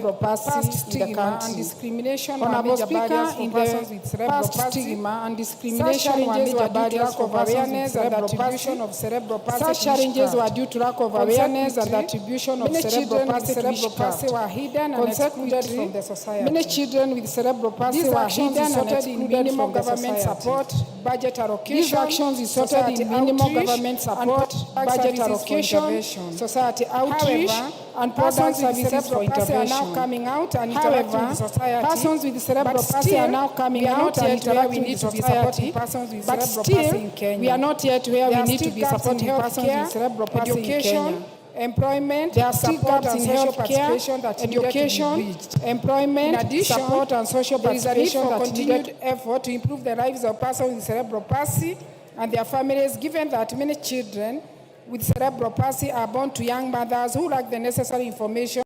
cerebral palsy in the country. And discrimination Honorable major barriers Speaker, in for persons the with cerebral past palsy. stigma and Such discrimination were challenges major were due to barriers lack for of persons with awareness and cerebral attribution palsy. of cerebral palsy. Such challenges were due to lack of awareness and Consequently, attribution of many cerebral children with palsy to cerebral palsy witchcraft. were hidden and excluded from the society. Many children with cerebral palsy These were actions hidden and resulted in excluded minimal from the government society. support, budget allocation, These actions resulted society in minimal outreach, government support, and budget services for allocation, intervention. society outreach, However, and product persons with services for cerebral palsy are now intervention. coming out and interacting with However, society. persons with cerebral But palsy still, are now coming we are out not and yet where we interacting need with to be society. supporting persons with But cerebral palsy still, in Kenya. we are not yet where There we are need to still be gaps in supporting persons with healthcare, cerebral palsy in education, Kenya. employment, There are still support gaps and in social healthcare, participation that needed to be education, bridged. employment, In addition, support and social there is a need participation for that continued needed. effort to improve the lives of persons with cerebral palsy and their families, given that many children with cerebral palsy are born to young mothers who lack the necessary information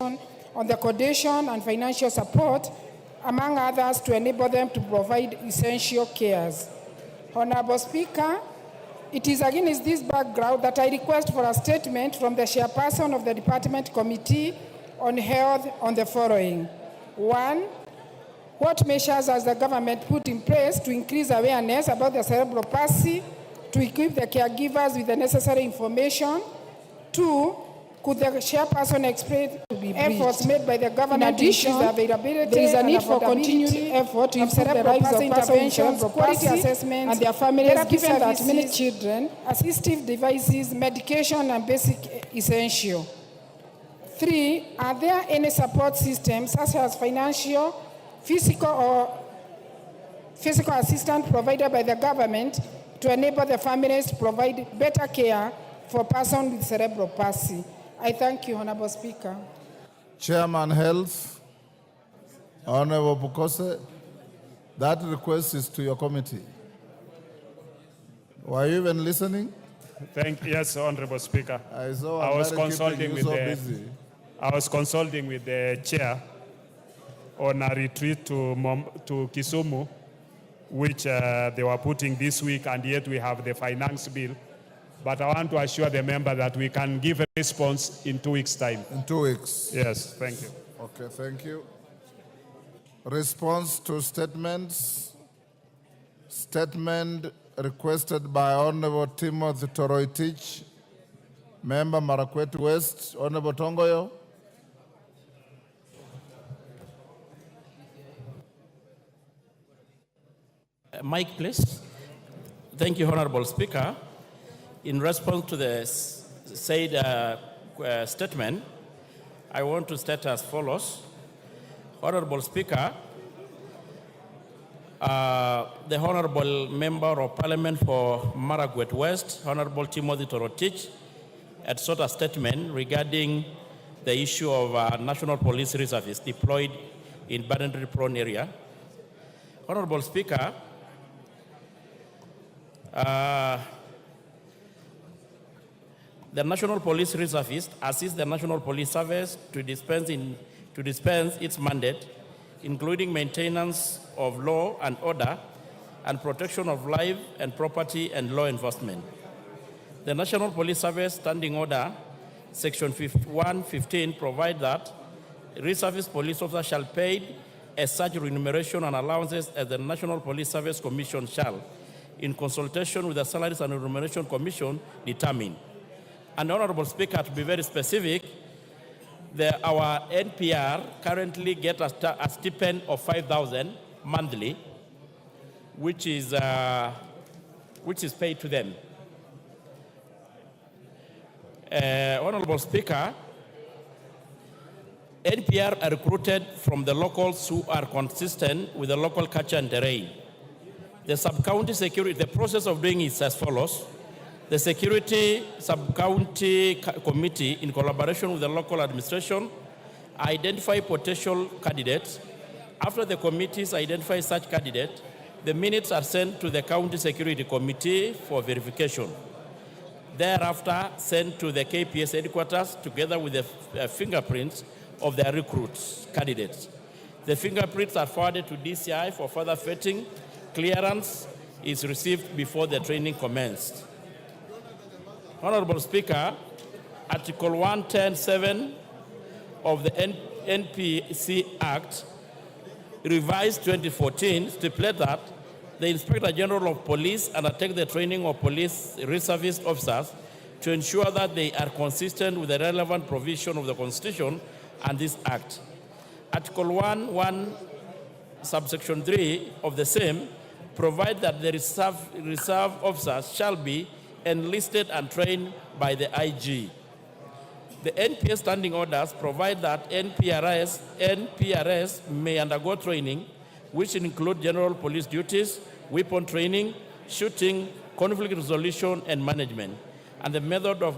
on the codation and financial support, among others, to enable them to provide essential cares. Honorable Speaker, it is against this background that I request for a statement from the chairperson of the Department Committee on Health on the following. 1. What measures has the government put in place to increase awareness about the cerebral palsy, to equip the caregivers with the necessary information? 2. Could the chairperson explain efforts made by the government to increase the availability there is a and need for affordability continued effort to of improve the cerebral lives palsy of persons with interventions, cerebral quality palsy assessments, and their families, therapy given that many services, children assistive devices, medication, and basic essential? 3. Are there any support systems such as financial, physical assistance provided by the government to enable the families to provide better care for persons with cerebral palsy? I thank you, Honorable Speaker. Chairman Health, Honorable Bukose, that request is to your committee. Were you even listening? Yes, Honorable Speaker. I saw I was America consulting keeping you with so the busy. I was consulting with the chair on a retreat to Kisumu, which they were putting this week, and yet we have the finance bill. But I want to assure the member that we can give a response in 2 weeks' time. In 2 weeks. Yes, thank you. Okay, thank you. Response to statements. Statement requested by Honorable Timothy Toroitich, Member Marakwet West. Honorable Tongoyo. Mike, please. Thank you, Honorable Speaker. In response to the said statement, I want to state as follows. Honorable Speaker, the Honorable Member of Parliament for Marakwet West, Honorable Timothy Torotich, had sought a statement regarding the issue of National Police Reservists deployed in banditry-prone area. Honorable Speaker, the National Police Reservists assist the National Police Service to dispense its mandate, including maintenance of law and order and protection of life and property and law enforcement. The National Police Service Standing Order, Section 115, provides that reservist police officers shall pay as such remuneration and allowances as the National Police Service Commission shall, in consultation with the Salaries and Remuneration Commission, determine. And Honorable Speaker, to be very specific, our NPR currently get a stipend of 5,000 monthly, which is paid to them. Honorable Speaker, NPR are recruited from the locals who are consistent with the local culture and terrain. The sub-county security, the process of doing it is as follows. The Security Sub-County Committee, in collaboration with the local administration, identify potential candidates. After the committees identify such candidate, the minutes are sent to the County Security Committee for verification. Thereafter, sent to the KPS headquarters together with the fingerprints of their recruits, candidates. The fingerprints are forwarded to DCI for further vetting. Clearance is received before the training commenced. Honorable Speaker, Article 110(7) of the NPC Act, revised 2014, stipulates that the Inspector General of Police undertake the training of police reservist officers to ensure that they are consistent with the relevant provision of the Constitution and this Act. Article 1, subsection 3 of the same provide that the reserve officers shall be enlisted and trained by the IG. The NPS standing orders provide that NPRS may undergo training, which include general police duties, weapon training, shooting, conflict resolution, and management, and the method of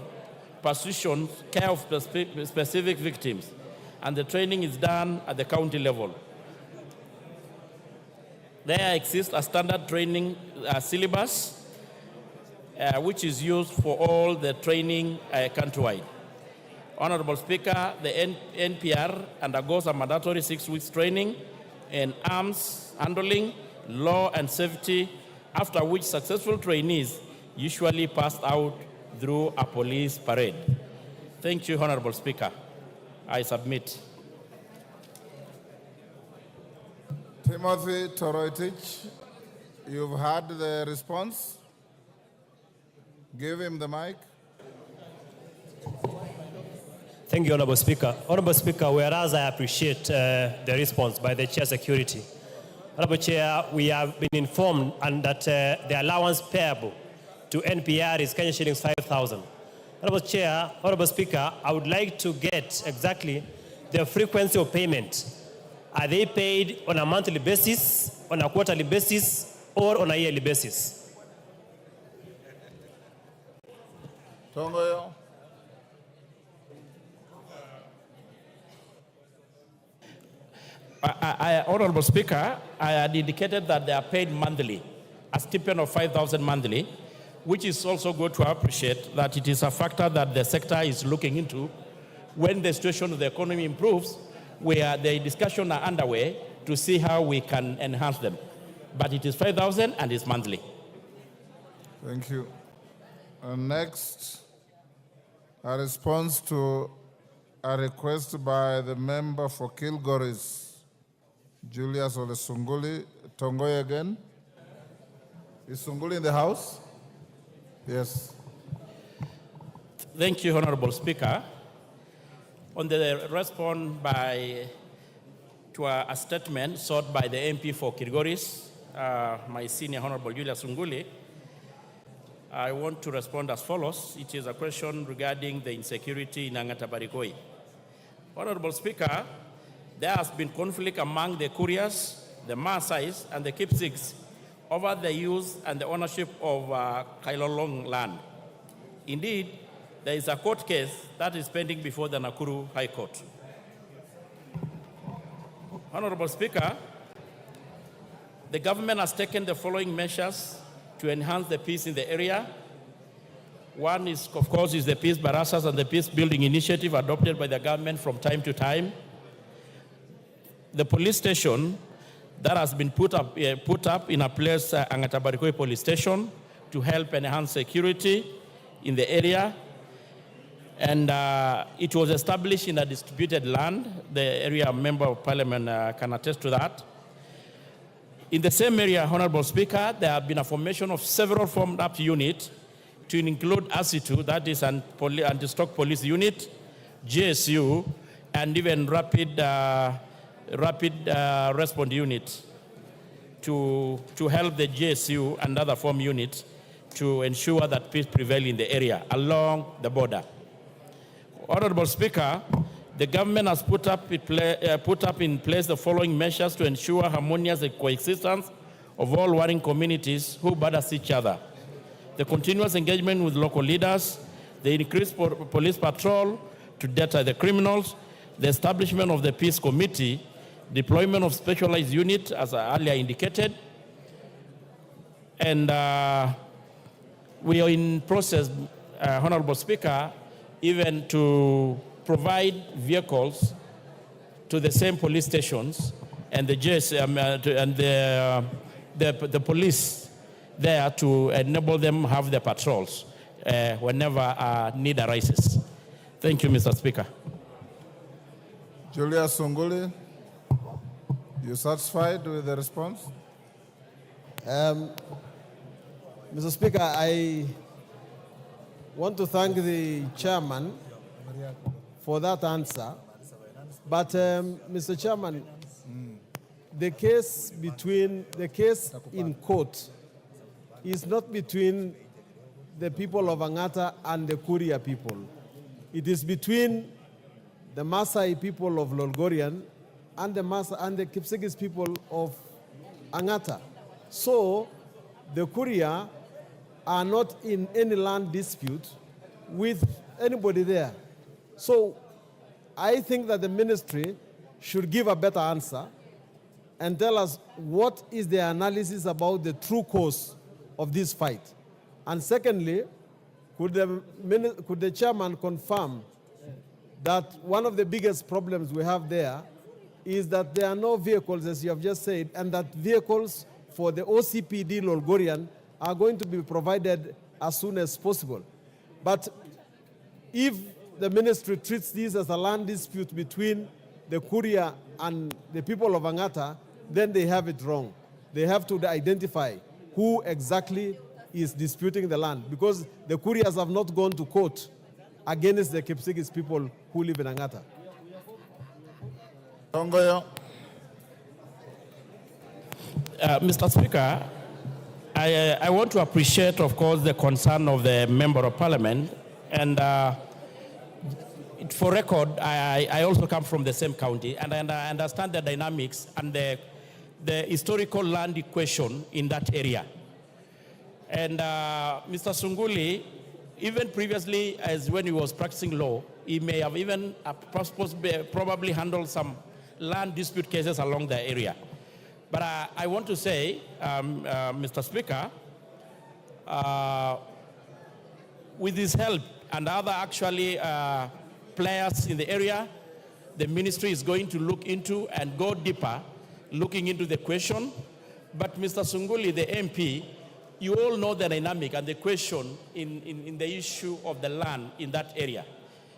persuasion, care of specific victims. And the training is done at the county level. There exists a standard training syllabus, which is used for all the training countrywide. Honorable Speaker, the NPR undergoes a mandatory 6 weeks training in arms handling, law and safety, after which successful trainees usually pass out through a police parade. Thank you, Honorable Speaker. I submit. Timothy Toroitich, you've heard the response. Give him the mic. Thank you, Honorable Speaker. Honorable Speaker, whereas I appreciate the response by the Chair Security, Honorable Chair, we have been informed and that the allowance payable to NPR is Kenya shillings 5,000. Honorable Chair, Honorable Speaker, I would like to get exactly the frequency of payment. Are they paid on a monthly basis, on a quarterly basis, or on a yearly basis? Tongoyo. Honorable Speaker, I had indicated that they are paid monthly, a stipend of 5,000 monthly, which is also good to appreciate that it is a factor that the sector is looking into when the situation of the economy improves, where the discussions are underway to see how we can enhance them. But it is 5,000 and it's monthly. Thank you. Next, a response to a request by the member for Kilgoris, Julius Ole Sunguli. Tongoy again. Is Sunguli in the house? Yes. Thank you, Honorable Speaker. On the response to a statement sought by the MP for Kilgoris, my senior Honorable Julius Sunguli, I want to respond as follows. It is a question regarding the insecurity in Angata Barikoi. Honorable Speaker, there has been conflict among the Kurias, the Maasais, and the Kipsigs over the use and the ownership of Kailolong land. Indeed, there is a court case that is pending before the Nakuru High Court. Honorable Speaker, the government has taken the following measures to enhance the peace in the area. One is, of course, is the Peace Barasas and the Peace Building Initiative adopted by the government from time to time. The police station that has been put up in a place, Angata Barikoi Police Station, to help enhance security in the area. And it was established in a distributed land. The area member of parliament can attest to that. In the same area, Honorable Speaker, there have been a formation of several formed up units to include ASITU, that is an anti-stock police unit, GSU, and even rapid response unit to help the GSU and other form units to ensure that peace prevails in the area along the border. Honorable Speaker, the government has put up in place the following measures to ensure harmonious coexistence of all warring communities who balance each other. The continuous engagement with local leaders, the increased police patrol to deter the criminals, the establishment of the peace committee, deployment of specialized units, as I earlier indicated, and we are in process, Honorable Speaker, even to provide vehicles to the same police stations and the the police there to enable them have their patrols whenever need arises. Thank you, Mr. Speaker. Julius Sunguli, you satisfied with the response? Mr. Speaker, I want to thank the chairman for that answer. But, Mr. Chairman, the case in court is not between the people of Angata and the Kuria people. It is between the Maasai people of Lolgorian and the Kipsigis people of Angata. So the Kuria are not in any land dispute with anybody there. So I think that the ministry should give a better answer and tell us what is the analysis about the true cause of this fight. And secondly, could the chairman confirm that one of the biggest problems we have there is that there are no vehicles, as you have just said, and that vehicles for the OCPD Lolgorian are going to be provided as soon as possible. But if the ministry treats this as a land dispute between the Kuria and the people of Angata, then they have it wrong. They have to identify who exactly is disputing the land, because the Kurias have not gone to court against the Kipsigis people who live in Angata. Tongoyo. Mr. Speaker, I want to appreciate, of course, the concern of the Member of Parliament. And for record, I also come from the same county, and I understand the dynamics and the historical land equation in that area. And Mr. Sunguli, even previously, as when he was practicing law, he may have even probably handled some land dispute cases along the area. But I want to say, Mr. Speaker, with his help and other actually players in the area, the ministry is going to look into and go deeper, looking into the question. But Mr. Sunguli, the MP, you all know the dynamic and the question in the issue of the land in that area.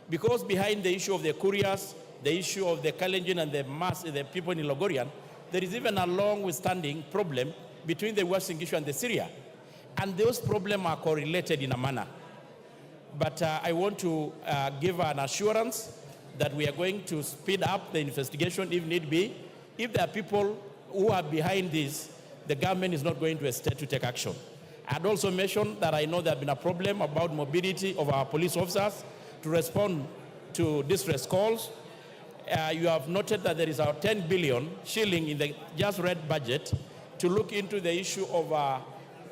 Because behind the issue of the Kurias, the issue of the Kalenjin and the people in Logorian, there is even a long-standing problem between the Western Gishu and the Syria. And those problems are correlated in a manner. But I want to give an assurance that we are going to speed up the investigation if need be. If there are people who are behind this, the government is not going to hesitate to take action. I'd also mentioned that I know there has been a problem about mobility of our police officers to respond to distress calls. You have noted that there is a 10 billion shilling in the just read budget to look into the issue of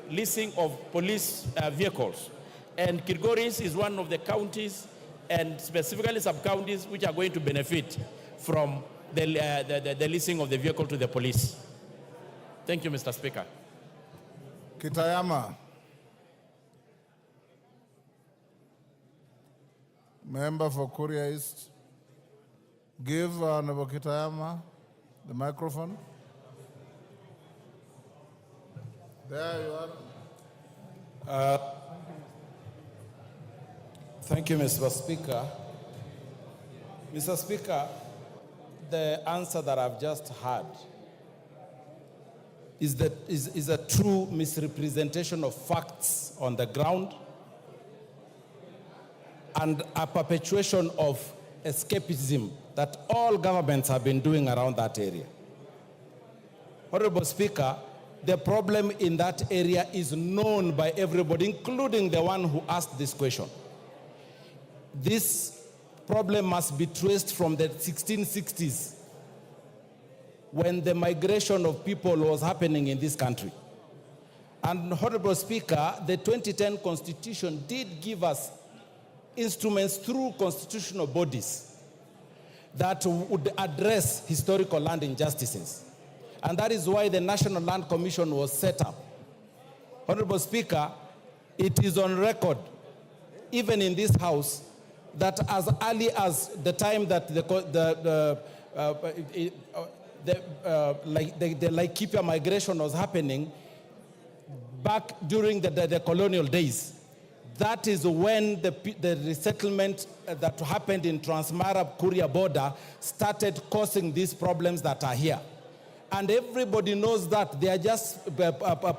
leasing of police vehicles. And Kilgoris is one of the counties, and specifically sub-counties, which are going to benefit from the leasing of the vehicle to the police. Thank you, Mr. Speaker. Kitayama. Member for Kuria East. Give Honorable Kitayama the microphone. There you are. Thank you, Mr. Speaker. Mr. Speaker, the answer that I've just heard is a true misrepresentation of facts on the ground and a perpetuation of escapism that all governments have been doing around that area. Honorable Speaker, the problem in that area is known by everybody, including the one who asked this question. This problem must be traced from the 1660s, when the migration of people was happening in this country. And Honorable Speaker, the 2010 Constitution did give us instruments through constitutional bodies that would address historical land injustices. And that is why the National Land Commission was set up. Honorable Speaker, it is on record, even in this House, that as early as the time that the Laikipia migration was happening, back during the colonial days, that is when the resettlement that happened in Transmara-Kuria border started causing these problems that are here. And everybody knows that. They are just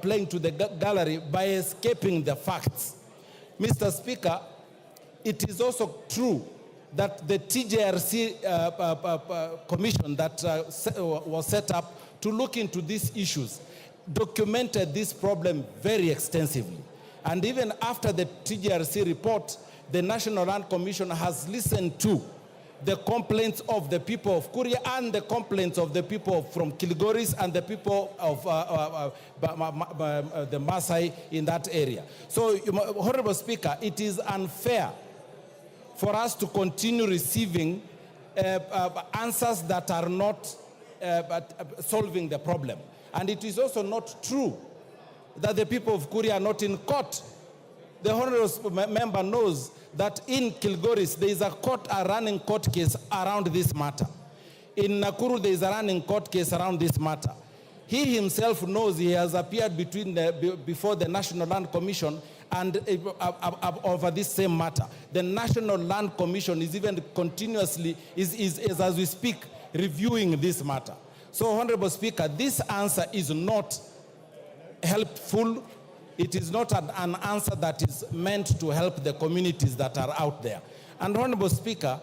playing to the gallery by escaping the facts. Mr. Speaker, it is also true that the TJRC commission that was set up to look into these issues documented this problem very extensively. And even after the TJRC report, the National Land Commission has listened to the complaints of the people of Kuria and the complaints of the people from Kilgoris and the people of the Maasai in that area. So, Honorable Speaker, it is unfair for us to continue receiving answers that are not solving the problem. And it is also not true that the people of Kuria are not in court. The honorable member knows that in Kilgoris, there is a running court case around this matter. In Nakuru, there is a running court case around this matter. He himself knows he has appeared before the National Land Commission and over this same matter. The National Land Commission is even continuously, is as we speak, reviewing this matter. So, Honorable Speaker, this answer is not helpful. It is not an answer that is meant to help the communities that are out there. And Honorable Speaker,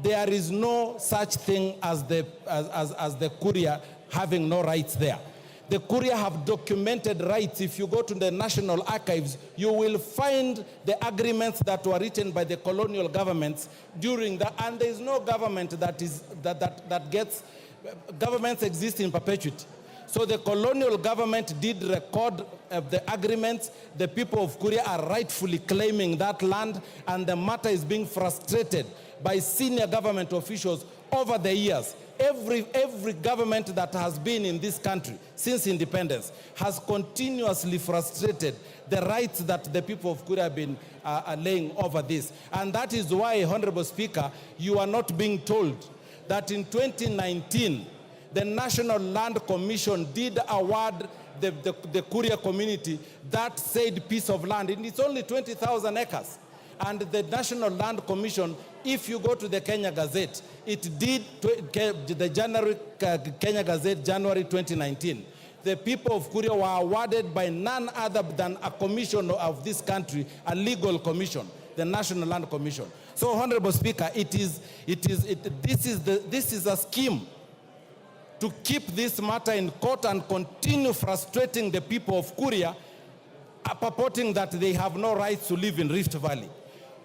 there is no such thing as the Kuria having no rights there. The Kuria have documented rights. If you go to the National Archives, you will find the agreements that were written by the colonial governments during that, and there is no government that gets, governments exist in perpetuity. So the colonial government did record the agreements. The people of Kuria are rightfully claiming that land, and the matter is being frustrated by senior government officials over the years. Every government that has been in this country since independence has continuously frustrated the rights that the people of Kuria have been laying over this. And that is why, Honorable Speaker, you are not being told that in 2019, the National Land Commission did award the Kuria community that said piece of land. And it's only 20,000 acres. And the National Land Commission, if you go to the Kenya Gazette, it did the Kenya Gazette, January 2019. The people of Kuria were awarded by none other than a commission of this country, a legal commission, the National Land Commission. So, Honorable Speaker, this is a scheme to keep this matter in court and continue frustrating the people of Kuria, purporting that they have no rights to live in Rift Valley.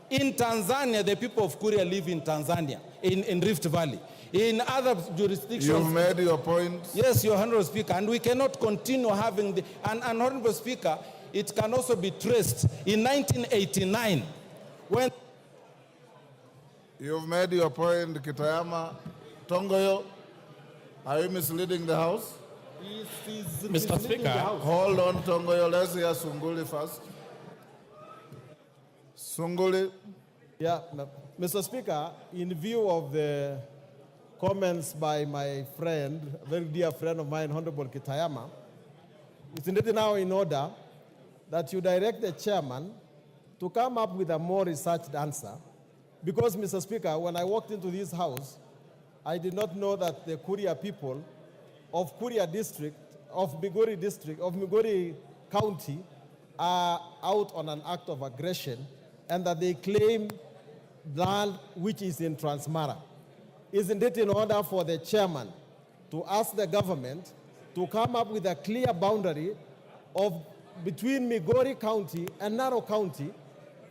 In Tanzania, the people of Kuria live in Tanzania, in Rift Valley. In other jurisdictions... You've made your point. Yes, Your Honorable Speaker, and we cannot continue having the... And Honorable Speaker, it can also be traced in 1989, when... You've made your point, Kitayama. Tongoyo, are you misleading the House? Mr. Speaker, Hold on, Tongoyo. Let's hear Sunguli first. Sunguli. Yeah, Mr. Speaker, in view of the comments by my friend, a very dear friend of mine, Honorable Kitayama, isn't it now in order that you direct the chairman to come up with a more researched answer? Because, Mr. Speaker, when I walked into this house, I did not know that the Kuria people of Kuria district, of Migori County, are out on an act of aggression, and that they claim land which is in Transmara. Isn't it in order for the chairman to ask the government to come up with a clear boundary between Migori County and Narok County,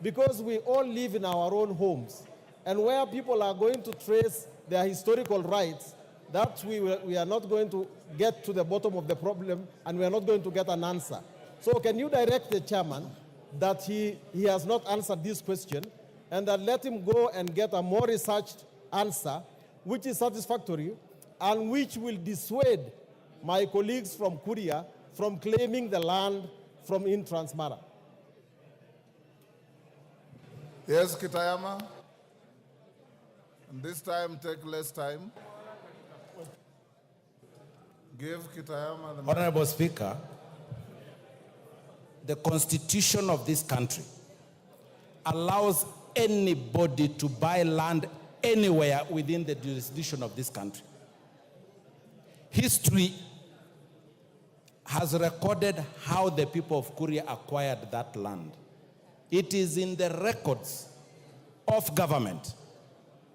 because we all live in our own homes, and where people are going to trace their historical rights, that we are not going to get to the bottom of the problem, and we are not going to get an answer. So can you direct the chairman that he has not answered this question, and that let him go and get a more researched answer which is satisfactory and which will dissuade my colleagues from Kuria from claiming the land from in Transmara? Yes, Kitayama. And this time, take less time. Give Kitayama the mic. Honorable Speaker, the constitution of this country allows anybody to buy land anywhere within the jurisdiction of this country. History has recorded how the people of Kuria acquired that land. It is in the records of government.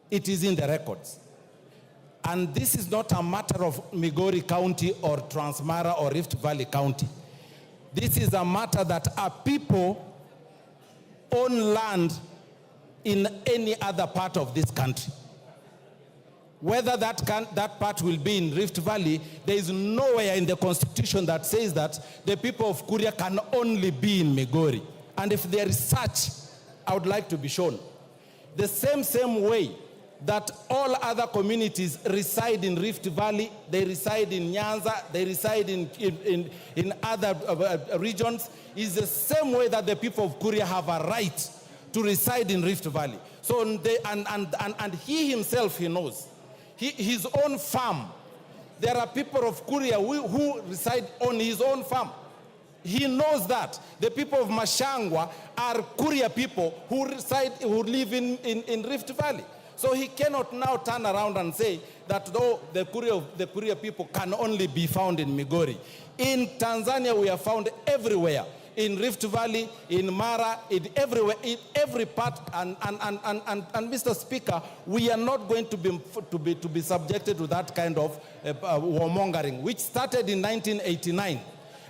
It is in the records. And this is not a matter of Migori County or Transmara or Rift Valley County. This is a matter that our people own land in any other part of this country. Whether that part will be in Rift Valley, there is nowhere in the Constitution that says that the people of Kuria can only be in Migori. And if there is such, I would like to be shown. The same way that all other communities reside in Rift Valley, they reside in Nyanza, they reside in other regions, is the same way that the people of Kuria have a right to reside in Rift Valley. So and he himself, he knows. His own farm. There are people of Kuria who reside on his own farm. He knows that. The people of Mashangwa are Kuria people who live in Rift Valley. So he cannot now turn around and say that though the Kuria people can only be found in Migori. In Tanzania, we are found everywhere. In Rift Valley, in Mara, in everywhere, in every part, and Mr. Speaker, we are not going to be subjected to that kind of warmongering, which started in 1989,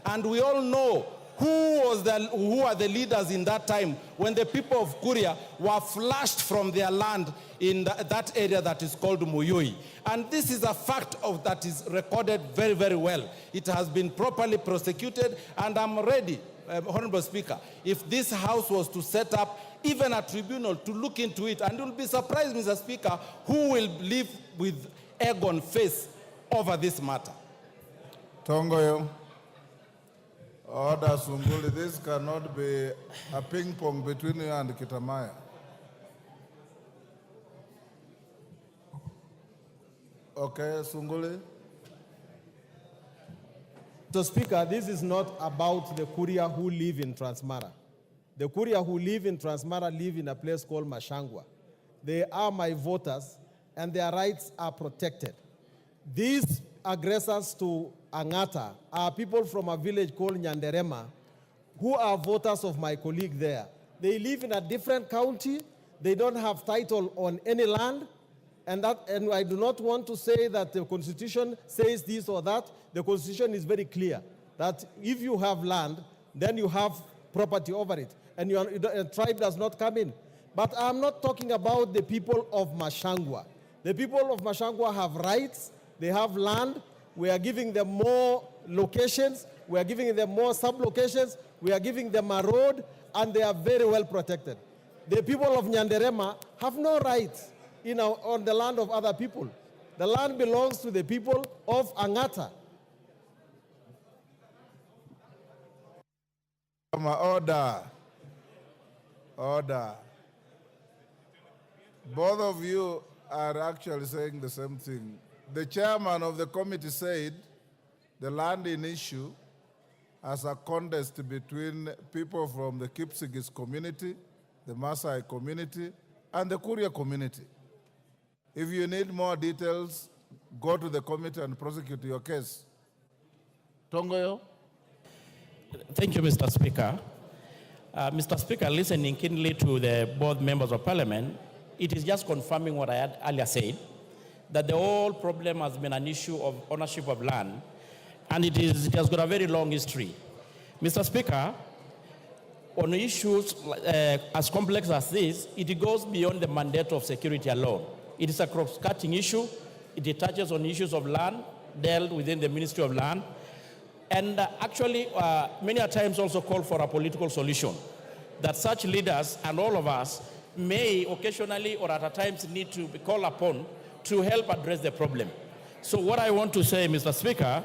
and we all know who are the leaders in that time when the people of Kuria were flushed from their land in that area that is called Muyui. And this is a fact that is recorded very, very well. It has been properly prosecuted, and I'm ready, Honorable Speaker, if this House was to set up even a tribunal to look into it, and you'll be surprised, Mr. Speaker, who will live with egg on face over this matter. Tongoyo. Order, Sunguli, this cannot be a ping pong between you and Kitamaya. Okay, Sunguli. Mr. Speaker, this is not about the Kuria who live in Transmara. The Kuria who live in Transmara live in a place called Mashangwa. They are my voters, and their rights are protected. These aggressors to Angata are people from a village called Nyanderema who are voters of my colleague there. They live in a different county. They don't have title on any land. And I do not want to say that the Constitution says this or that. The Constitution is very clear that if you have land, then you have property over it, and a tribe does not come in. But I'm not talking about the people of Mashangwa. The people of Mashangwa have rights. They have land. We are giving them more locations. We are giving them more sub-locations. We are giving them a road, and they are very well protected. The people of Nyanderema have no rights on the land of other people. The land belongs to the people of Angata. Order. Order. Both of you are actually saying the same thing. The chairman of the committee said the land in issue as a contest between people from the Kipsigis community, the Maasai community, and the Kuria community. If you need more details, go to the committee and prosecute your case. Tongoyo? Thank you, Mr. Speaker. Mr. Speaker, listening keenly to the both members of parliament, it is just confirming what I had earlier said, that the whole problem has been an issue of ownership of land, and it has got a very long history. Mr. Speaker, on issues as complex as this, it goes beyond the mandate of security alone. It is a cross-cutting issue. It touches on issues of land dealt within the Ministry of Land, and actually many a times also call for a political solution, that such leaders and all of us may occasionally or at times need to be called upon to help address the problem. So what I want to say, Mr. Speaker,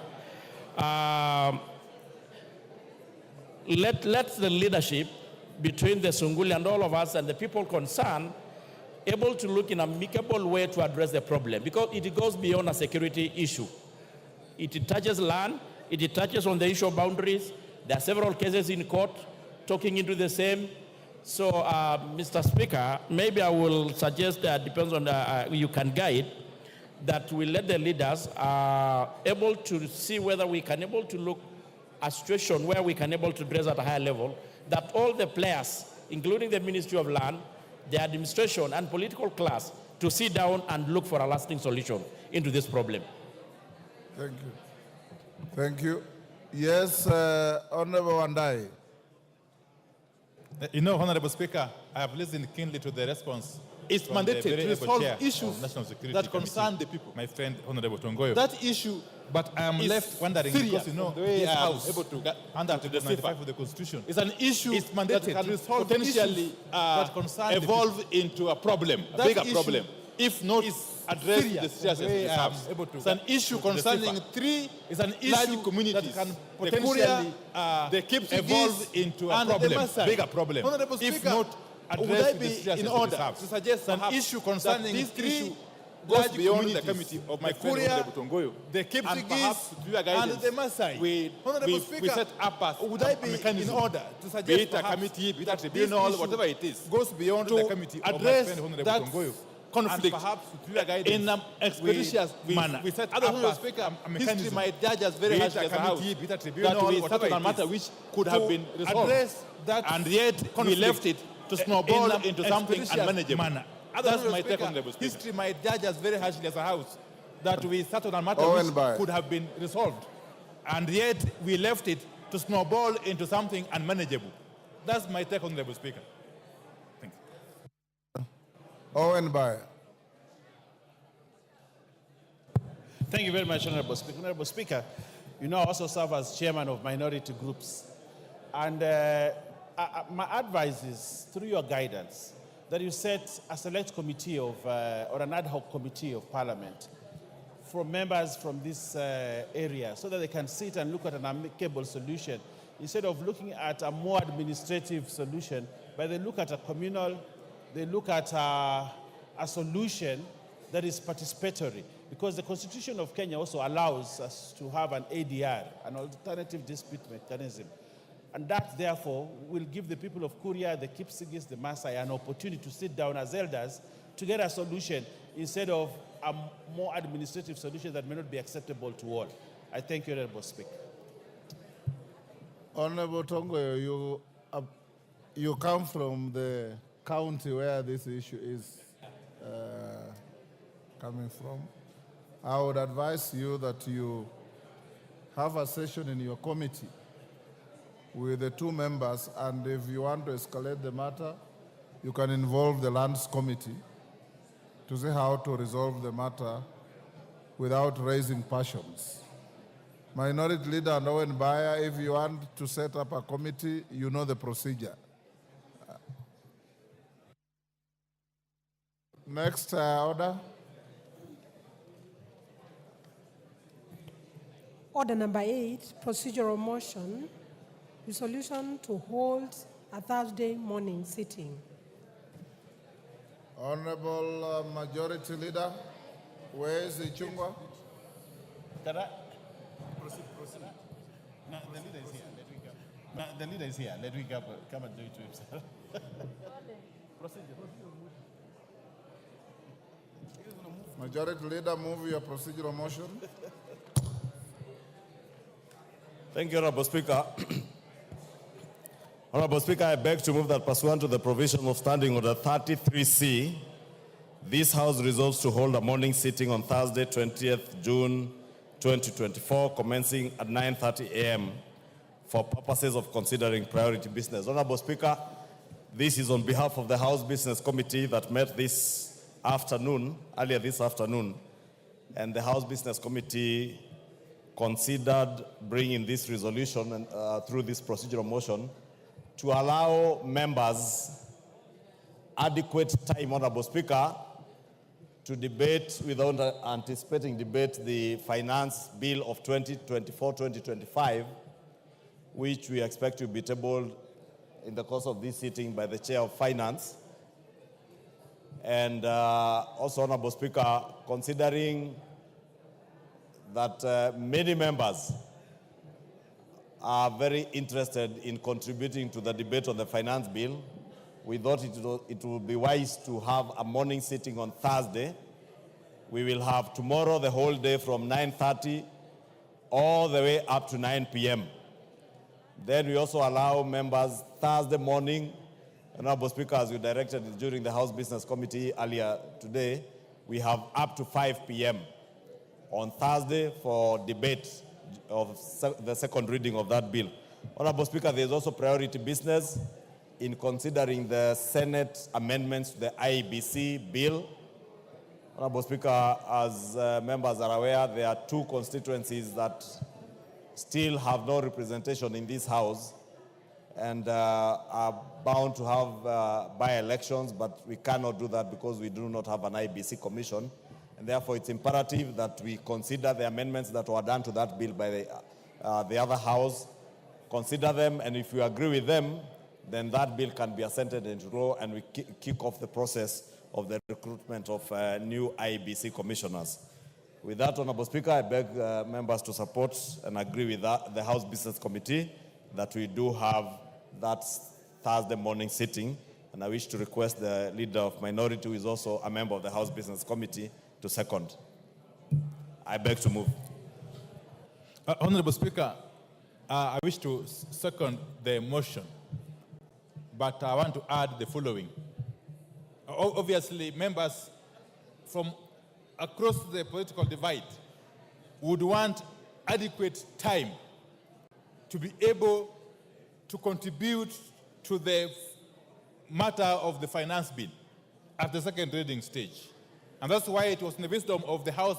let the leadership between the Sunguli and all of us and the people concerned able to look in an amicable way to address the problem, because it goes beyond a security issue. It touches land, it touches on the issue of boundaries. There are several cases in court talking into the same. So, Mr. Speaker, maybe I will suggest that depends on you can guide that we let the leaders able to see whether we can able to look a situation where we can able to address at a higher level that all the players, including the Ministry of Land, the administration and political class, to sit down and look for a lasting solution into this problem. Thank you. Thank you. Yes, Honorable Wandai. You know, Honorable Speaker, I have listened keenly to the response. It's from the mandated very to able resolve chair issues of National Security that Committee, concern the people. my friend Honorable Tongoyo. That issue, But I am is left wondering serious because you know from the way this I am House, able to under to Article decipher. 95 of the Constitution, it's an issue It's mandated that can to resolve potentially issues, that concern the evolve into a problem, a That bigger issue problem, if not is addressed serious the from seriousness the of way this I am House. able to It's an get issue to concerning decipher. three It's an large issue communities that can the potentially Kuria, the Kipsigis, evolve into a and the problem, Maasai. bigger problem, Honorable if Speaker, not would addressed I with the be seriousness in of this order House. to suggest An perhaps issue concerning that these three three goes large beyond the communities committee of my friend Kuria, Honorable Tongoyo, the and Kipsigis, perhaps to your guidance, and the Maasai. we Honorable Speaker, we set up a, would I a be mechanism, in order to be suggest it a perhaps committee, be it a that this tribunal, issue whatever it is, goes beyond to the committee of my address friend Honorable that Tongoyo, conflict and perhaps to your guidance, in an expeditious manner. we set Other up Honorable a Speaker, history mechanism, might judge us very be it harshly a as a House committee, be it a tribunal, that we whatever settle a it matter is, which could have to been resolved, address that and yet we conflict left it to snowball in an into something expeditious unmanageable. manner. That's my Speaker, take, Honorable Speaker. history might judge us very harshly as a House that we settled a matter Owen which Bai. could have been resolved, and yet we left it to snowball into something unmanageable. That's my take, Honorable Speaker. Thank you. Owen Bai. Thank you very much, Honorable Speaker. Honorable Speaker, you know, I also serve as chairman of minority groups. And my advice is, through your guidance, that you set a select committee of, or an ad hoc committee of parliament from members from this area so that they can sit and look at an amicable solution instead of looking at a more administrative solution, but they look at a communal, they look at a solution that is participatory, because the Constitution of Kenya also allows us to have an ADR, an alternative dispute mechanism. And that, therefore, will give the people of Kuria, the Kipsigis, the Maasai an opportunity to sit down as elders to get a solution instead of a more administrative solution that may not be acceptable to all. I thank you, Honorable Speaker. Honorable Tongoyo, you come from the county where this issue is coming from. I would advise you that you have a session in your committee with the two members, and if you want to escalate the matter, you can involve the Lands Committee to see how to resolve the matter without raising passions. Minority Leader and Owen Bayer, if you want to set up a committee, you know the procedure. Next order. Order number 8, procedural motion, resolution to hold a Thursday morning sitting. Honorable Majority Leader, where is Ichungwa? Can I? Proceed. No, the leader is here. Let me go. No, the leader is here. Let me come and do it to himself. Majority Leader, move your procedural motion. Thank you, Honorable Speaker. Honorable Speaker, I beg to move that pursuant to the provision of Standing Order 33C, this House resolves to hold a morning sitting on Thursday, 20th June 2024, commencing at 9:30 a.m. for purposes of considering priority business. Honorable Speaker, this is on behalf of the House Business Committee that met this afternoon, earlier this afternoon, and the House Business Committee considered bringing this resolution and, through this procedural motion to allow members adequate time, Honorable Speaker, to debate without anticipating debate the finance bill of 2024-2025, which we expect to be tabled in the course of this sitting by the Chair of Finance. And also, Honorable Speaker, considering that many members are very interested in contributing to the debate on the finance bill, we thought it would be wise to have a morning sitting on Thursday. We will have tomorrow the whole day from 9:30 all the way up to 9 p.m. Then we also allow members Thursday morning. Honorable Speaker, as you directed during the House Business Committee earlier today, we have up to 5 p.m. on Thursday for debate of the second reading of that bill. Honorable Speaker, there is also priority business in considering the Senate amendments to the IEBC bill. Honorable Speaker, as members are aware, there are 2 constituencies that still have no representation in this House and are bound to have by-elections, but we cannot do that because we do not have an IEBC commission. And therefore, it's imperative that we consider the amendments that were done to that bill by the other House, consider them, and if you agree with them, then that bill can be assented into law and we kick off the process of the recruitment of new IEBC commissioners. With that, Honorable Speaker, I beg members to support and agree with the House Business Committee that we do have that Thursday morning sitting, and I wish to request the Leader of Minority, who is also a member of the House Business Committee, to second. I beg to move. Honorable Speaker, I wish to second the motion, but I want to add the following. Obviously, members from across the political divide would want adequate time to be able to contribute to the matter of the finance bill at the second reading stage. And that's why it was in the wisdom of the House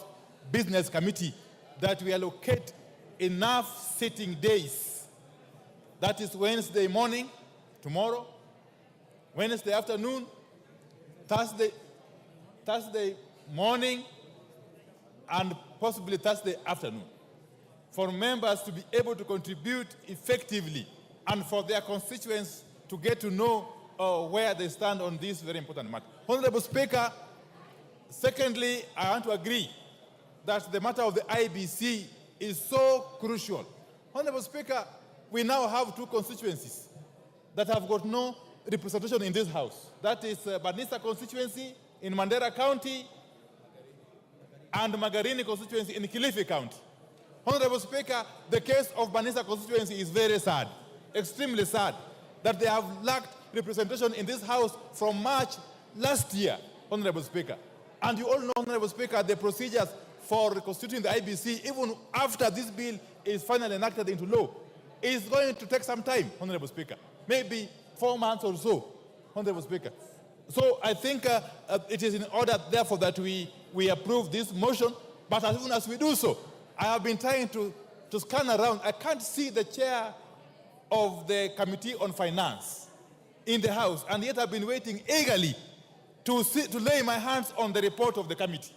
Business Committee that we allocate enough sitting days. That is Wednesday morning, tomorrow, Wednesday afternoon, Thursday morning, and possibly Thursday afternoon, for members to be able to contribute effectively and for their constituents to get to know where they stand on this very important matter. Honorable Speaker, secondly, I want to agree that the matter of the IEBC is so crucial. Honorable Speaker, we now have 2 constituencies that have got no representation in this House. That is Banisa constituency in Mandera County and Magarini constituency in Kilifi County. Honorable Speaker, the case of Banisa constituency is very sad, extremely sad, that they have lacked representation in this House from March last year, Honorable Speaker. And you all know, Honorable Speaker, the procedures for reconstituting the IEBC, even after this bill is finally enacted into law, is going to take some time, Honorable Speaker. Maybe 4 months or so, Honorable Speaker. So I think it is in order, therefore, that we approve this motion. But as soon as we do so, I have been trying to scan around. I can't see the chair of the Committee on Finance in the House, and yet I've been waiting eagerly to lay my hands on the report of the committee.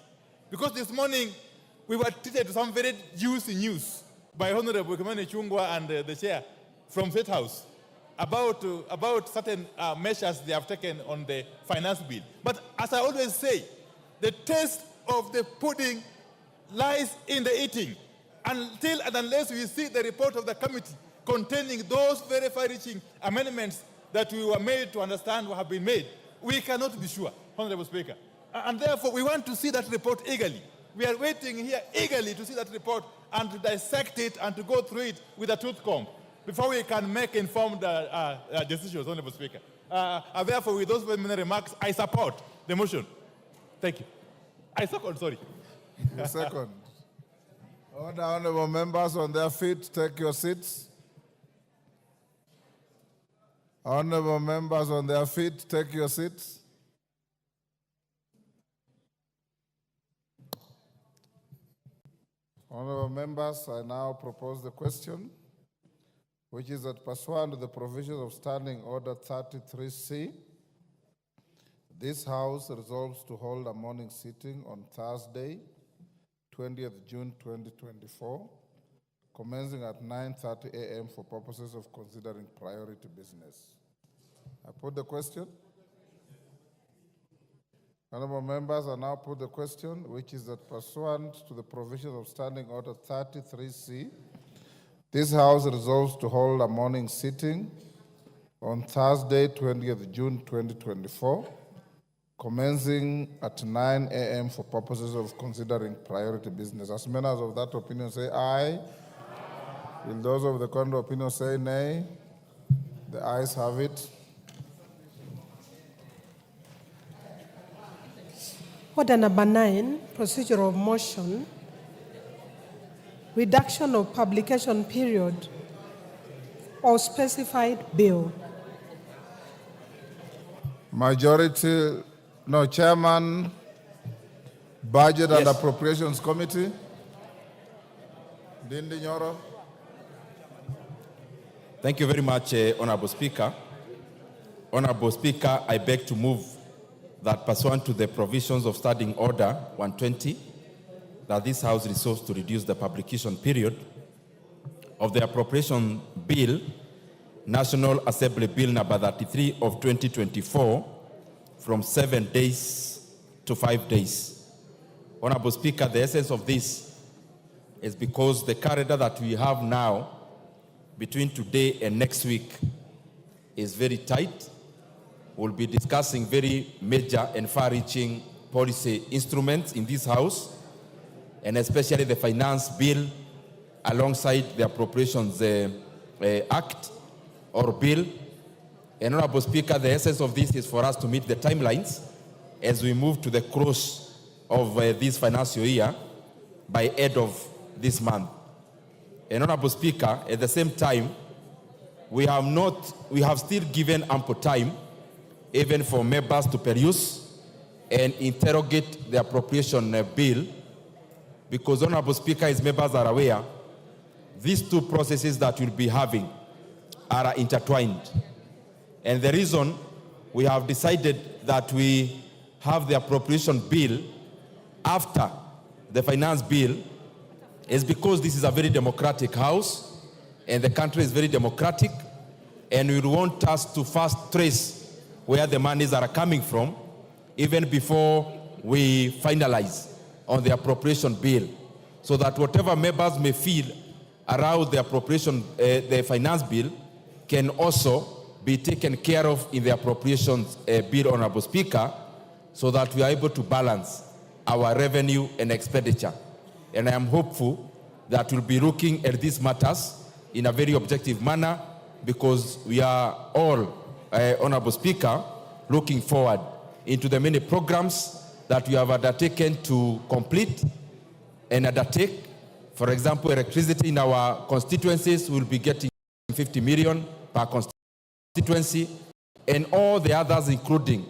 Because this morning, we were treated to some very juicy news by Honorable Kimani Chungwa and the chair from State House about certain measures they have taken on the finance bill. But as I always say, the taste of the pudding lies in the eating. Until and unless we see the report of the committee containing those very far-reaching amendments that we were made to understand what have been made, we cannot be sure, Honorable Speaker. And therefore, we want to see that report eagerly. We are waiting here eagerly to see that report and to dissect it and to go through it with a tooth comb before we can make informed decisions, Honorable Speaker. And therefore, with those preliminary remarks, I support the motion. Thank you. I second, sorry. You second. Order, honorable members on their feet, take your seats. Honorable members on their feet, take your seats. Honorable members, I now propose the question, which is that pursuant to the provisions of Standing Order 33C, this House resolves to hold a morning sitting on Thursday, 20th June 2024, commencing at 9:30 a.m. for purposes of considering priority business. I put the question. Honorable members, I now put the question, which is that pursuant to the provisions of Standing Order 33C, this House resolves to hold a morning sitting on Thursday, 20th June 2024, commencing at 9 a.m. for purposes of considering priority business. As members of that opinion say aye. Will those of the contrary opinion say nay? The ayes have it. Order number 9, procedural motion, reduction of publication period or specified bill. Majority, no, Chairman, Budget and Appropriations Committee. Dindi Nyoro. Thank you very much, Honorable Speaker. Honorable Speaker, I beg to move that pursuant to the provisions of Standing Order 120, that this House resolves to reduce the publication period of the Appropriation Bill, National Assembly Bill number 33 of 2024, from 7 days to 5 days. Honorable Speaker, the essence of this is because the calendar that we have now between today and next week is very tight. We'll be discussing very major and far-reaching policy instruments in this House, and especially the Finance Bill alongside the Appropriations Act or Bill. And Honorable Speaker, the essence of this is for us to meet the timelines as we move to the close of this financial year by end of this month. And Honorable Speaker, at the same time, we have still given ample time even for members to peruse and interrogate the appropriation bill, because Honorable Speaker, as members are aware, these two processes that we'll be having are intertwined. And the reason we have decided that we have the appropriation bill after the finance bill is because this is a very democratic House and the country is very democratic, and we want us to first trace where the monies are coming from even before we finalize on the appropriation bill, so that whatever members may feel around the appropriation, the finance bill, can also be taken care of in the appropriations bill, Honorable Speaker, so that we are able to balance our revenue and expenditure. And I am hopeful that we'll be looking at these matters in a very objective manner, because we are all, Honorable Speaker, looking forward into the many programs that we have undertaken to complete and undertake. For example, electricity in our constituencies will be getting 50 million per constituency, and all the others, including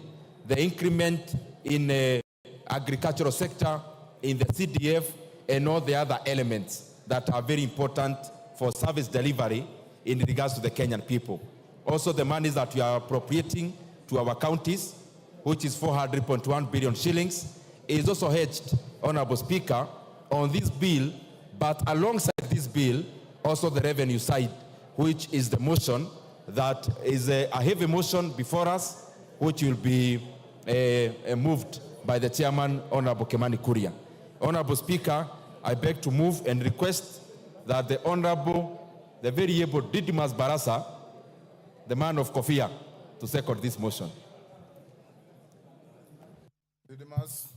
the increment in the agricultural sector, in the CDF, and all the other elements that are very important for service delivery in regards to the Kenyan people. Also, the monies that we are appropriating to our counties, which is 400.1 billion shillings, is also hedged, Honorable Speaker, on this bill, but alongside this bill, also the revenue side, which is the motion that is a heavy motion before us, which will be moved by the Chairman, Honorable Kimani Kuria. Honorable Speaker, I beg to move and request that the Honorable, the very able Didimas Barasa, the man of Kofia, to second this motion. Didimas.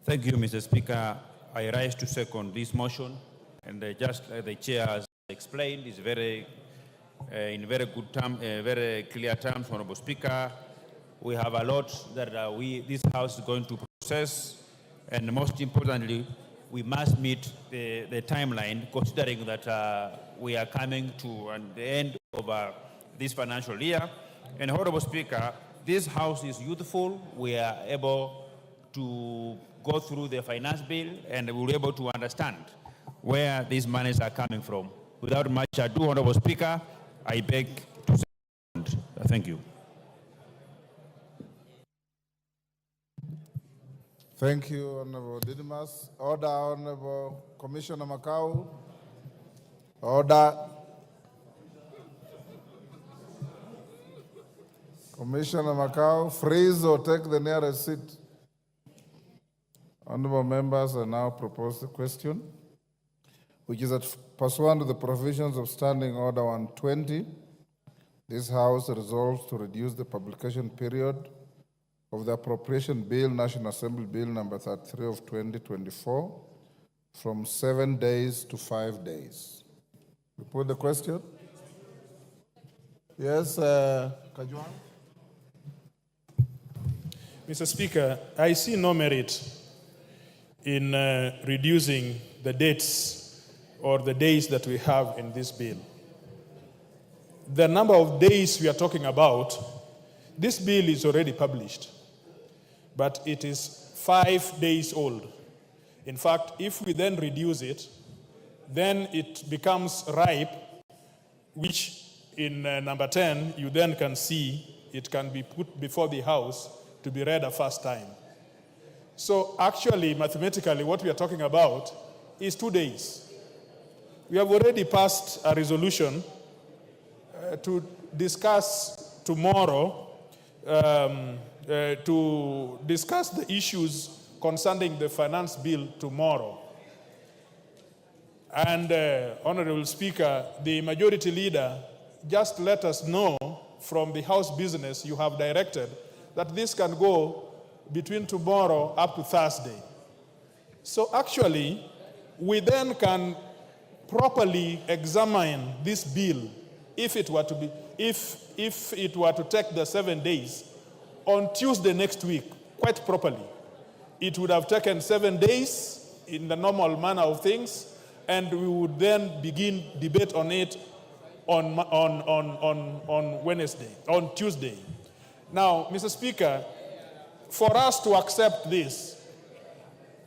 Thank you, Mr. Speaker. I rise to second this motion, and just like the chair has explained, is very, in very good terms, very clear terms, Honorable Speaker. We have a lot that this House is going to process, and most importantly, we must meet the timeline, considering that we are coming to the end of this financial year. And Honorable Speaker, this House is youthful. We are able to go through the finance bill, and we'll be able to understand where these monies are coming from. Without much ado, Honorable Speaker, I beg to second. Thank you. Thank you, Honorable Didimas. Order, Honorable Commissioner Makau. Order. Commissioner Makau, freeze or take the nearest seat. Honorable members, I now propose the question, which is that pursuant to the provisions of Standing Order 120, This House resolves to reduce the publication period of the Appropriation Bill, National Assembly Bill number 33 of 2024, from 7 days to 5 days. We put the question? Yes, Kajwang? Mr. Speaker, I see no merit in reducing the dates or the days that we have in this bill. The number of days we are talking about, this bill is already published, but it is 5 days old. In fact, if we then reduce it, then it becomes ripe, which in number 10, you then can see it can be put before the House to be read a first time. So actually, mathematically, what we are talking about is 2 days. We have already passed a resolution to discuss tomorrow, to discuss the issues concerning the finance bill tomorrow. And Honorable Speaker, the majority leader just let us know from the House business you have directed that this can go between tomorrow up to Thursday. So actually, we then can properly examine this bill if it were to take the 7 days on Tuesday next week, quite properly. It would have taken 7 days in the normal manner of things, and we would then begin debate on it on Wednesday, on Tuesday. Now, Mr. Speaker, for us to accept this,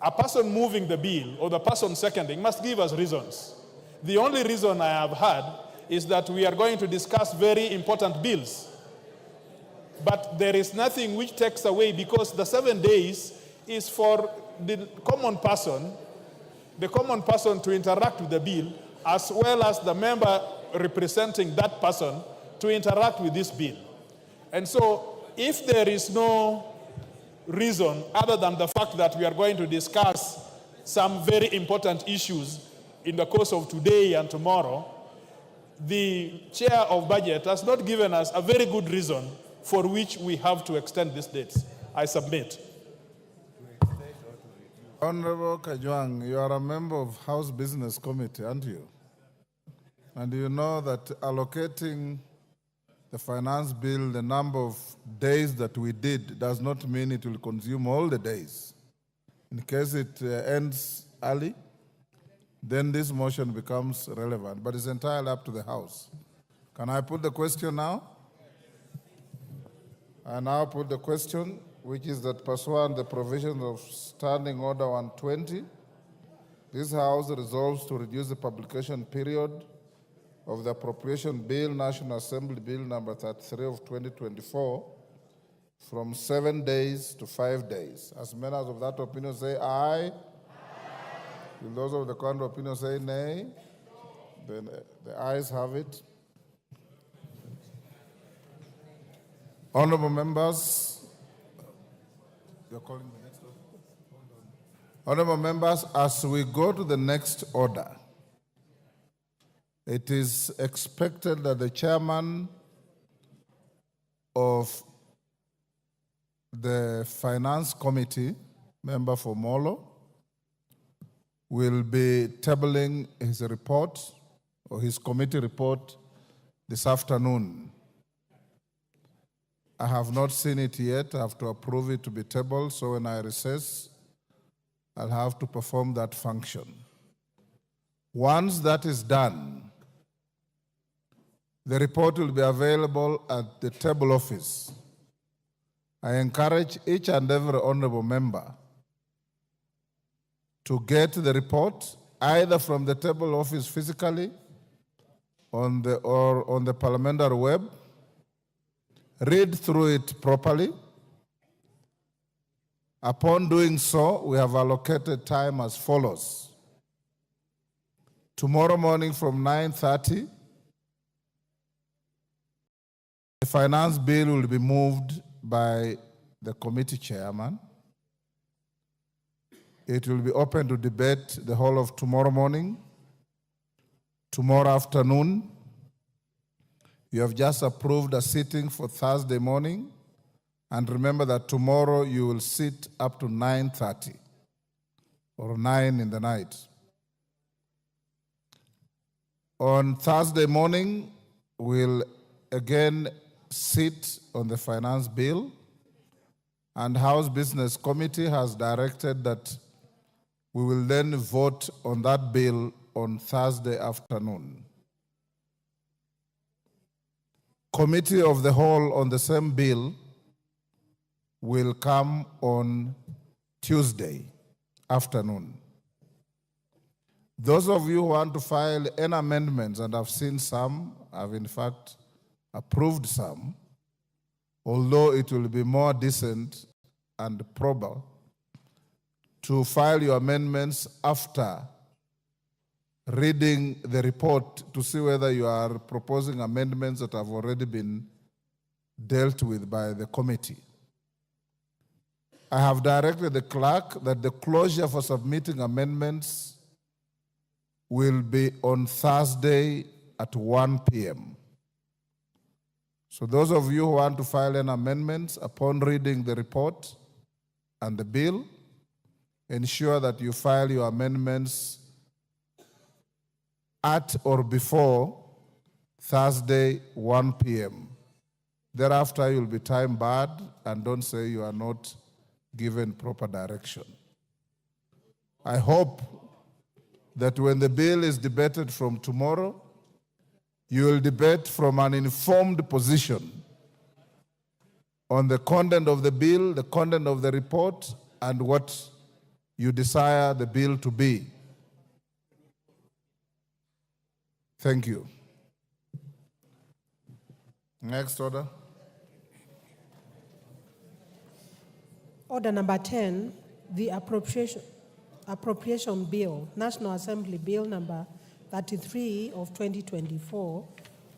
a person moving the bill or the person seconding must give us reasons. The only reason I have had is that we are going to discuss very important bills. But there is nothing which takes away, because the 7 days is for the common person to interact with the bill, as well as the member representing that person to interact with this bill. And so if there is no reason other than the fact that we are going to discuss some very important issues in the course of today and tomorrow, the chair of budget has not given us a very good reason for which we have to extend these dates. I submit. Honorable Kajwang, you are a member of House Business Committee, aren't you? And you know that allocating the finance bill, the number of days that we did, does not mean it will consume all the days. In case it ends early, then this motion becomes relevant, but it's entirely up to the House. Can I put the question now? I now put the question, which is that pursuant the provisions of Standing Order 120, this House resolves to reduce the publication period of the Appropriation Bill, National Assembly Bill number 33 of 2024, from 7 days to 5 days. As members of that opinion say aye. Will those of the contrary opinion say nay? Then the ayes have it. Honorable members, you're calling the next order? Honorable members, as we go to the next order, it is expected that the chairman of the Finance Committee, member for Molo, will be tabling his report or his committee report this afternoon. I have not seen it yet. I have to approve it to be tabled, so when I recess, I'll have to perform that function. Once that is done, the report will be available at the table office. I encourage each and every honorable member to get the report either from the table office physically or on the parliamentary web, read through it properly. Upon doing so, we have allocated time as follows. Tomorrow morning from 9:30, the finance bill will be moved by the committee chairman. It will be open to debate the whole of tomorrow morning, tomorrow afternoon. You have just approved a sitting for Thursday morning, and remember that tomorrow you will sit up to 9:30 or 9 in the night. On Thursday morning, we'll again sit on the finance bill, and House Business Committee has directed that we will then vote on that bill on Thursday afternoon. Committee of the Whole on the same bill will come on Tuesday afternoon. Those of you who want to file any amendments, and I've seen some, I've in fact approved some, although it will be more decent and proper to file your amendments after reading the report to see whether you are proposing amendments that have already been dealt with by the committee. I have directed the clerk that the closure for submitting amendments will be on Thursday at 1 p.m. So those of you who want to file any amendments upon reading the report and the bill, ensure that you file your amendments at or before Thursday, 1 p.m. Thereafter, you'll be time barred, and don't say you are not given proper direction. I hope that when the bill is debated from tomorrow, you will debate from an informed position on the content of the bill, the content of the report, and what you desire the bill to be. Thank you. Next order. Order number 10, the appropriation bill, National Assembly Bill number 33 of 2024,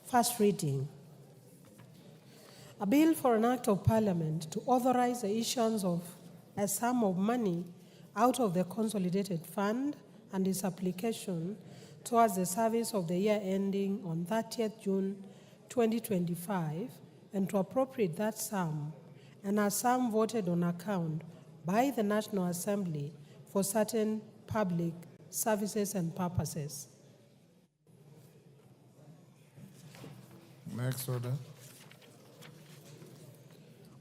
first reading. A bill for an act of parliament to authorize the issuance of a sum of money out of the consolidated fund and its application towards the service of the year ending on 30th June 2025, and to appropriate that sum and a sum voted on account by the National Assembly for certain public services and purposes. Next order.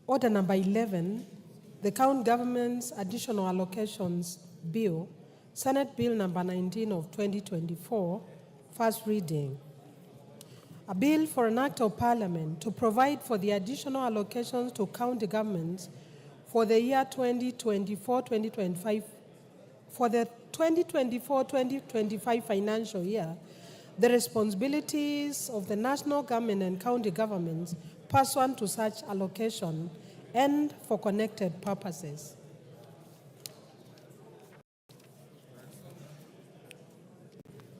Order number 11, the County Government's Additional Allocations Bill, Senate Bill number 19 of 2024, first reading. A bill for an act of parliament to provide for the additional allocations to county governments for the year 2024-2025, for the 2024-2025 financial year, the responsibilities of the national government and county governments pursuant to such allocation and for connected purposes.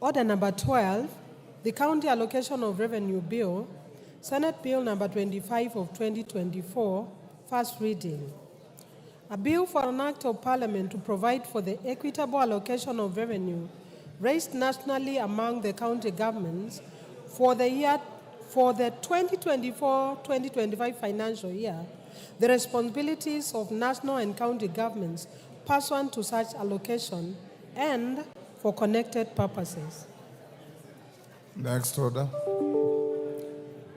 Order number 12, the County Allocation of Revenue Bill, Senate Bill number 25 of 2024, first reading. A bill for an act of parliament to provide for the equitable allocation of revenue raised nationally among the county governments for the 2024-2025 financial year, the responsibilities of national and county governments pursuant to such allocation and for connected purposes. Next order.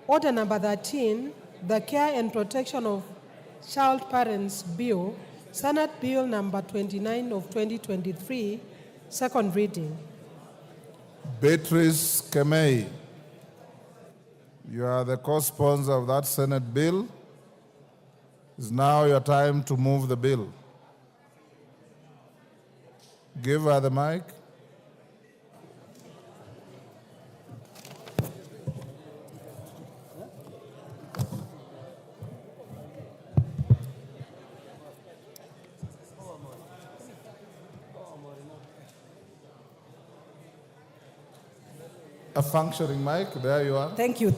Order number 13, the Care and Protection of Child Parents Bill, Senate Bill number 29 of 2023, second reading. Beatrice Kemei, you are the co-sponsor of that Senate bill. It's now your time to move the bill. Give her the mic. A functioning mic, there you are. Thank you.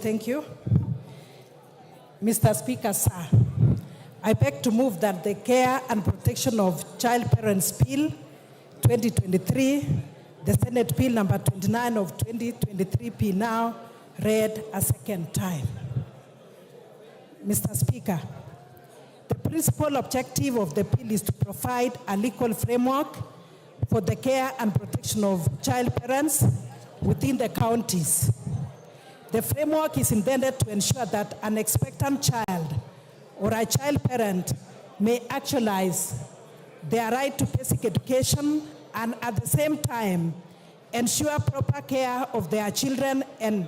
Mr. Speaker, sir, I beg to move that the Care and Protection of Child Parents Bill 2023, the Senate Bill number 29 of 2023 be now read a second time. Mr. Speaker, the principal objective of the bill is to provide a legal framework for the care and protection of child parents within the counties. The framework is intended to ensure that an expectant child or a child parent may actualize their right to basic education and at the same time ensure proper care of their children and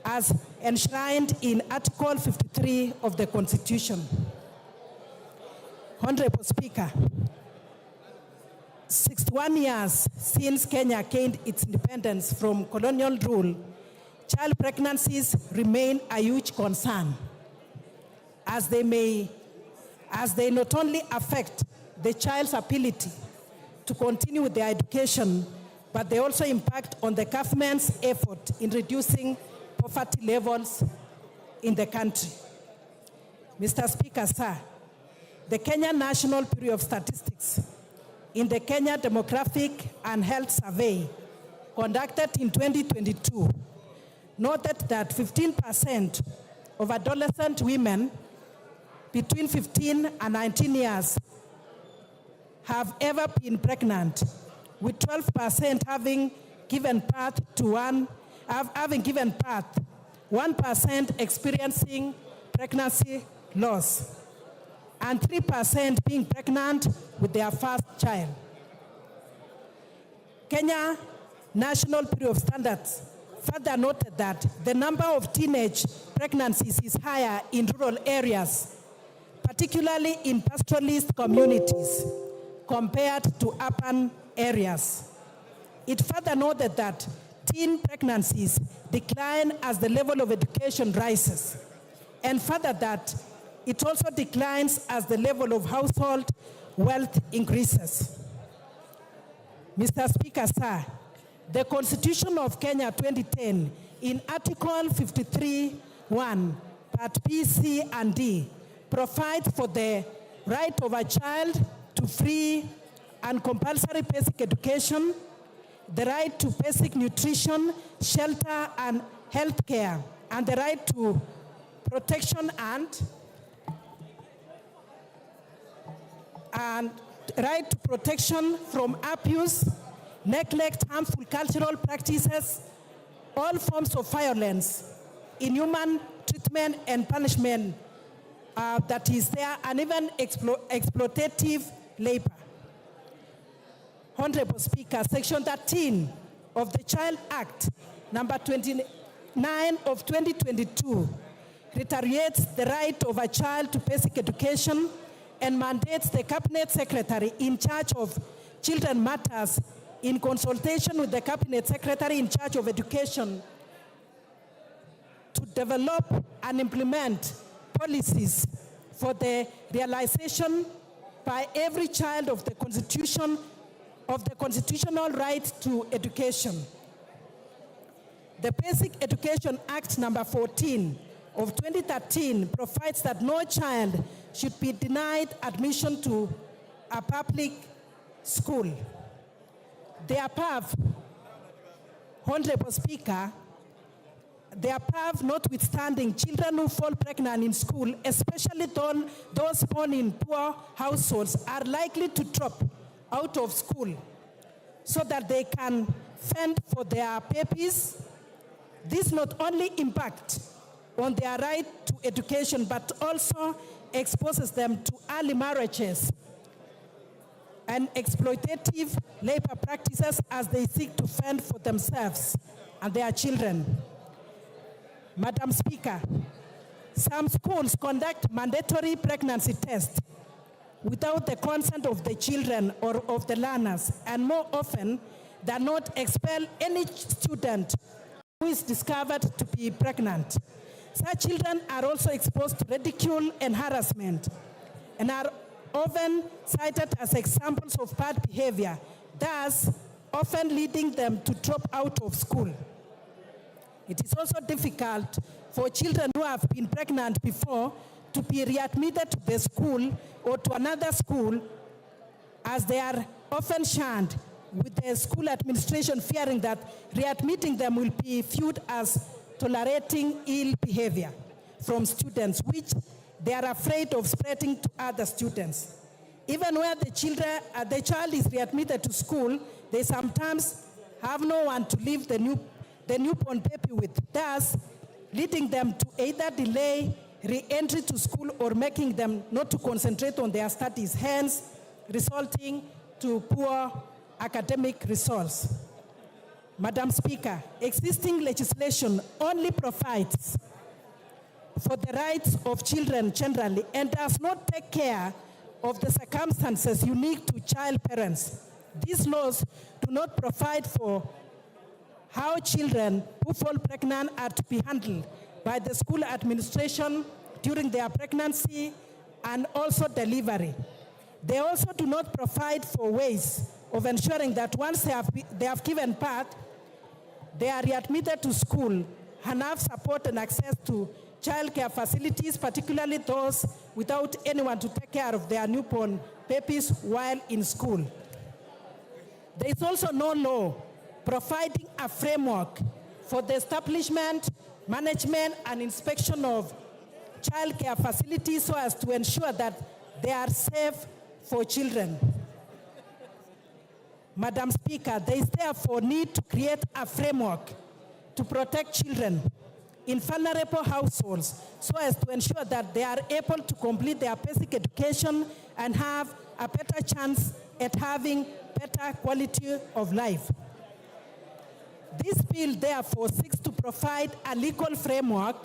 as enshrined in Article 53 of the Constitution. Honorable Speaker, 61 years since Kenya gained its independence from colonial rule, child pregnancies remain a huge concern as they not only affect the child's ability to continue with their education, but they also impact on the government's effort in reducing poverty levels in the country. Mr. Speaker, sir, the Kenya National Bureau of Statistics in the Kenya Demographic and Health Survey conducted in 2022 noted that 15% of adolescent women between 15 and 19 years have ever been pregnant, with 12% having given birth, 1% experiencing pregnancy loss, and 3% being pregnant with their first child. Kenya National Bureau of Standards further noted that the number of teenage pregnancies is higher in rural areas, particularly in pastoralist communities, compared to urban areas. It further noted that teen pregnancies decline as the level of education rises, and further that it also declines as the level of household wealth increases. Mr. Speaker, sir, the Constitution of Kenya 2010 in Article 53(1), Part B, C, and D provides for the right of a child to free and compulsory basic education, the right to basic nutrition, shelter, and health care, and the right to protection and right to protection from abuse, neglect, harmful cultural practices, all forms of violence, inhuman treatment and punishment that is there, and even exploitative labor. Honorable Speaker, Section 13 of the Child Act, number 29 of 2022, reiterates the right of a child to basic education and mandates the Cabinet Secretary in charge of children matters, in consultation with the Cabinet Secretary in charge of education, to develop and implement policies for the realization by every child of the Constitution of the constitutional right to education. The Basic Education Act number 14 of 2013 provides that no child should be denied admission to a public school. The above, Honorable Speaker, the above notwithstanding, children who fall pregnant in school, especially those born in poor households, are likely to drop out of school so that they can fend for their babies. This not only impacts on their right to education, but also exposes them to early marriages and exploitative labor practices as they seek to fend for themselves and their children. Madam Speaker, some schools conduct mandatory pregnancy tests without the consent of the children or of the learners, and more often than not expel any student who is discovered to be pregnant. Such children are also exposed to ridicule and harassment and are often cited as examples of bad behavior, thus often leading them to drop out of school. It is also difficult for children who have been pregnant before to be readmitted to the school or to another school, as they are often shunned, with the school administration fearing that readmitting them will be viewed as tolerating ill behavior from students, which they are afraid of spreading to other students. Even where the child is readmitted to school, they sometimes have no one to leave the newborn baby with, thus leading them to either delay re-entry to school or making them not to concentrate on their studies, hence resulting to poor academic results. Madam Speaker, existing legislation only provides for the rights of children generally and does not take care of the circumstances unique to child parents. These laws do not provide for how children who fall pregnant are to be handled by the school administration during their pregnancy and also delivery. They also do not provide for ways of ensuring that once they have given birth, they are readmitted to school and have support and access to childcare facilities, particularly those without anyone to take care of their newborn babies while in school. There is also no law providing a framework for the establishment, management, and inspection of childcare facilities so as to ensure that they are safe for children. Madam Speaker, there is therefore need to create a framework to protect children in vulnerable households so as to ensure that they are able to complete their basic education and have a better chance at having better quality of life. This bill therefore seeks to provide a legal framework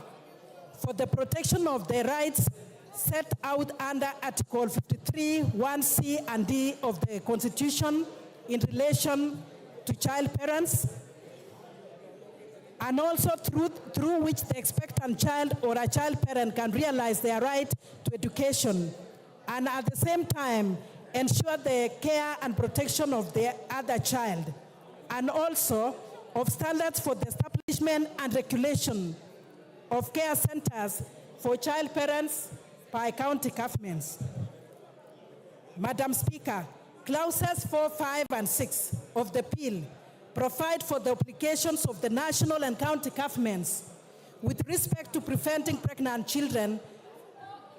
for the protection of the rights set out under Article 53, 1C and D of the Constitution in relation to child parents, and also through which the expectant child or a child parent can realize their right to education, and at the same time ensure the care and protection of the other child, and also of standards for the establishment and regulation of care centers for child parents by county governments. Madam Speaker, clauses 4, 5, and 6 of the bill provide for the obligations of the national and county governments with respect to preventing pregnant children.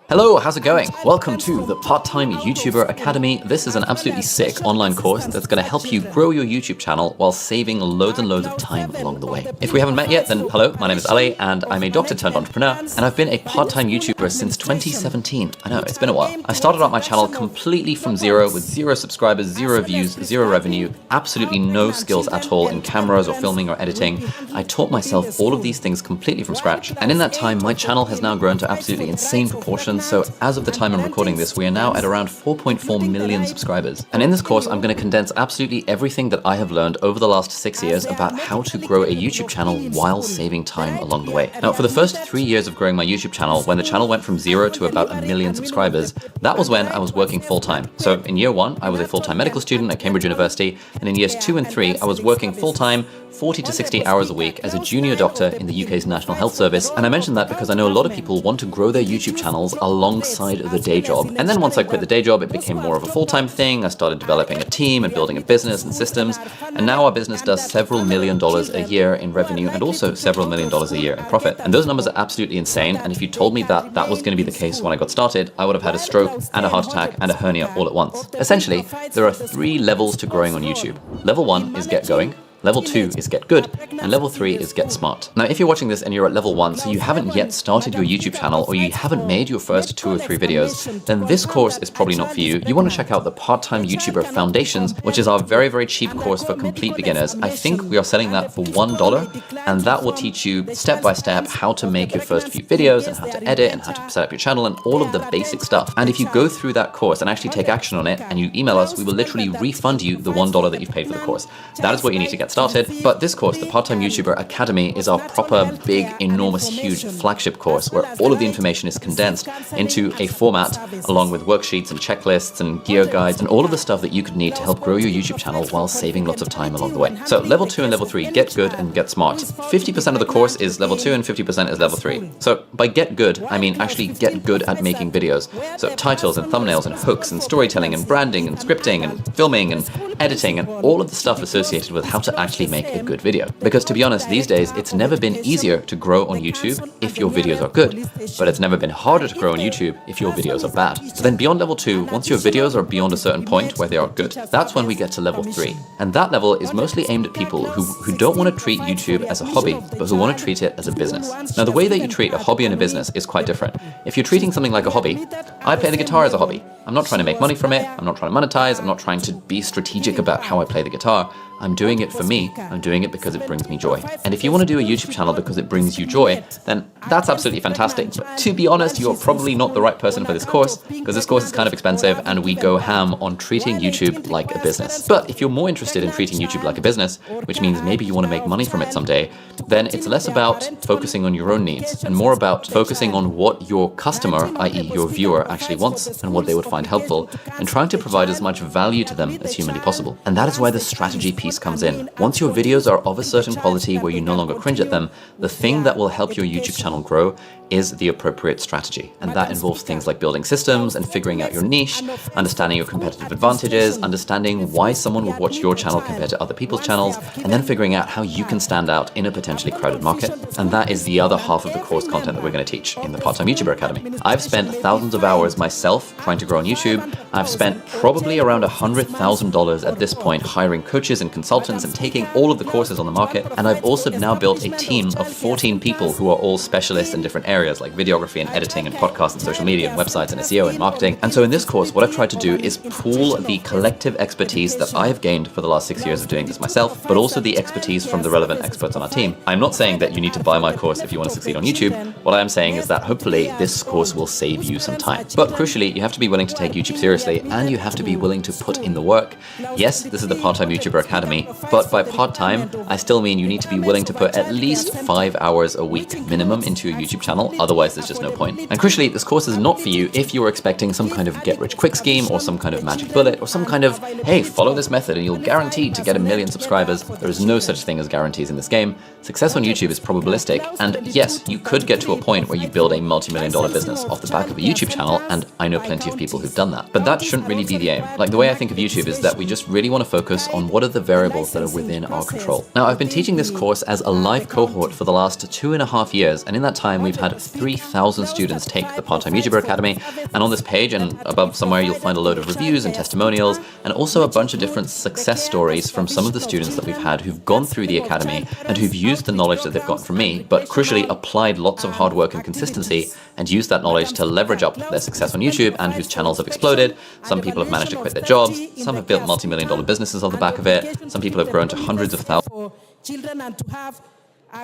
Hello, how's it going? Welcome to the Part-Time YouTuber Academy. This is an absolutely sick online course that's going to help you grow your YouTube channel while saving loads and loads of time along the way. If we haven't met yet, then hello, my name is Ali and I'm a doctor turned entrepreneur, and I've been a part-time YouTuber since 2017. I know, it's been a while. I started out my channel completely from zero with 0 subscribers, 0 views, 0 revenue, absolutely no skills at all in cameras or filming or editing. I taught myself all of these things completely from scratch, and in that time my channel has now grown to absolutely insane proportions. So as of the time I'm recording this, we are now at around 4.4 million subscribers. And in this course, I'm going to condense absolutely everything that I have learned over the last 6 years about how to grow a YouTube channel while saving time along the way. Now, for the first 3 years of growing my YouTube channel, when the channel went from 0 to about 1 million subscribers, that was when I was working full-time. So in year 1, I was a full-time medical student at Cambridge University, and in years 2 and 3, I was working full-time 40 to 60 hours a week as a junior doctor in the UK's National Health Service. And I mention that because I know a lot of people want to grow their YouTube channels alongside the day job. And then once I quit the day job, it became more of a full-time thing. I started developing a team and building a business and systems. And now our business does several $1 million a year in revenue and also several $1 million a year in profit. And those numbers are absolutely insane. And if you told me that that was going to be the case when I got started, I would have had a stroke and a heart attack and a hernia all at once. Essentially, there are 3 levels to growing on YouTube. Level 1 is get going. Level 2 is get good, and level 3 is get smart. Now, if you're watching this and you're at level 1, so you haven't yet started your YouTube channel or you haven't made your first 2 or 3 videos, then this course is probably not for you. You want to check out the Part-Time YouTuber Foundations, which is our very, very cheap course for complete beginners. I think we are selling that for $1, and that will teach you step by step how to make your first few videos and how to edit and how to set up your channel and all of the basic stuff. And if you go through that course and actually take action on it and you email us, we will literally refund you the $1 that you've paid for the course. That is what you need to get started. But this course, the Part-Time YouTuber Academy, is our proper, big, enormous, huge flagship course where all of the information is condensed into a format along with worksheets and checklists and gear guides and all of the stuff that you could need to help grow your YouTube channel while saving lots of time along the way. So level 2 and level 3, get good and get smart. 50% of the course is level 2 and 50% is level 3. So by get good, I mean actually get good at making videos. So titles and thumbnails and hooks and storytelling and branding and scripting and filming and editing and all of the stuff associated with how to actually make a good video. Because to be honest, these days, it's never been easier to grow on YouTube if your videos are good, but it's never been harder to grow on YouTube if your videos are bad. So then beyond level 2, once your videos are beyond a certain point where they are good, that's when we get to level 3. And that level is mostly aimed at people who don't want to treat YouTube as a hobby, but who want to treat it as a business. Now, the way that you treat a hobby and a business is quite different. If you're treating something like a hobby, I play the guitar as a hobby. I'm not trying to make money from it. I'm not trying to monetize. I'm not trying to be strategic about how I play the guitar. I'm doing it for me. I'm doing it because it brings me joy. And if you want to do a YouTube channel because it brings you joy, then that's absolutely fantastic. But to be honest, you're probably not the right person for this course, because this course is kind of expensive and we go ham on treating YouTube like a business. But if you're more interested in treating YouTube like a business, which means maybe you want to make money from it someday, then it's less about focusing on your own needs and more about focusing on what your customer, i.e. your viewer, actually wants and what they would find helpful, and trying to provide as much value to them as humanly possible. And that is where the strategy piece comes in. Once your videos are of a certain quality where you no longer cringe at them, the thing that will help your YouTube channel grow is the appropriate strategy. And that involves things like building systems and figuring out your niche, understanding your competitive advantages, understanding why someone would watch your channel compared to other people's channels, and then figuring out how you can stand out in a potentially crowded market. And that is the other half of the course content that we're going to teach in the Part-Time YouTuber Academy. I've spent thousands of hours myself trying to grow on YouTube. I've spent probably around $100,000 at this point hiring coaches and consultants and taking all of the courses on the market. And I've also now built a team of 14 people who are all specialists in different areas like videography and editing and podcasts and social media and websites and SEO and marketing. And so in this course, what I've tried to do is pool the collective expertise that I have gained for the last 6 years of doing this myself, but also the expertise from the relevant experts on our team. I'm not saying that you need to buy my course if you want to succeed on YouTube. What I am saying is that hopefully this course will save you some time. But crucially, you have to be willing to take YouTube seriously and you have to be willing to put in the work. Yes, this is the Part-Time YouTuber Academy, but by part-time, I still mean you need to be willing to put at least 5 hours a week minimum into your YouTube channel, otherwise there's just no point. And crucially, this course is not for you if you're expecting some kind of get-rich-quick scheme or some kind of magic bullet or some kind of, hey, follow this method and you'll guarantee to get 1 million subscribers. There is no such thing as guarantees in this game. Success on YouTube is probabilistic, and yes, you could get to a point where you build a multi-million-dollar business off the back of a YouTube channel, and I know plenty of people who've done that. But that shouldn't really be the aim. Like, the way I think of YouTube is that we just really want to focus on what are the variables that are within our control. Now, I've been teaching this course as a live cohort for the last 2.5 years, and in that time, we've had 3,000 students take the Part-Time YouTuber Academy, and on this page and above somewhere, you'll find a load of reviews and testimonials, and also a bunch of different success stories from some of the students that we've had who've gone through the academy and who've used the knowledge that they've gotten from me, but crucially applied lots of hard work and consistency and used that knowledge to leverage up their success on YouTube, and whose channels have exploded. Some people have managed to quit their jobs, some have built multi-million-dollar businesses on the back of it, some people have grown to hundreds of thousands. For children, and to have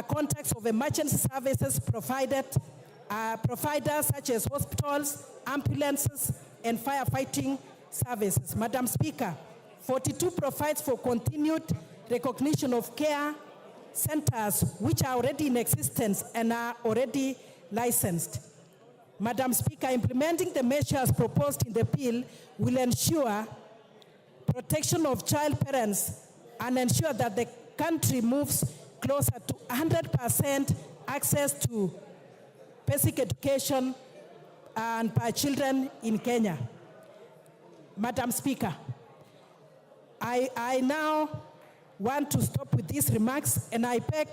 contacts of emergency services providers such as hospitals, ambulances, and firefighting services. Madam Speaker, 42 provides for continued recognition of care centers which are already in existence and are already licensed. Madam Speaker, implementing the measures proposed in the bill will ensure protection of child parents and ensure that the country moves closer to 100% access to basic education and by children in Kenya. Madam Speaker, I now want to stop with these remarks, and I beg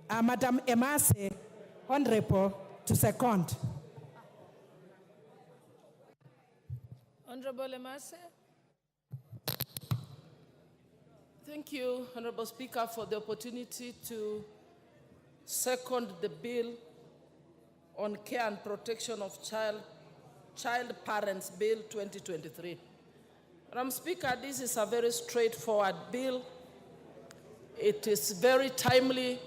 Madam Emase, Honorable, to second. Honorable Emase. Thank you, Honorable Speaker, for the opportunity to second the bill on care and protection of child parents bill 2023. Madam Speaker, this is a very straightforward bill. It is very timely.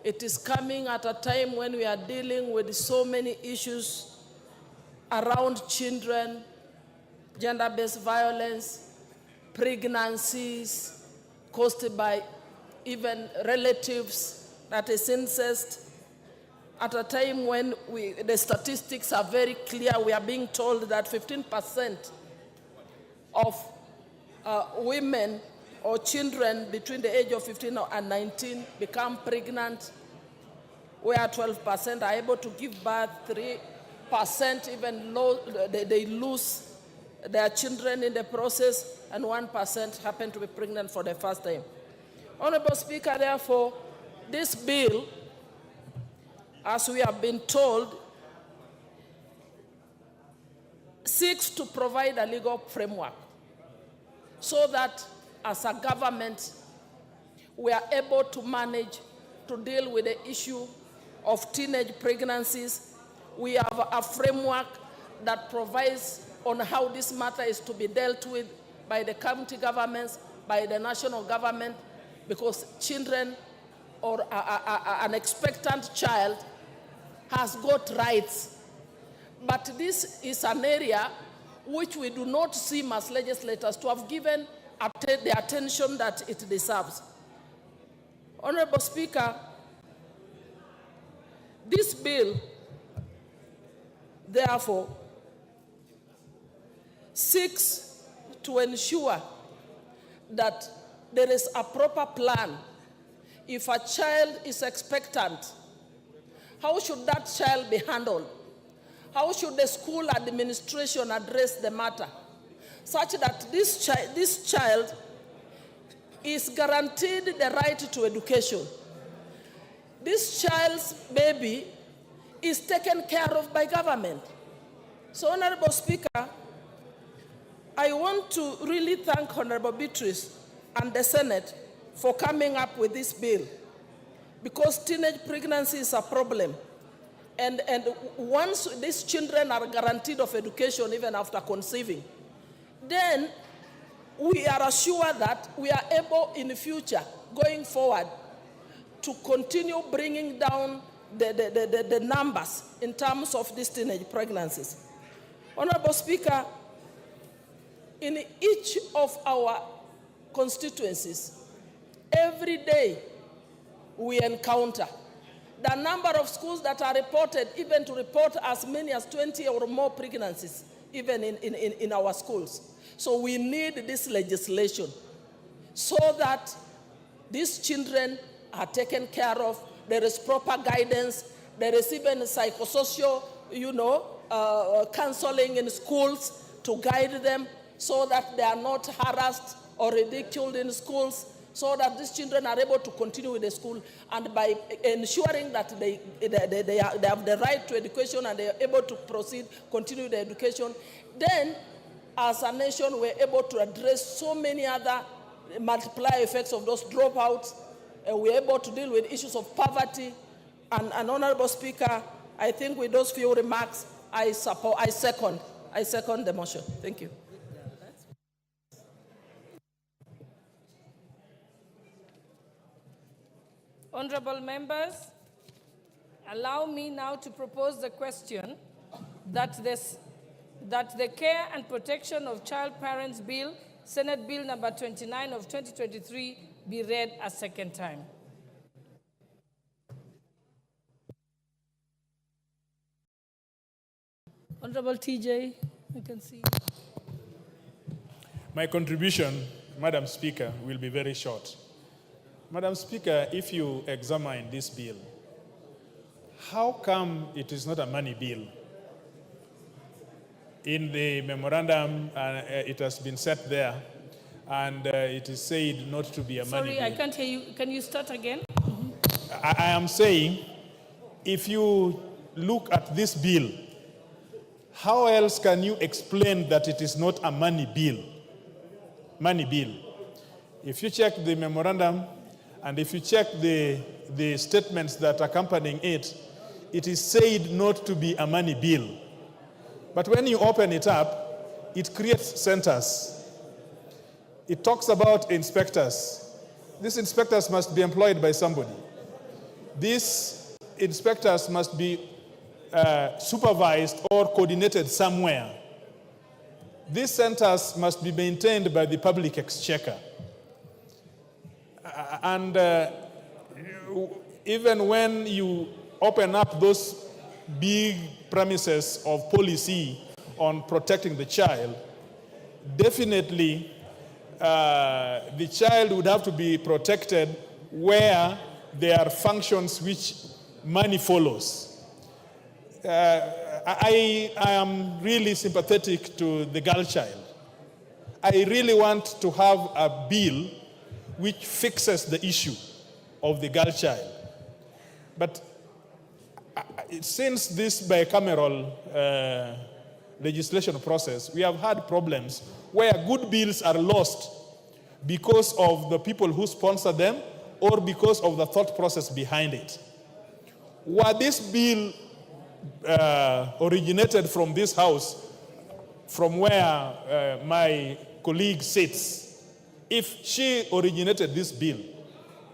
It is coming at a time when we are dealing with so many issues around children, gender-based violence, pregnancies caused by even relatives, that is incest. At a time when the statistics are very clear, we are being told that 15% of women or children between the age of 15 and 19 become pregnant, where 12% are able to give birth, 3% even they lose their children in the process, and 1% happen to be pregnant for the first time. Honorable Speaker, therefore, this bill, as we have been told, seeks to provide a legal framework so that as a government, we are able to manage to deal with the issue of teenage pregnancies. We have a framework that provides on how this matter is to be dealt with by the county governments, by the national government, because children or an expectant child has got rights. But this is an area which we do not seem as legislators to have given the attention that it deserves. Honorable Speaker, this bill, therefore, seeks to ensure that there is a proper plan. If a child is expectant, how should that child be handled? How should the school administration address the matter such that this child is guaranteed the right to education? This child's baby is taken care of by government. So, Honorable Speaker, I want to really thank Honorable Beatrice and the Senate for coming up with this bill, because teenage pregnancy is a problem. And once these children are guaranteed of education even after conceiving, then we are assured that we are able in the future, going forward, to continue bringing down the numbers in terms of these teenage pregnancies. Honorable Speaker, in each of our constituencies, every day we encounter the number of schools that are reported, even to report as many as 20 or more pregnancies, even in our schools. So we need this legislation so that these children are taken care of, there is proper guidance, there is even psychosocial, counseling in schools to guide them so that they are not harassed or ridiculed in schools, so that these children are able to continue with the school, and by ensuring that they have the right to education and they are able to continue the education, then as a nation we're able to address so many other multiplier effects of those dropouts, and we're able to deal with issues of poverty. And Honorable Speaker, I think with those few remarks, I second the motion. Thank you. Honorable members, allow me now to propose the question that the Care and Protection of Child Parents Bill, Senate Bill number 29 of 2023, be read a second time. Honorable TJ, I can see. My contribution, Madam Speaker, will be very short. Madam Speaker, if you examine this bill, how come it is not a money bill? In the memorandum, it has been set there, and it is said not to be a money bill. Sorry, I can't hear you. Can you start again? I am saying, if you look at this bill, how else can you explain that it is not a money bill? Money bill. If you check the memorandum, and if you check the statements that accompanying it, it is said not to be a money bill. But when you open it up, it creates centers. It talks about inspectors. These inspectors must be employed by somebody. These inspectors must be supervised or coordinated somewhere. These centers must be maintained by the public exchequer. And even when you open up those big premises of policy on protecting the child, definitely the child would have to be protected where there are functions which money follows. I am really sympathetic to the girl child. I really want to have a bill which fixes the issue of the girl child. But since this bicameral legislation process, we have had problems where good bills are lost because of the people who sponsor them or because of the thought process behind it. Were this bill originated from this house, from where my colleague sits, if she originated this bill,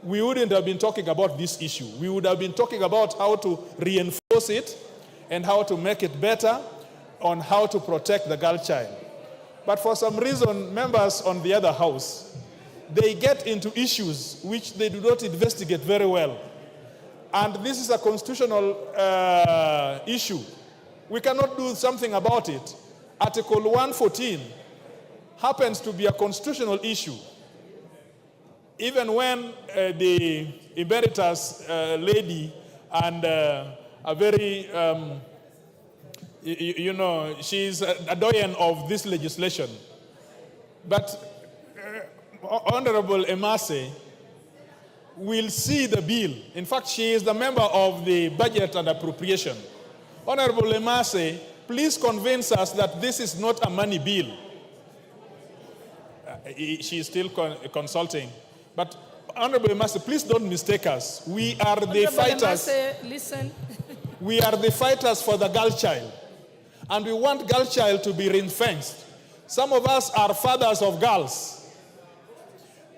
we wouldn't have been talking about this issue. We would have been talking about how to reinforce it and how to make it better on how to protect the girl child. But for some reason, members on the other house, they get into issues which they do not investigate very well. And this is a constitutional issue. We cannot do something about it. Article 114 happens to be a constitutional issue. Even when the emeritus lady and a very, she's a doyen of this legislation. But Honorable Emase will see the bill. In fact, she is the member of the Budget and Appropriation. Honorable Emase, please convince us that this is not a money bill. She is still consulting. But Honorable Emase, please don't mistake us. We are the fighters. Emase, listen. We are the fighters for the girl child. And we want girl child to be ring-fenced. Some of us are fathers of girls.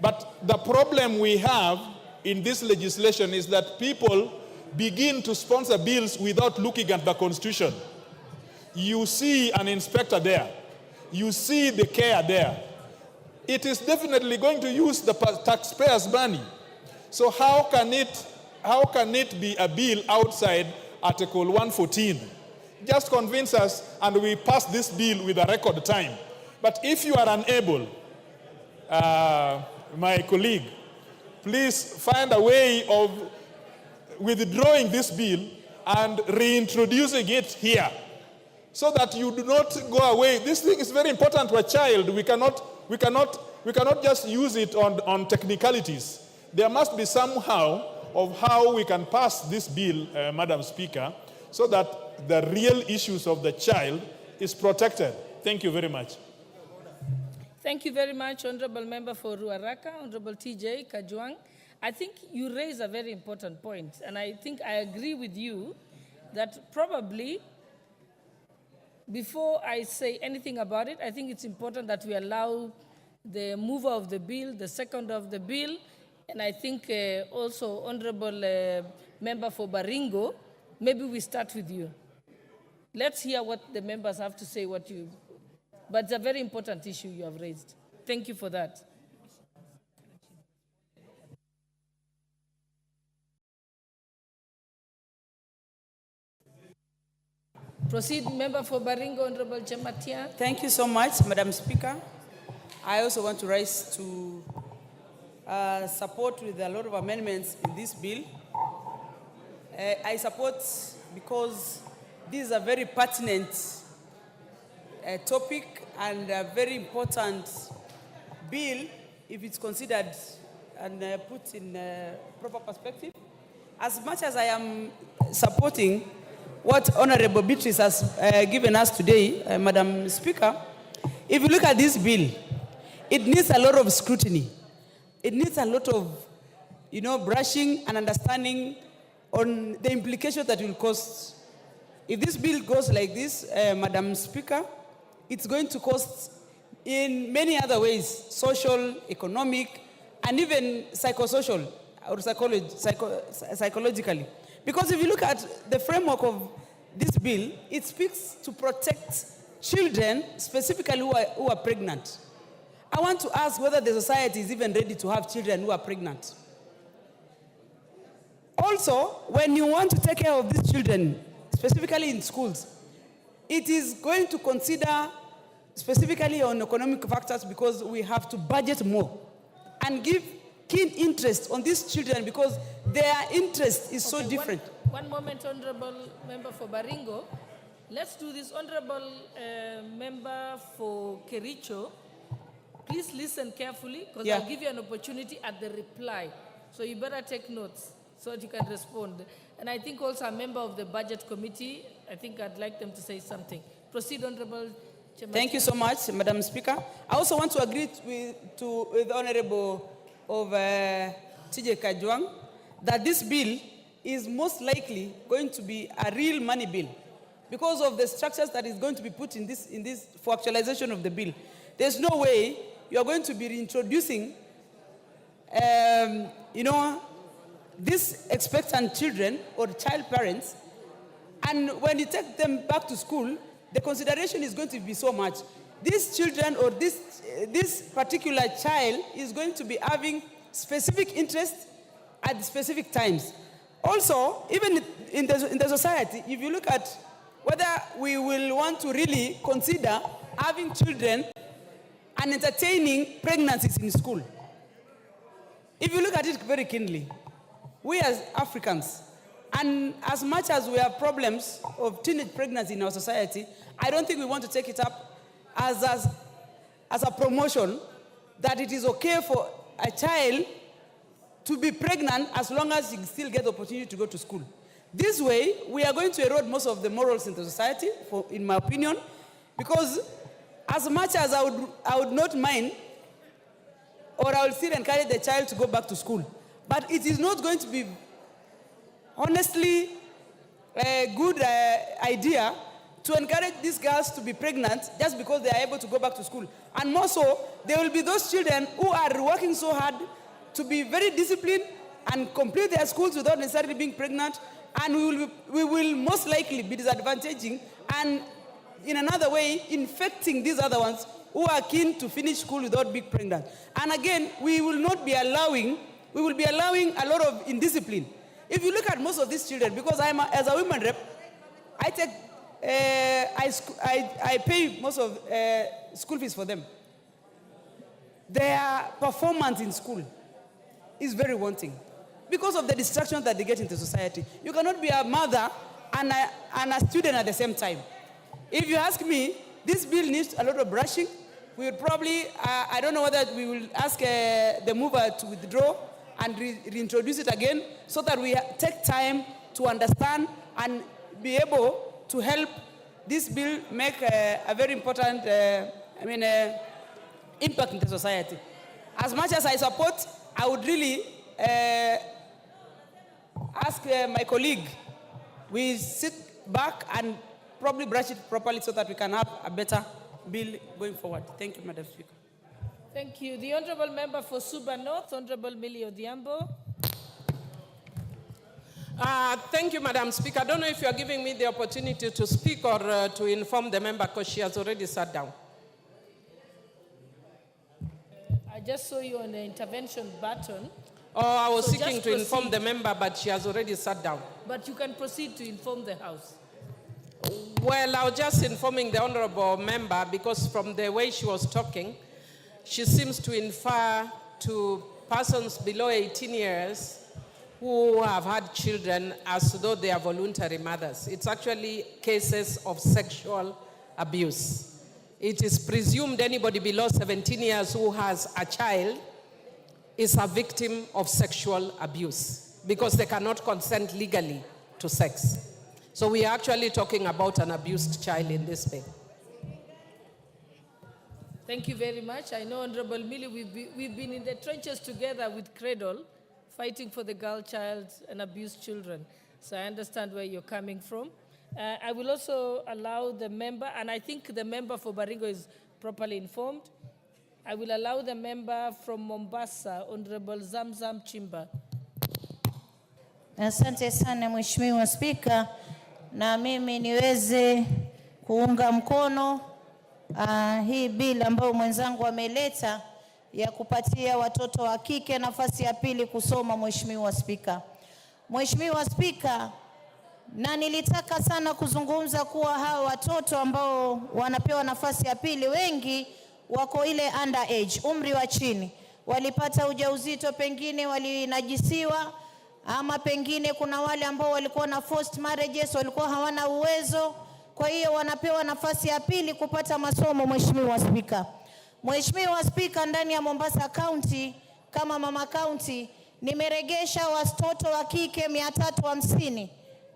But the problem we have in this legislation is that people begin to sponsor bills without looking at the Constitution. You see an inspector there. You see the care there. It is definitely going to use the taxpayers' money. So how can it be a bill outside Article 114? Just convince us and we pass this bill with a record time. But if you are unable, my colleague, please find a way of withdrawing this bill and reintroducing it here so that you do not go away. This thing is very important to a child. We cannot just use it on technicalities. There must be somehow of how we can pass this bill, Madam Speaker, so that the real issues of the child is protected. Thank you very much. Thank you very much, Honorable Member for Ruaraka, Honorable TJ Kajwang. I think you raise a very important point, and I think I agree with you that probably before I say anything about it, I think it's important that we allow the mover of the bill, the seconder of the bill, and I think also Honorable Member for Baringo, maybe we start with you. Let's hear what the members have to say, but it's a very important issue you have raised. Thank you for that. Proceed, Member for Baringo, Honorable Chematia. Thank you so much, Madam Speaker. I also want to rise to support with a lot of amendments in this bill. I support because this is a very pertinent topic and a very important bill if it's considered and put in proper perspective. As much as I am supporting what Honorable Beatrice has given us today, Madam Speaker, if you look at this bill, it needs a lot of scrutiny. It needs a lot of, brushing and understanding on the implications that will cause. If this bill goes like this, Madam Speaker, it's going to cost in many other ways, social, economic, and even psychosocial or psychologically. Because if you look at the framework of this bill, it speaks to protect children, specifically who are pregnant. I want to ask whether the society is even ready to have children who are pregnant. Also, when you want to take care of these children, specifically in schools, it is going to consider specifically on economic factors, because we have to budget more and give keen interest on these children because their interest is so different. One moment, Honorable Member for Baringo. Let's do this. Honorable Member for Kericho, please listen carefully because I'll give you an opportunity at the reply. So you better take notes so that you can respond. And I think also a member of the Budget Committee, I think I'd like them to say something. Proceed, Honorable Chairman. Thank you so much, Madam Speaker. I also want to agree with the Honorable of TJ Kajwang that this bill is most likely going to be a real money bill because of the structures that is going to be put in this for actualization of the bill. There's no way you are going to be reintroducing, these expectant children or child parents, and when you take them back to school, the consideration is going to be so much. These children or this particular child is going to be having specific interests at specific times. Also, even in the society, if you look at whether we will want to really consider having children and entertaining pregnancies in school. If you look at it very keenly, we as Africans, and as much as we have problems of teenage pregnancy in our society, I don't think we want to take it up as a promotion that it is okay for a child to be pregnant as long as he still gets the opportunity to go to school. This way, we are going to erode most of the morals in the society, in my opinion, because as much as I would not mind, or I will still encourage the child to go back to school, but it is not going to be, honestly, a good idea to encourage these girls to be pregnant just because they are able to go back to school. And more so, there will be those children who are working so hard to be very disciplined and complete their schools without necessarily being pregnant, and we will most likely be disadvantaging and in another way infecting these other ones who are keen to finish school without being pregnant. And again, we will be allowing a lot of indiscipline. If you look at most of these children, because as a women rep, I pay most of school fees for them. Their performance in school is very wanting because of the distractions that they get into society. You cannot be a mother and a student at the same time. If you ask me, this bill needs a lot of brushing. We would probably, I don't know whether we will ask the mover to withdraw and reintroduce it again so that we take time to understand and be able to help this bill make a very important impact in the society. As much as I support, I would really ask my colleague, we sit back and probably brush it properly so that we can have a better bill going forward. Thank you, Madam Speaker. Thank you. The Honourable Member for Suba North, Honourable Millie Odhiambo. Thank you, Madam Speaker. I don't know if you are giving me the opportunity to speak or to inform the member because she has already sat down. I just saw you on the intervention button. Oh, I was So seeking just to inform proceed. the member, but she has already sat down. But you can proceed to inform the House. Well, I was just informing the honorable member because from the way she was talking, she seems to infer to persons below 18 years who have had children as though they are voluntary mothers. It's actually cases of sexual abuse. It is presumed anybody below 17 years who has a child is a victim of sexual abuse because they cannot consent legally to sex. So we are actually talking about an abused child in this bill. Thank you very much. I know, Honorable Millie, we've been in the trenches together with Cradle, fighting for the girl child and abused children. So I understand where you're coming from. I will also allow the member, and I think the member for Baringo is properly informed. I will allow the member from Mombasa, Honorable Zamzam Chimba. Asante sana Mheshimiwa Spika, na mimi niweze kuunga mkono hii bill ambayo mwenzangu ameleta ya kupatia watoto wa kike nafasi ya pili kusoma. Mheshimiwa Spika, na nilitaka sana kuzungumza kuwa hawa watoto ambao wanapewa nafasi ya pili wengi wako ile underage, umri wa chini. Walipata ujauzito, pengine walinajisiwa, ama pengine kuna wale ambao walikuwa na forced marriages, walikuwa hawana uwezo. Kwa hiyo wanapewa nafasi ya pili kupata masomo. Mheshimiwa Spika, Mheshimiwa Spika, ndani ya Mombasa County kama mama county nimeregesha watoto wa kike 350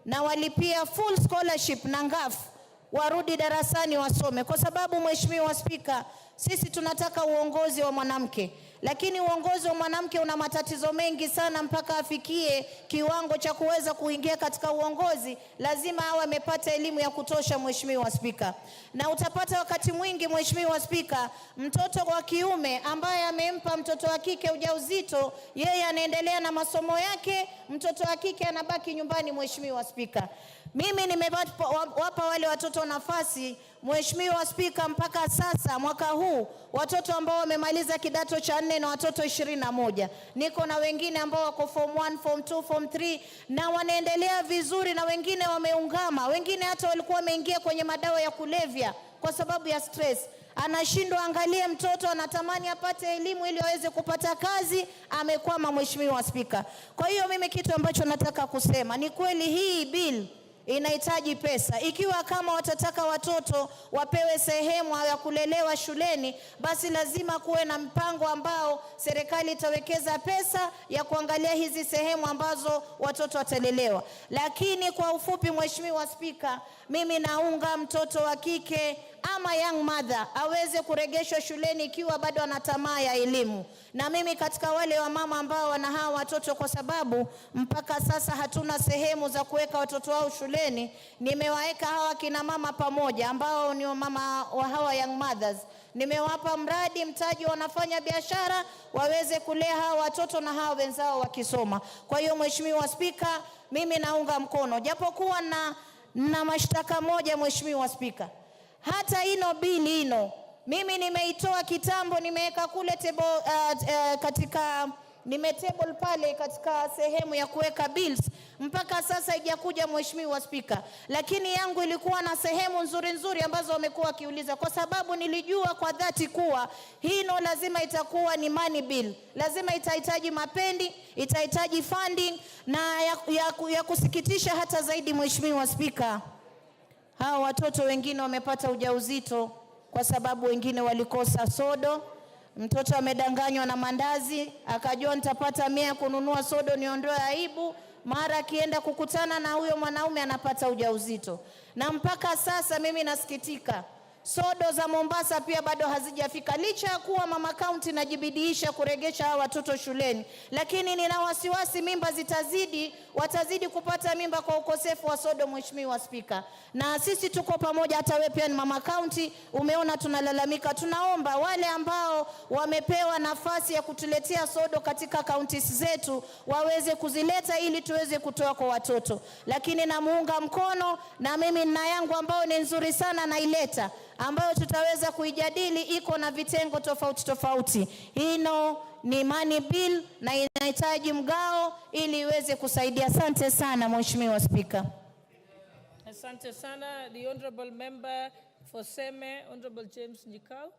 na walipia full scholarship na ngafu warudi darasani wasome, kwa sababu Mheshimiwa Spika, sisi tunataka uongozi wa mwanamke, lakini uongozi wa mwanamke una matatizo mengi sana. Mpaka afikie kiwango cha kuweza kuingia katika uongozi lazima awe amepata elimu ya kutosha, Mheshimiwa Spika. Na utapata wakati mwingi, Mheshimiwa Spika, mtoto wa kiume ambaye amempa mtoto wa kike ujauzito, yeye anaendelea na masomo yake, mtoto wa kike anabaki nyumbani. Mheshimiwa Spika, mimi nimewapa wale watoto nafasi, Mheshimiwa Spika. Mpaka sasa mwaka huu watoto ambao wamemaliza kidato cha 4 na watoto 21. Niko na wengine ambao wako form 1, form 2, form 3 na wanaendelea vizuri, na wengine wameungama, wengine hata walikuwa wameingia kwenye madawa ya kulevya kwa sababu ya stress. Anashindwa, angalie mtoto anatamani apate elimu ili aweze kupata kazi, amekwama, Mheshimiwa Spika. Kwa hiyo mimi kitu ambacho nataka kusema ni kweli hii bill inahitaji pesa. Ikiwa kama watataka watoto wapewe sehemu ya kulelewa shuleni, basi lazima kuwe na mpango ambao serikali itawekeza pesa ya kuangalia hizi sehemu ambazo watoto watalelewa. Lakini kwa ufupi, Mheshimiwa Spika, mimi naunga mtoto wa kike ama young mother aweze kuregeshwa shuleni ikiwa bado ana tamaa ya elimu. Na mimi katika wale wa mama ambao wana hawa watoto, kwa sababu mpaka sasa hatuna sehemu za kuweka watoto wao shuleni, nimewaeka hawa kina mama pamoja ambao ni mama wa hawa young mothers. Nimewapa mradi, mtaji, wanafanya biashara, waweze kulea hawa watoto na hawa wenzao wakisoma. Kwa hiyo Mheshimiwa Spika, mimi naunga mkono, japokuwa na mashtaka moja, Mheshimiwa Spika. Hata ino bili ino mimi nimeitoa kitambo, nimeweka kule table pale katika sehemu ya kuweka bills, mpaka sasa haijakuja, Mheshimiwa Spika. Lakini yangu ilikuwa na sehemu nzuri ambazo wamekuwa wakiuliza, kwa sababu nilijua kwa dhati kuwa hino lazima itakuwa ni money bill, lazima itahitaji mapendi, itahitaji funding. Na ya kusikitisha hata zaidi, Mheshimiwa Spika, hawa watoto wengine wamepata ujauzito kwa sababu wengine walikosa sodo. Mtoto amedanganywa na mandazi, akajua nitapata 100 kununua sodo niondoe aibu, mara akienda kukutana na huyo mwanaume anapata ujauzito. Na mpaka sasa mimi nasikitika, sodo za Mombasa pia bado hazijafika, licha ya kuwa mama county najibidiisha kuregesha hawa watoto shuleni. Lakini nina wasiwasi mimba watazidi kupata mimba kwa ukosefu wa sodo, Mheshimiwa Spika. Na sisi tuko pamoja, hata wewe pia ni mama county, umeona tunalalamika. Tunaomba wale ambao wamepewa nafasi ya kutuletea sodo katika counties zetu waweze kuzileta ili tuweze kutoa kwa watoto. Lakini namuunga mkono, na mimi nina yangu ambao ni nzuri sana naileta, ambayo tutaweza kuijadili, iko na vitengo tofauti. Hino ni money bill na inahitaji mgao ili iweze kusaidia. Asante sana, Mheshimiwa Spika. Asante sana. The Honorable Member for Seme, Honorable James Nyikau.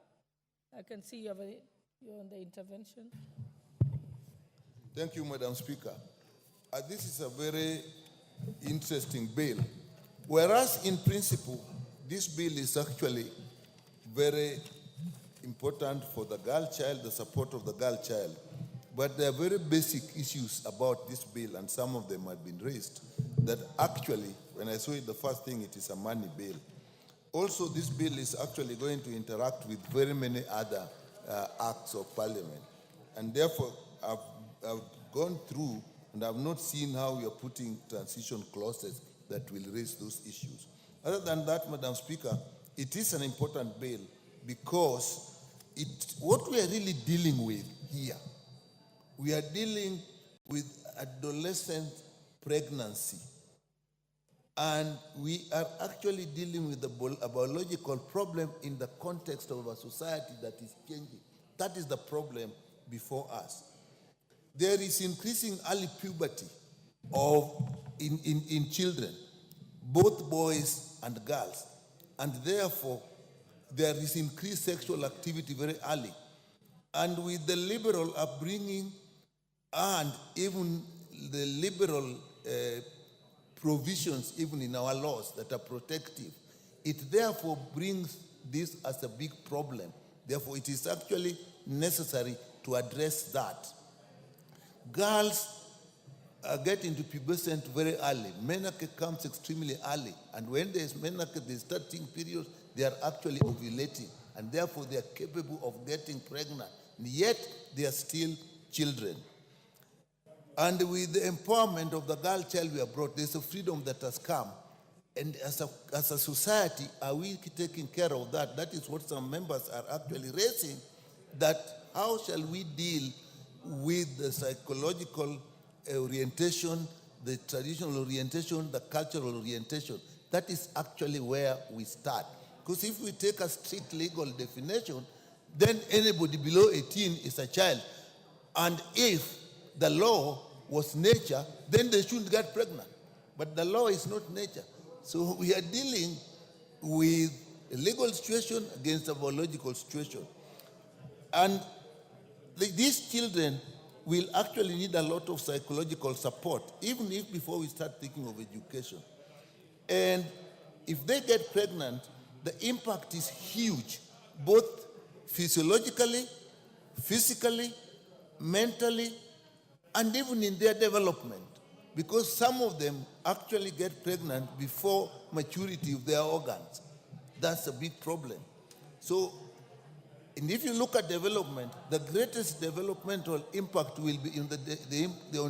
I can see you're on the intervention. Thank you, Madam Speaker. This is a very interesting bill. Whereas in principle, this bill is actually very important for the girl child, the support of the girl child. But there are very basic issues about this bill, and some of them have been raised, that actually, when I saw it, the first thing, it is a money bill. Also, this bill is actually going to interact with very many other acts of parliament. And therefore, I've gone through and I've not seen how you're putting transition clauses that will raise those issues. Other than that, Madam Speaker, it is an important bill because what we are really dealing with here, we are dealing with adolescent pregnancy. And we are actually dealing with a biological problem in the context of a society that is changing. That is the problem before us. There is increasing early puberty in children. both boys and girls. And therefore, there is increased sexual activity very early. And with the liberal upbringing and even the liberal provisions, even in our laws that are protective, it therefore brings this as a big problem. Therefore, it is actually necessary to address that. Girls get into pubescent very early. Menarche comes extremely early. And when there is menarche, they start seeing periods, they are actually ovulating. And therefore, they are capable of getting pregnant. And yet, they are still children. And with the empowerment of the girl child we have brought, there's a freedom that has come. And as a society, are we taking care of that? That is what some members are actually raising, that how shall we deal with the psychological orientation, the traditional orientation, the cultural orientation. That is actually where we start. Because if we take a strict legal definition, then anybody below 18 is a child. And if the law was nature, then they shouldn't get pregnant. But the law is not nature. So we are dealing with a legal situation against a biological situation. And these children will actually need a lot of psychological support, even if before we start thinking of education. And if they get pregnant, the impact is huge, both physiologically, physically, mentally, and even in their development. Because some of them actually get pregnant before maturity of their organs. That's a big problem. So, and if you look at development, the greatest developmental impact will be on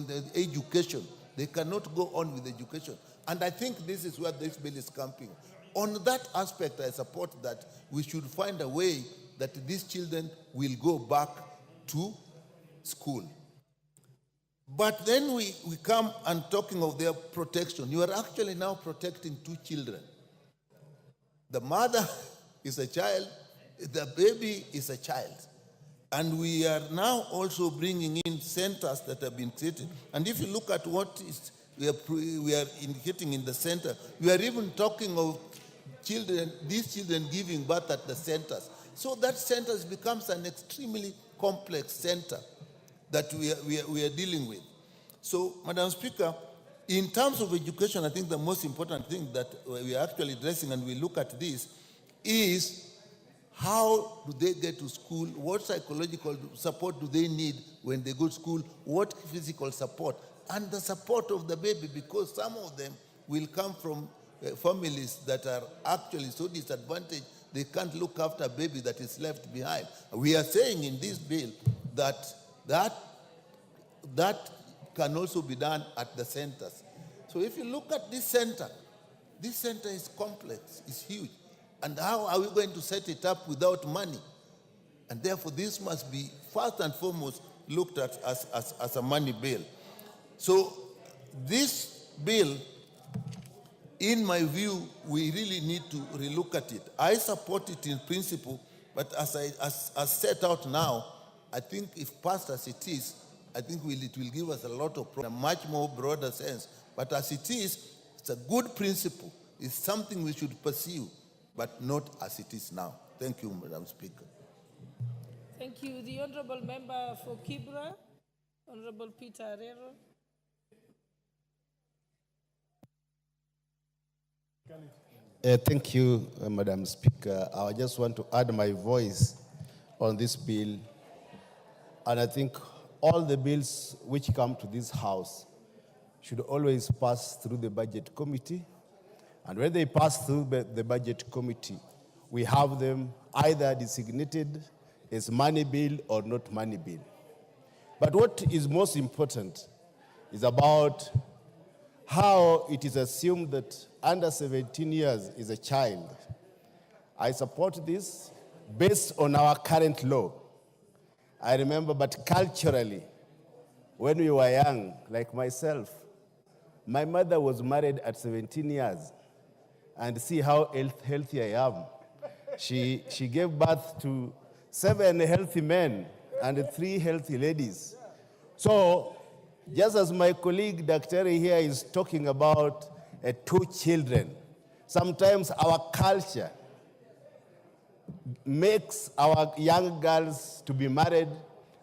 the education. They cannot go on with education. And I think this is where this bill is camping. On that aspect, I support that we should find a way that these children will go back to school. But then we come and talking of their protection. You are actually now protecting two children. The mother is a child, the baby is a child. And we are now also bringing in centers that have been created. And if you look at what is we are hitting in the center, we are even talking of children, these children giving birth at the centers. So that center becomes an extremely complex center that we are dealing with. So, Madam Speaker, in terms of education, I think the most important thing that we are actually addressing, and we look at this, is how do they get to school? What psychological support do they need when they go to school? What physical support? And the support of the baby, because some of them will come from families that are actually so disadvantaged, they can't look after a baby that is left behind. We are saying in this bill that can also be done at the centers. So if you look at this center is complex, it's huge. And how are we going to set it up without money? And therefore, this must be first and foremost looked at as a money bill. So this bill, in my view, we really need to relook at it. I support it in principle, but as set out now, I think if passed as it is, I think it will give us a lot of problems, a much more broader sense. But as it is, it's a good principle. It's something we should pursue, but not as it is now. Thank you, Madam Speaker. Thank you. The Honorable Member for Kibra, Honorable Peter Arero. Thank you, Madam Speaker. I just want to add my voice on this bill. And I think all the bills which come to this House should always pass through the Budget Committee. And when they pass through the Budget Committee, we have them either designated as money bill or not money bill. But what is most important is about how it is assumed that under 17 years is a child. I support this based on our current law. I remember, but culturally, when we were young, like myself, my mother was married at 17 years. And see how healthy I am. She gave birth to 7 healthy men and 3 healthy ladies. So, just as my colleague Dr. here is talking about 2 children. Sometimes our culture makes our young girls to be married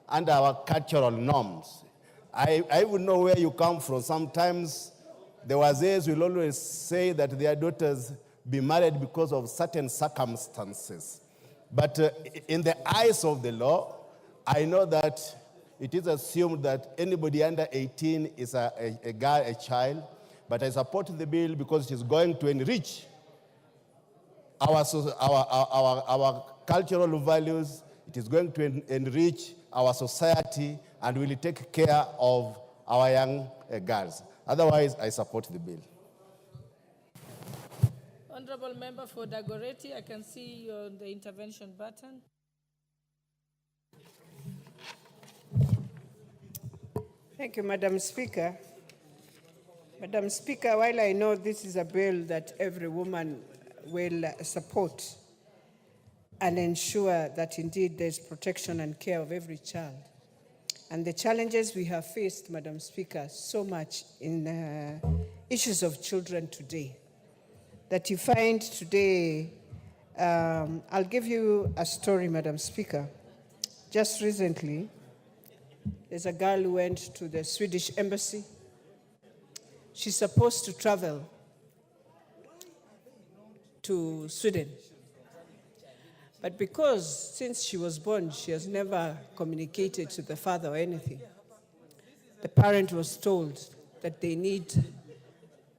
under our cultural norms. I would know where you come from. Sometimes the Wazees will always say that their daughters be married because of certain circumstances. But in the eyes of the law, I know that it is assumed that anybody under 18 is a girl, a child. But I support the bill because it is going to enrich our cultural values. It is going to enrich our society and will take care of our young girls. Otherwise, I support the bill. Honorable Member for Dagoretti, I can see you on the intervention button. Thank you, Madam Speaker. Madam Speaker, while I know this is a bill that every woman will support and ensure that indeed there's protection and care of every child, and the challenges we have faced, Madam Speaker, so much in issues of children today, that you find today, I'll give you a story, Madam Speaker. Just recently, there's a girl who went to the Swedish embassy. She's supposed to travel to Sweden. But because since she was born, she has never communicated to the father or anything, the parent was told that they need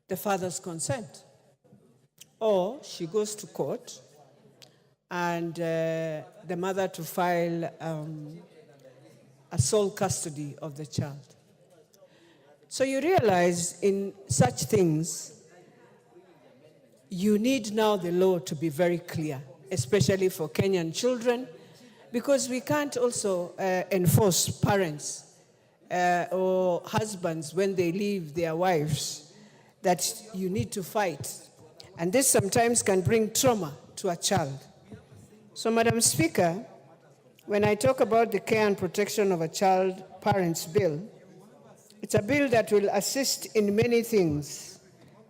the father's consent. Or she goes to court and the mother to file a sole custody of the child. So you realize in such things, you need now the law to be very clear, especially for Kenyan children, because we can't also enforce parents or husbands when they leave their wives that you need to fight. And this sometimes can bring trauma to a child. So, Madam Speaker, when I talk about the care and protection of a child parents bill, it's a bill that will assist in many things,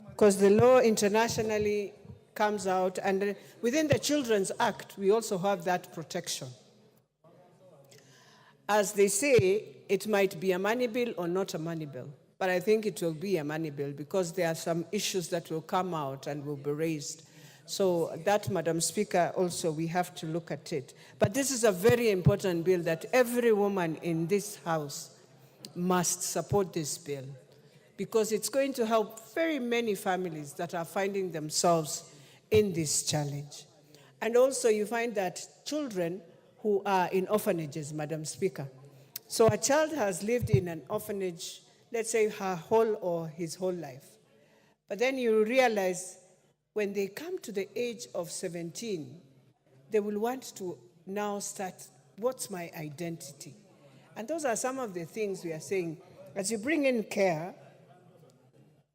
because the law internationally comes out, and within the Children's Act, we also have that protection. As they say, it might be a money bill or not a money bill, but I think it will be a money bill because there are some issues that will come out and will be raised. So that, Madam Speaker, also we have to look at it. But this is a very important bill that every woman in this House must support this bill, because it's going to help very many families that are finding themselves in this challenge. And also you find that children who are in orphanages, Madam Speaker. So a child has lived in an orphanage, let's say her whole or his whole life. But then you realize when they come to the age of 17, they will want to now start, what's my identity? And those are some of the things we are saying. As you bring in care,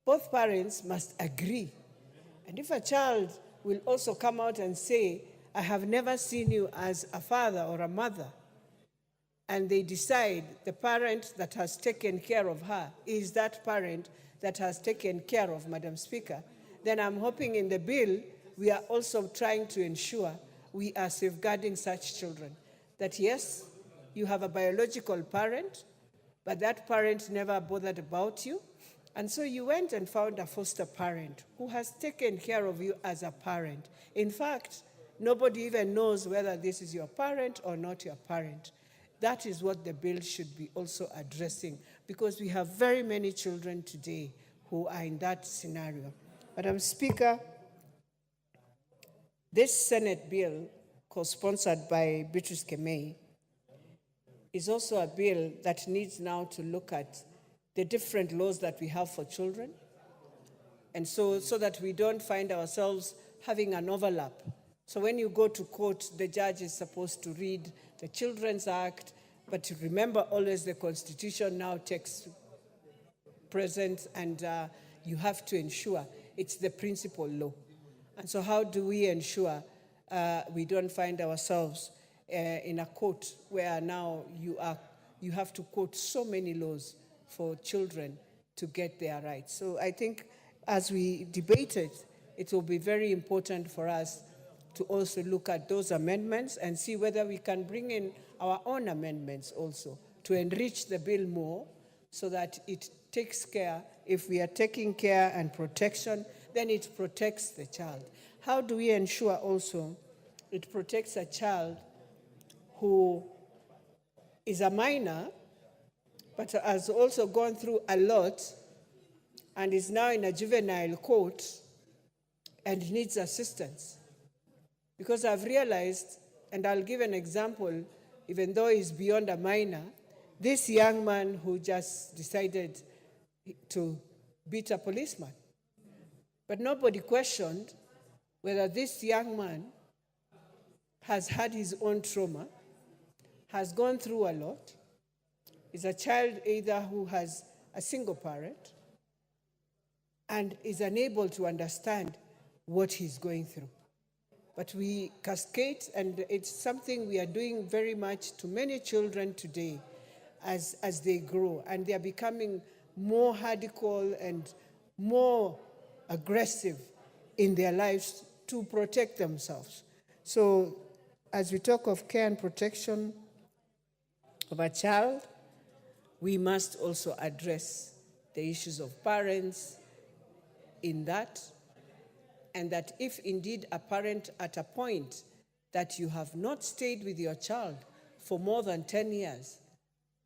both parents must agree. And if a child will also come out and say, I have never seen you as a father or a mother, and they decide the parent that has taken care of her is that parent that has taken care of Madam Speaker, then I'm hoping in the bill we are also trying to ensure we are safeguarding such children. That yes, you have a biological parent, but that parent never bothered about you. And so you went and found a foster parent who has taken care of you as a parent. In fact, nobody even knows whether this is your parent or not your parent. That is what the bill should be also addressing, because we have very many children today who are in that scenario. Madam Speaker, this Senate bill, co-sponsored by Beatrice Kemei, is also a bill that needs now to look at the different laws that we have for children, and so that we don't find ourselves having an overlap. So when you go to court, the judge is supposed to read the Children's Act, but to remember always the Constitution now takes presence, and you have to ensure it's the principal law. And so how do we ensure we don't find ourselves in a court where now you have to quote so many laws for children to get their rights? So I think as we debate it, it will be very important for us to also look at those amendments and see whether we can bring in our own amendments also to enrich the bill more so that it takes care. If we are taking care and protection, then it protects the child. How do we ensure also it protects a child who is a minor but has also gone through a lot and is now in a juvenile court and needs assistance? Because I've realized, and I'll give an example, even though he's beyond a minor, this young man who just decided to beat a policeman. But nobody questioned whether this young man has had his own trauma, has gone through a lot, is a child either who has a single parent, and is unable to understand what he's going through. But we cascade, and it's something we are doing very much to many children today as they grow, and they are becoming more radical and more aggressive in their lives to protect themselves. So as we talk of care and protection of a child, we must also address the issues of parents in that, and that if indeed a parent at a point that you have not stayed with your child for more than 10 years,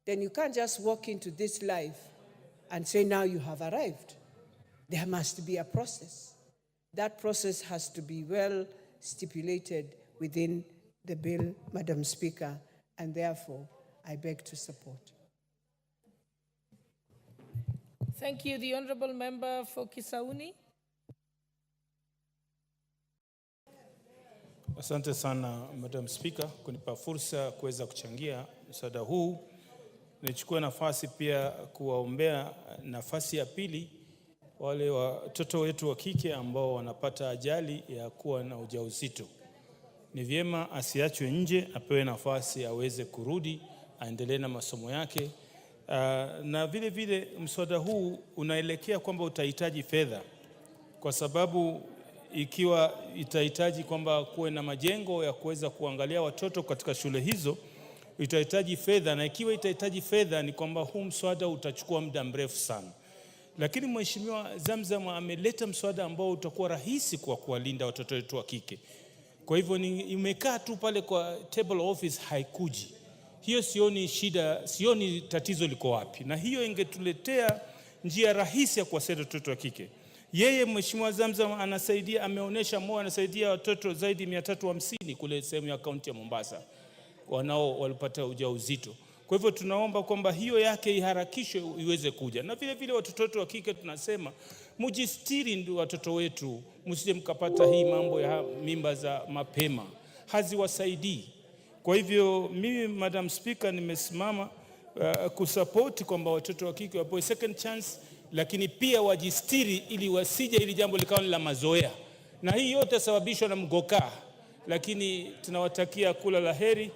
then you can't just walk into this life and say, now you have arrived. There must be a process. That process has to be well stipulated within the bill, Madam Speaker, and therefore I beg to support. Thank you. The Honorable Member for Kisauni. Asante sana Madam Speaker kunipa fursa kuweza kuchangia mswada huu. Nichukue nafasi pia kuwaombea nafasi ya pili wale watoto wetu wa kike ambao wanapata ajali ya kuwa na ujauzito. Ni vyema asiachwe nje, apewe nafasi aweze kurudi, aendelee na masomo yake. Na vile vile mswada huu unaelekea kwamba utahitaji fedha, kwa sababu ikiwa itahitaji kwamba kuwe na majengo ya kuweza kuangalia watoto katika shule hizo, itahitaji fedha, na ikiwa itahitaji fedha ni kwamba huu mswada utachukua muda mrefu sana. Lakini Mheshimiwa Zamzam ameleta mswada ambao utakuwa rahisi kwa kuwalinda watoto wetu wa kike. Kwa hivyo imekaa tu pale kwa table office, haikuji. Hiyo sioni shida, sioni tatizo liko wapi. Na hiyo ingetuletea njia rahisi ya kuwasaidia watoto wa kike. Yeye Mheshimiwa Zamzam anasaidia, ameonyesha moyo, anasaidia watoto zaidi 350 kule sehemu ya kaunti ya Mombasa walipata ujauzito. Kwa hivyo tunaomba kwamba hiyo yake iharakishwe iweze kuja. Na vile vile watoto wetu wa kike tunasema mujistiri, ndio watoto wetu, msije mkapata hii mambo ya mimba za mapema, haziwasaidii. Kwa hivyo mimi Madam Speaker nimesimama kusupport kwamba watoto wa kike wapewe second chance, lakini pia wajistiri ili wasije ili jambo likawa la mazoea. Na hii yote sababishwa na mgoka. Lakini tunawatakia kula la heri.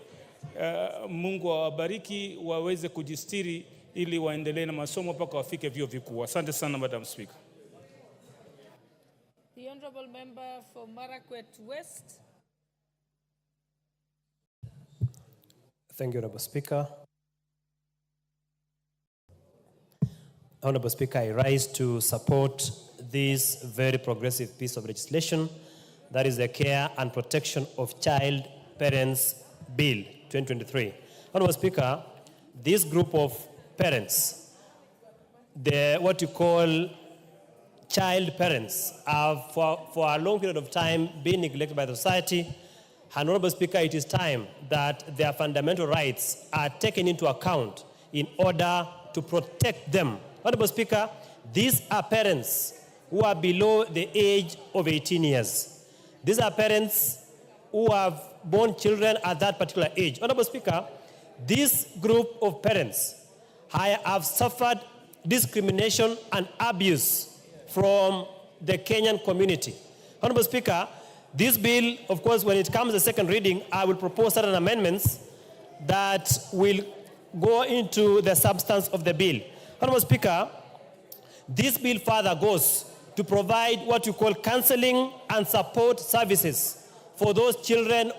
Mungu awabariki, waweze kujistiri ili waendelee na masomo mpaka wafike vyuo vikuu. Asante sana Madam Speaker. The Honorable Member for Marakwet West. Thank you, Honorable Speaker. Honorable Speaker, I rise to support this very progressive piece of legislation, that is the Care and Protection of Child Parents Bill 2023. Honorable Speaker, this group of parents, what you call child parents, have for a long period of time been neglected by the society. And Honorable Speaker, it is time that their fundamental rights are taken into account in order to protect them. Honorable Speaker, these are parents who are below the age of 18 years. These are parents who have born children at that particular age. Honorable Speaker, this group of parents have suffered discrimination and abuse from the Kenyan community. Honorable Speaker, this bill, of course, when it comes to the second reading, I will propose certain amendments that will go into the substance of the bill. Honorable Speaker, this bill further goes to provide what we call counseling and support services for those children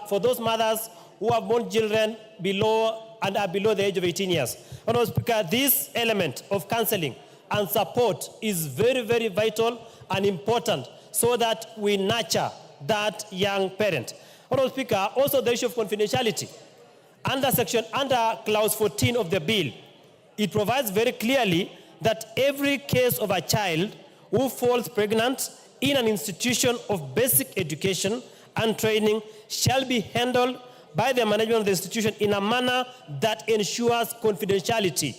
for those mothers who have born children below and are below the age of 18 years. Honorable Speaker, this element of counseling and support is very, very vital and important so that we nurture that young parent. Honorable Speaker, also the issue of confidentiality. Under clause 14 of the bill, it provides very clearly that every case of a child who falls pregnant in an institution of basic education and training shall be handled by the management of the institution in a manner that ensures confidentiality.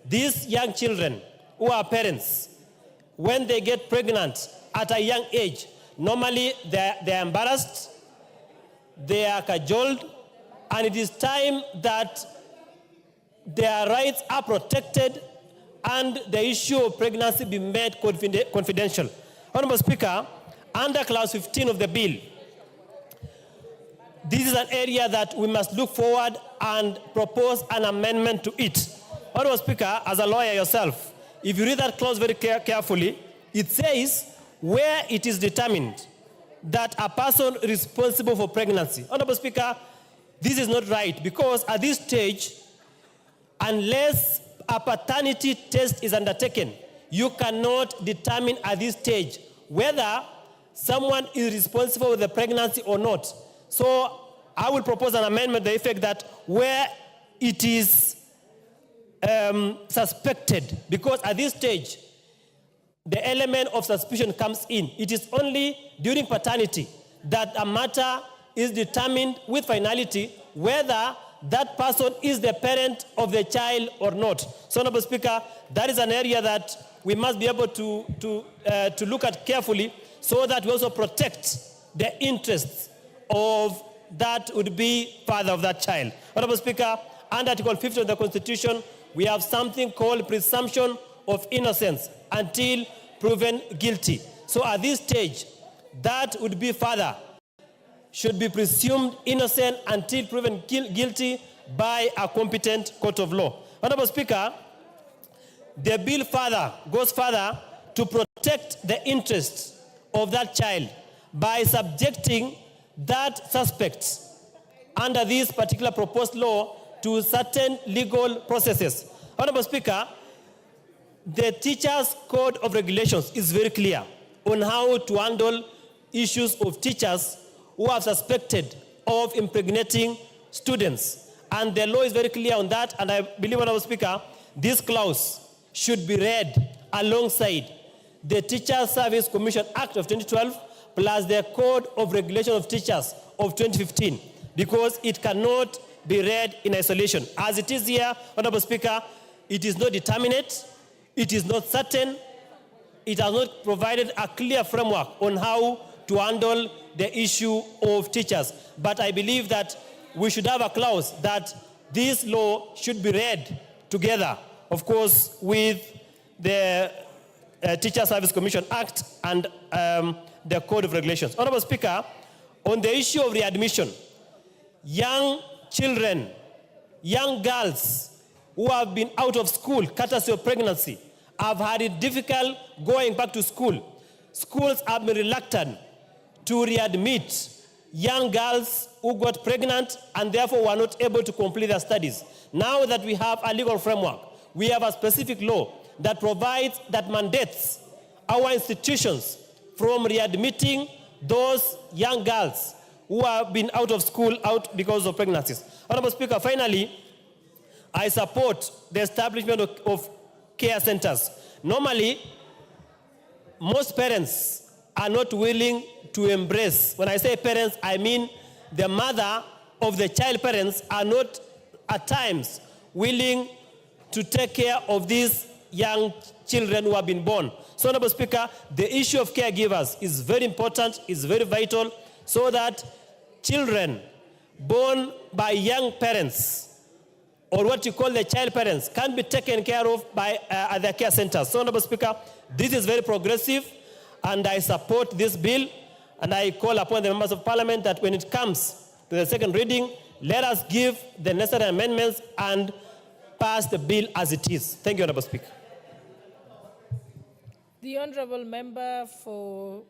These young children who are parents, when they get pregnant at a young age, normally they're embarrassed, they are cajoled, and it is time that their rights are protected and the issue of pregnancy be made confidential. Honorable Speaker, under clause 15 of the bill, this is an area that we must look forward and propose an amendment to it. Honorable Speaker, as a lawyer yourself, if you read that clause very carefully, it says where it is determined that a person responsible for pregnancy. Honorable Speaker, this is not right because at this stage, unless a paternity test is undertaken, you cannot determine at this stage whether someone is responsible for the pregnancy or not. So I will propose an amendment to the effect that where it is suspected, because at this stage, the element of suspicion comes in. It is only during paternity that a matter is determined with finality whether that person is the parent of the child or not. So, Honorable Speaker, that is an area that we must be able to look at carefully so that we also protect the interests of that would be father of that child. Honorable Speaker, under Article 50 of the Constitution, we have something called presumption of innocence until proven guilty. So at this stage, that would be father should be presumed innocent until proven guilty by a competent court of law. Honorable Speaker, the bill goes further to protect the interests of that child by subjecting that suspect under this particular proposed law to certain legal processes. Honorable Speaker, the Teachers' Code of Regulations is very clear on how to handle issues of teachers who are suspected of impregnating students. And the law is very clear on that, and I believe, Honorable Speaker, this clause should be read alongside the Teachers Service Commission Act of 2012 plus the Code of Regulation of Teachers of 2015, because it cannot be read in isolation. As it is here, Honorable Speaker, it is not determinate, it is not certain, it has not provided a clear framework on how to handle the issue of teachers. But I believe that we should have a clause that this law should be read together, of course, with the Teacher Service Commission Act and the Code of Regulations. Honorable Speaker, on the issue of readmission, young children, young girls who have been out of school courtesy of pregnancy have had it difficult going back to school. Schools have been reluctant to readmit young girls who got pregnant and therefore were not able to complete their studies. Now that we have a legal framework, we have a specific law that provides, that mandates our institutions from readmitting those young girls who have been out of school because of pregnancies. Honorable Speaker, finally, I support the establishment of care centers. Normally, most parents are not willing to embrace. When I say parents, I mean the mother of the child parents are not at times willing to take care of these young children who have been born. So, Honorable Speaker, the issue of caregivers is very important, is very vital, so that children born by young parents, or what you call the child parents, can be taken care of by at their care centers. So, Honorable Speaker, this is very progressive, and I support this bill, and I call upon the members of Parliament that when it comes to the second reading, let us give the necessary amendments and pass the bill as it is. Thank you, Honorable Speaker. The Honorable Member for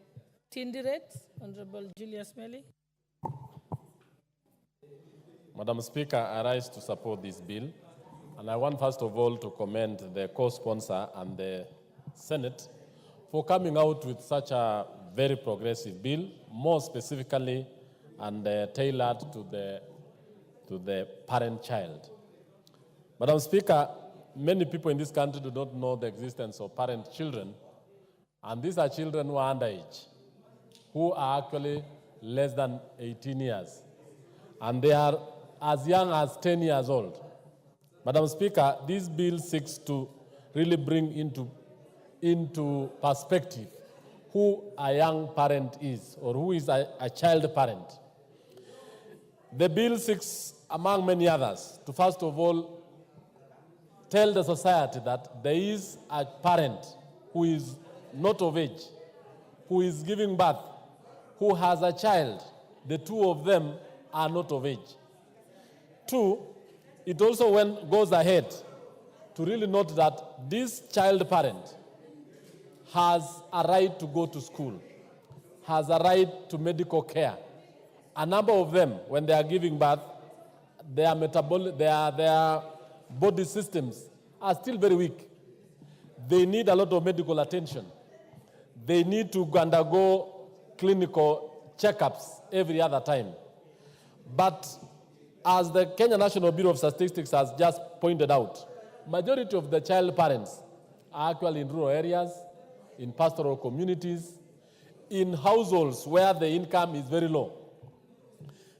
Tindiret, Honorable Julius Meli. Madam Speaker, I rise to support this bill. And I want first of all to commend the co-sponsor and the Senate for coming out with such a very progressive bill, more specifically and tailored to the parent-child. Madam Speaker, many people in this country do not know the existence of parent-children, and these are children who are underage, who are actually less than 18 years, and they are as young as 10 years old. Madam Speaker, this bill seeks to really bring into perspective who a young parent is, or who is a child parent. The bill seeks, among many others, to first of all tell the society that there is a parent who is not of age, who is giving birth, who has a child. The two of them are not of age. Two, it also goes ahead to really note that this child parent has a right to go to school, has a right to medical care. A number of them, when they are giving birth, their body systems are still very weak. They need a lot of medical attention. They need to undergo clinical checkups every other time. But as the Kenya National Bureau of Statistics has just pointed out, majority of the child parents are actually in rural areas, in pastoral communities, in households where the income is very low.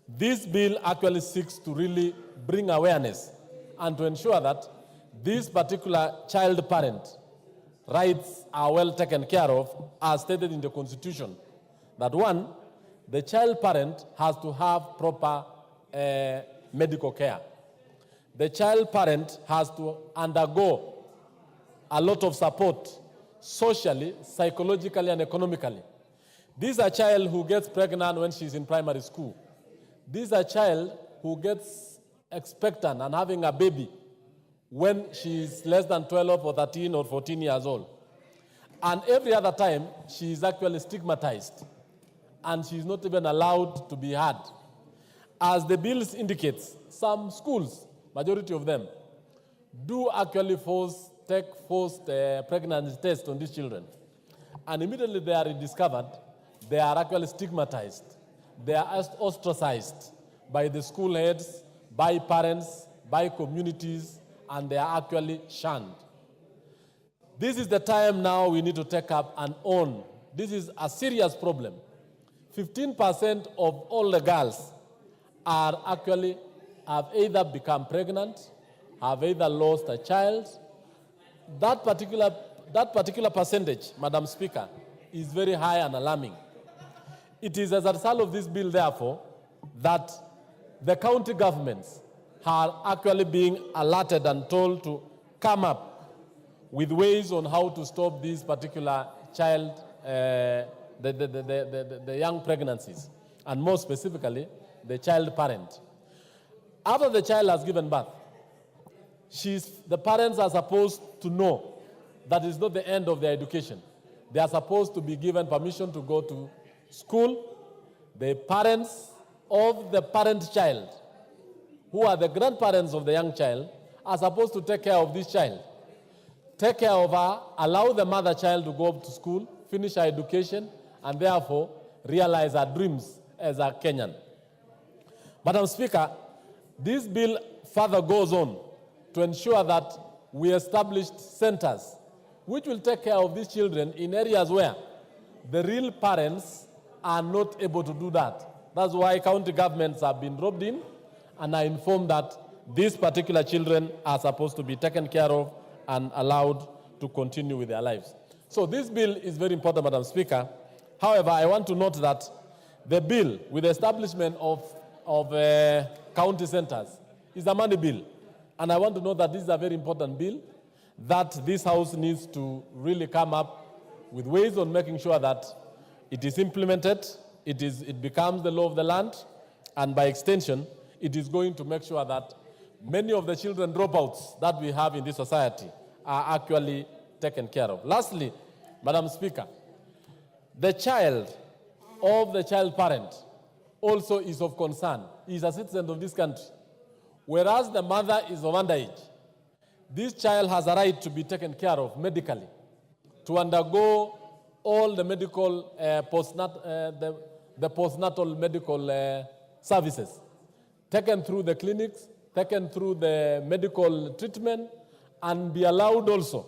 This bill actually seeks to really bring awareness and to ensure that this particular child parent rights are well taken care of, as stated in the Constitution. That one, the child parent has to have proper medical care. The child parent has to undergo a lot of support socially, psychologically, and economically. This is a child who gets pregnant when she's in primary school. This is a child who gets expectant and having a baby when she's less than 12 or 13 or 14 years old. And every other time, she is actually stigmatized, and she's not even allowed to be heard. As the bill indicates, some schools, majority of them, do actually take forced pregnancy tests on these children. And immediately they are discovered, they are actually stigmatized. They are ostracized by the school heads, by parents, by communities, and they are actually shunned. This is the time now we need to take up and own. This is a serious problem. 15% of all the girls have either become pregnant, have either lost a child. That particular percentage, Madam Speaker, is very high and alarming. It is as a result of this bill, therefore, that the county governments are actually being alerted and told to come up with ways on how to stop this particular child, the young pregnancies, and more specifically, the child parent. After the child has given birth, the parents are supposed to know that it's not the end of their education. They are supposed to be given permission to go to school. The parents of the parent child, who are the grandparents of the young child, are supposed to take care of this child. Take care of her, allow the mother child to go to school, finish her education, and therefore realize her dreams as a Kenyan. Madam Speaker, this bill further goes on to ensure that we established centers which will take care of these children in areas where the real parents are not able to do that. That's why county governments have been roped in and are informed that these particular children are supposed to be taken care of and allowed to continue with their lives. So this bill is very important, Madam Speaker. However, I want to note that the bill with the establishment of county centers is a money bill. And I want to note that this is a very important bill that this House needs to really come up with ways on making sure that it is implemented, it becomes the law of the land, and by extension, it is going to make sure that many of the children dropouts that we have in this society are actually taken care of. Lastly, Madam Speaker, the child of the child parent also is of concern. He is a citizen of this country. Whereas the mother is of underage, this child has a right to be taken care of medically, to undergo all the medical, the postnatal medical services, taken through the clinics, taken through the medical treatment, and be allowed also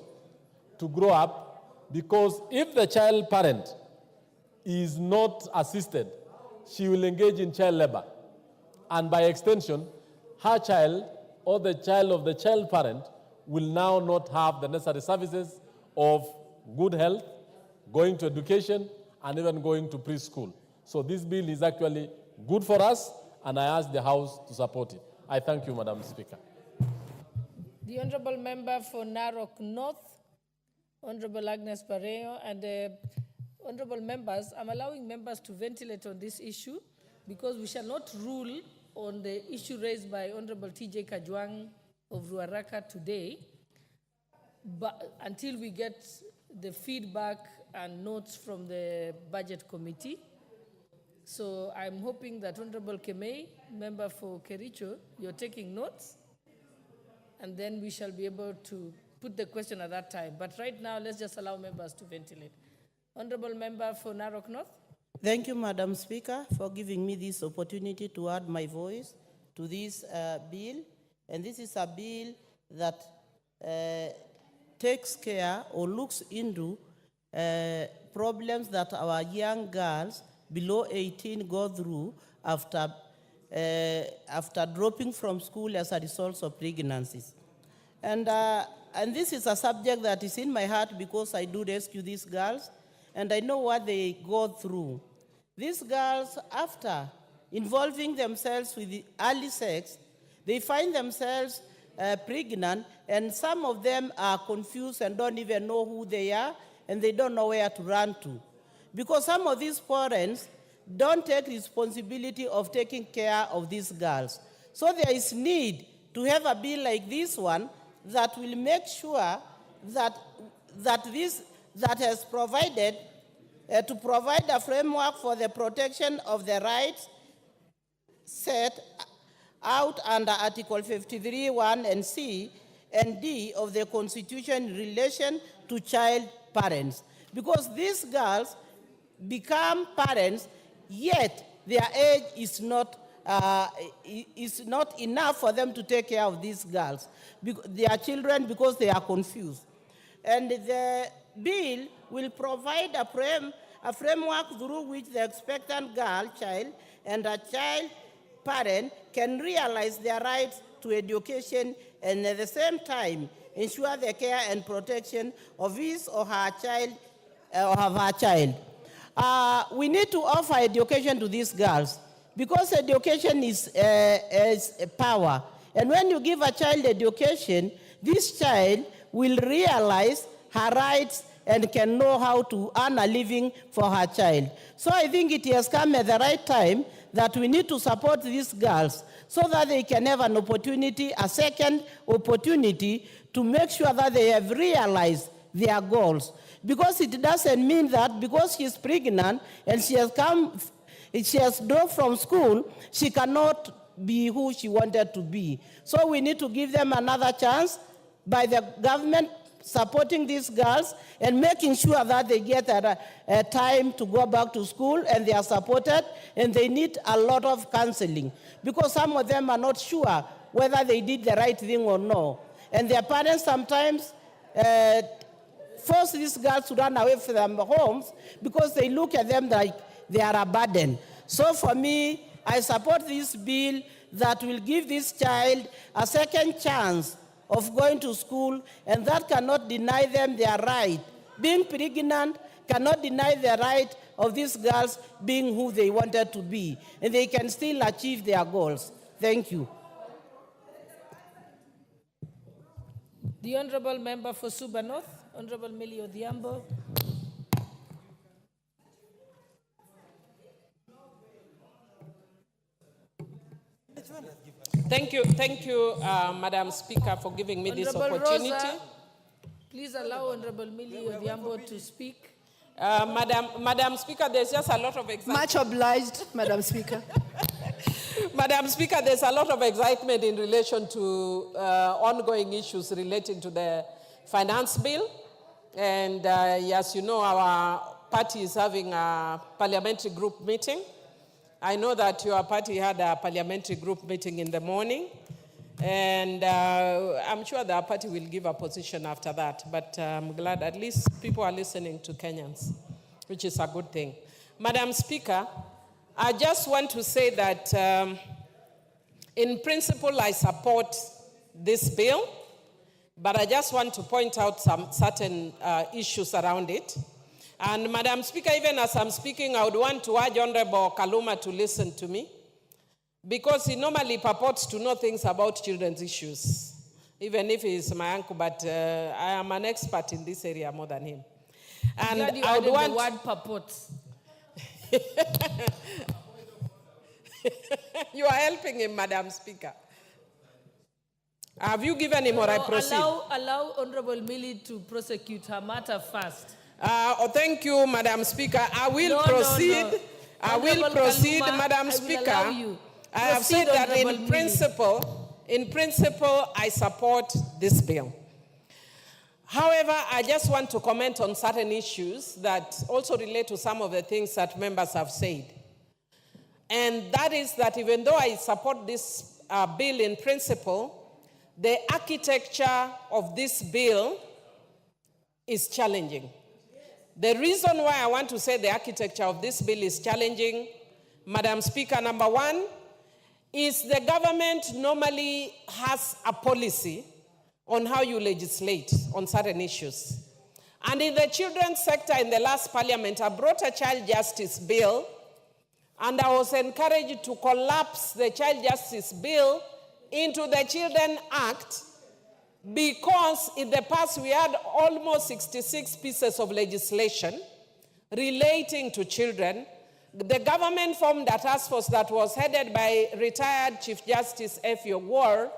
to grow up, because if the child parent is not assisted, she will engage in child labor. And by extension, her child or the child of the child parent will now not have the necessary services of good health, going to education, and even going to preschool. So this bill is actually good for us, and I ask the House to support it. I thank you, Madam Speaker. The Honourable Member for Narok North, Honourable Agnes Pareo, and Honourable Members, I'm allowing members to ventilate on this issue because we shall not rule on the issue raised by Honourable TJ Kajwang of Ruaraka today, but until we get the feedback and notes from the Budget Committee. So I'm hoping that Honourable Kemei, member for Kericho, you're taking notes, and then we shall be able to put the question at that time. But right now, let's just allow members to ventilate. Honourable Member for Narok North. Thank you, Madam Speaker, for giving me this opportunity to add my voice to this bill. And this is a bill that takes care or looks into problems that our young girls below 18 go through after dropping from school as a result of pregnancies. And this is a subject that is in my heart because I do rescue these girls, and I know what they go through. These girls, after involving themselves with the early sex, they find themselves pregnant, and some of them are confused and don't even know who they are, and they don't know where to run to. Because some of these parents don't take responsibility of taking care of these girls. So there is need to have a bill like this one that will make sure that has provided to provide a framework for the protection of the rights set out under Article 53(1) and C and D of the Constitution in relation to child parents. Because these girls become parents, yet their age is not enough for them to take care of these girls, their children, because they are confused. And the bill will provide a framework through which the expectant girl child and a child parent can realize their rights to education and at the same time ensure the care and protection of his or her child We need to offer education to these girls because education is a power. And when you give a child education, this child will realize her rights and can know how to earn a living for her child. So I think it has come at the right time that we need to support these girls so that they can have an opportunity, a second opportunity to make sure that they have realized their goals. Because it doesn't mean that because she's pregnant and she has dropped from school, she cannot be who she wanted to be. So we need to give them another chance by the government supporting these girls and making sure that they get a time to go back to school and they are supported, and they need a lot of counseling because some of them are not sure whether they did the right thing or no. And their parents sometimes force these girls to run away from their homes because they look at them like they are a burden. So for me, I support this bill that will give this child a second chance of going to school, and that cannot deny them their right. Being pregnant cannot deny the right of these girls being who they wanted to be, and they can still achieve their goals. Thank you. The Honourable Member for Suba North, Honourable Millie Odhiambo. Thank you, Madam Speaker, for giving me this Honourable opportunity. Rosa Please allow Honorable Millie Odhiambo to speak. Madam Speaker, there's just a lot of excitement. Much obliged, Madam Speaker. Madam Speaker, there's a lot of excitement in relation to ongoing issues relating to the finance bill. And as you know, our party is having a parliamentary group meeting. I know that your party had a parliamentary group meeting in the morning. And I'm sure the party will give a position after that. But I'm glad at least people are listening to Kenyans, which is a good thing. Madam Speaker, I just want to say that in principle, I support this bill, but I just want to point out some certain issues around it. And Madam Speaker, even as I'm speaking, I would want to urge Honorable Kaluma to listen to me, because he normally purports to know things about children's issues, even if he's my uncle, but I am an expert in this area more than him. And Glad you I would added want the word purports. You are helping him, Madam Speaker. Have you given him or I proceed? Allow Honorable Millie to prosecute her matter first. Thank you, Madam Speaker. I will proceed. No. I will proceed, Kaluma, Madam I will Speaker. allow you. I have said Proceed, that in principle, I support this bill. However, I just want to comment on certain issues that also relate to some of the things that members have said. And that is that even though I support this bill in principle, the architecture of this bill is challenging. The reason why I want to say the architecture of this bill is challenging, Madam Speaker, number one, is the government normally has a policy on how you legislate on certain issues. And in the children's sector in the last parliament, I brought a child justice bill, and I was encouraged to collapse the child justice bill into the Children Act, because in the past we had almost 66 pieces of legislation relating to children. The government formed a task force that was headed by retired Chief Justice F.U. Ward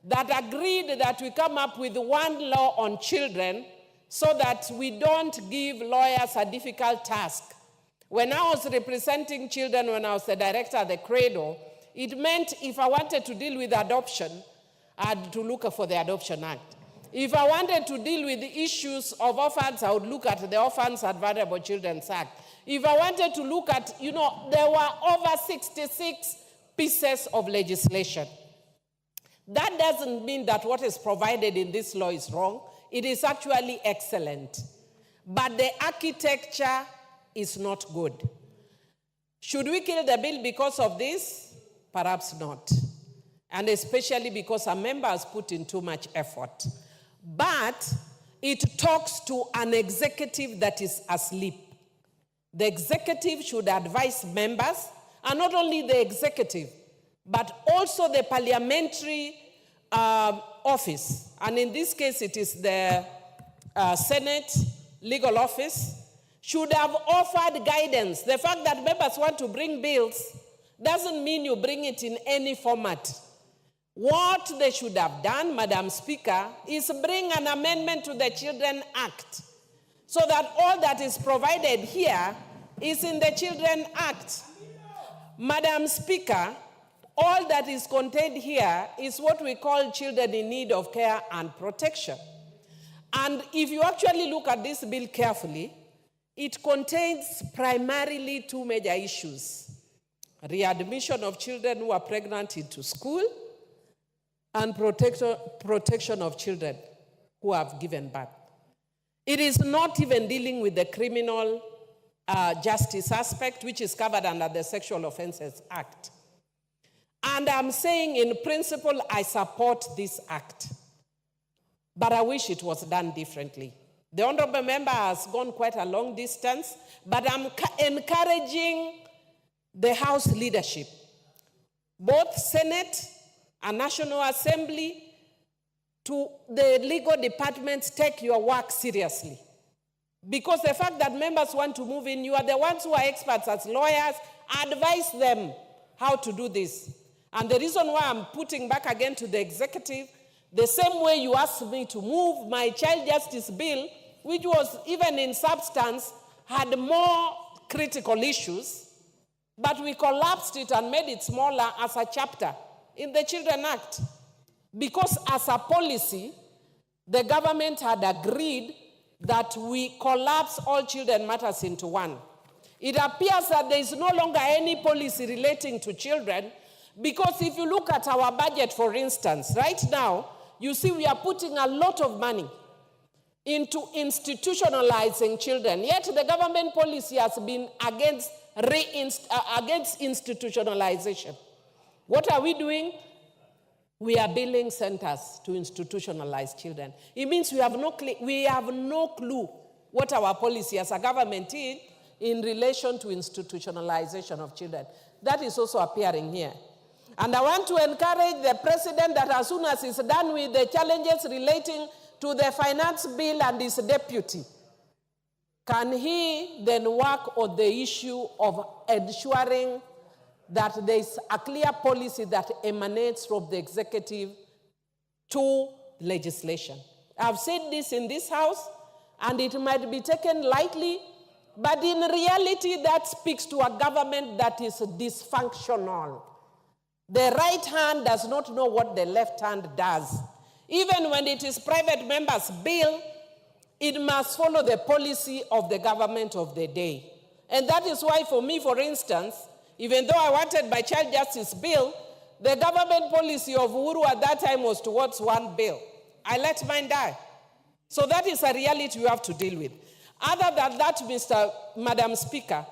that agreed that we come up with one law on children so that we don't give lawyers a difficult task. When I was representing children, when I was the director of the Cradle, it meant if I wanted to deal with adoption, I had to look for the Adoption Act. If I wanted to deal with the issues of orphans, I would look at the Orphans and Vulnerable Children's Act. If I wanted to look at, there were over 66 pieces of legislation. That doesn't mean that what is provided in this law is wrong. It is actually excellent. But the architecture is not good. Should we kill the bill because of this? Perhaps not. And especially because a member has put in too much effort. But it talks to an executive that is asleep. The executive should advise members, and not only the executive, but also the parliamentary office. And in this case, it is the Senate Legal Office, should have offered guidance. The fact that members want to bring bills doesn't mean you bring it in any format. What they should have done, Madam Speaker, is bring an amendment to the Children Act, so that all that is provided here is in the Children Act. Madam Speaker, all that is contained here is what we call children in need of care and protection. And if you actually look at this bill carefully, it contains primarily two major issues: readmission of children who are pregnant into school, and protection of children who have given birth. It is not even dealing with the criminal justice aspect, which is covered under the Sexual Offences Act. And I'm saying in principle, I support this act, but I wish it was done differently. The honorable member has gone quite a long distance, but I'm encouraging the House leadership, both Senate and National Assembly, to the legal departments, take your work seriously. Because the fact that members want to move in, you are the ones who are experts as lawyers, advise them how to do this. And the reason why I'm putting back again to the executive, The same way you asked me to move my child justice bill, which was even in substance, had more critical issues, but we collapsed it and made it smaller as a chapter in the Children Act. Because as a policy, the government had agreed that we collapse all children matters into one. It appears that there is no longer any policy relating to children, because if you look at our budget, for instance, right now, you see we are putting a lot of money into institutionalizing children. Yet the government policy has been against institutionalization. What are we doing? We are building centers to institutionalize children. It means we have no clue what our policy as a government is in relation to institutionalization of children. That is also appearing here. And I want to encourage the president that as soon as he's done with the challenges relating to the finance bill and his deputy, can he then work on the issue of ensuring that there is a clear policy that emanates from the executive to legislation. I've said this in this house, and it might be taken lightly, but in reality, that speaks to a government that is dysfunctional. The right hand does not know what the left hand does. Even when it is private members' bill, it must follow the policy of the government of the day. And that is why, for me, for instance, even though I wanted my child justice bill, the government policy of Uhuru at that time was towards one bill. I let mine die. So that is a reality we have to deal with. Other than that, Madam Speaker,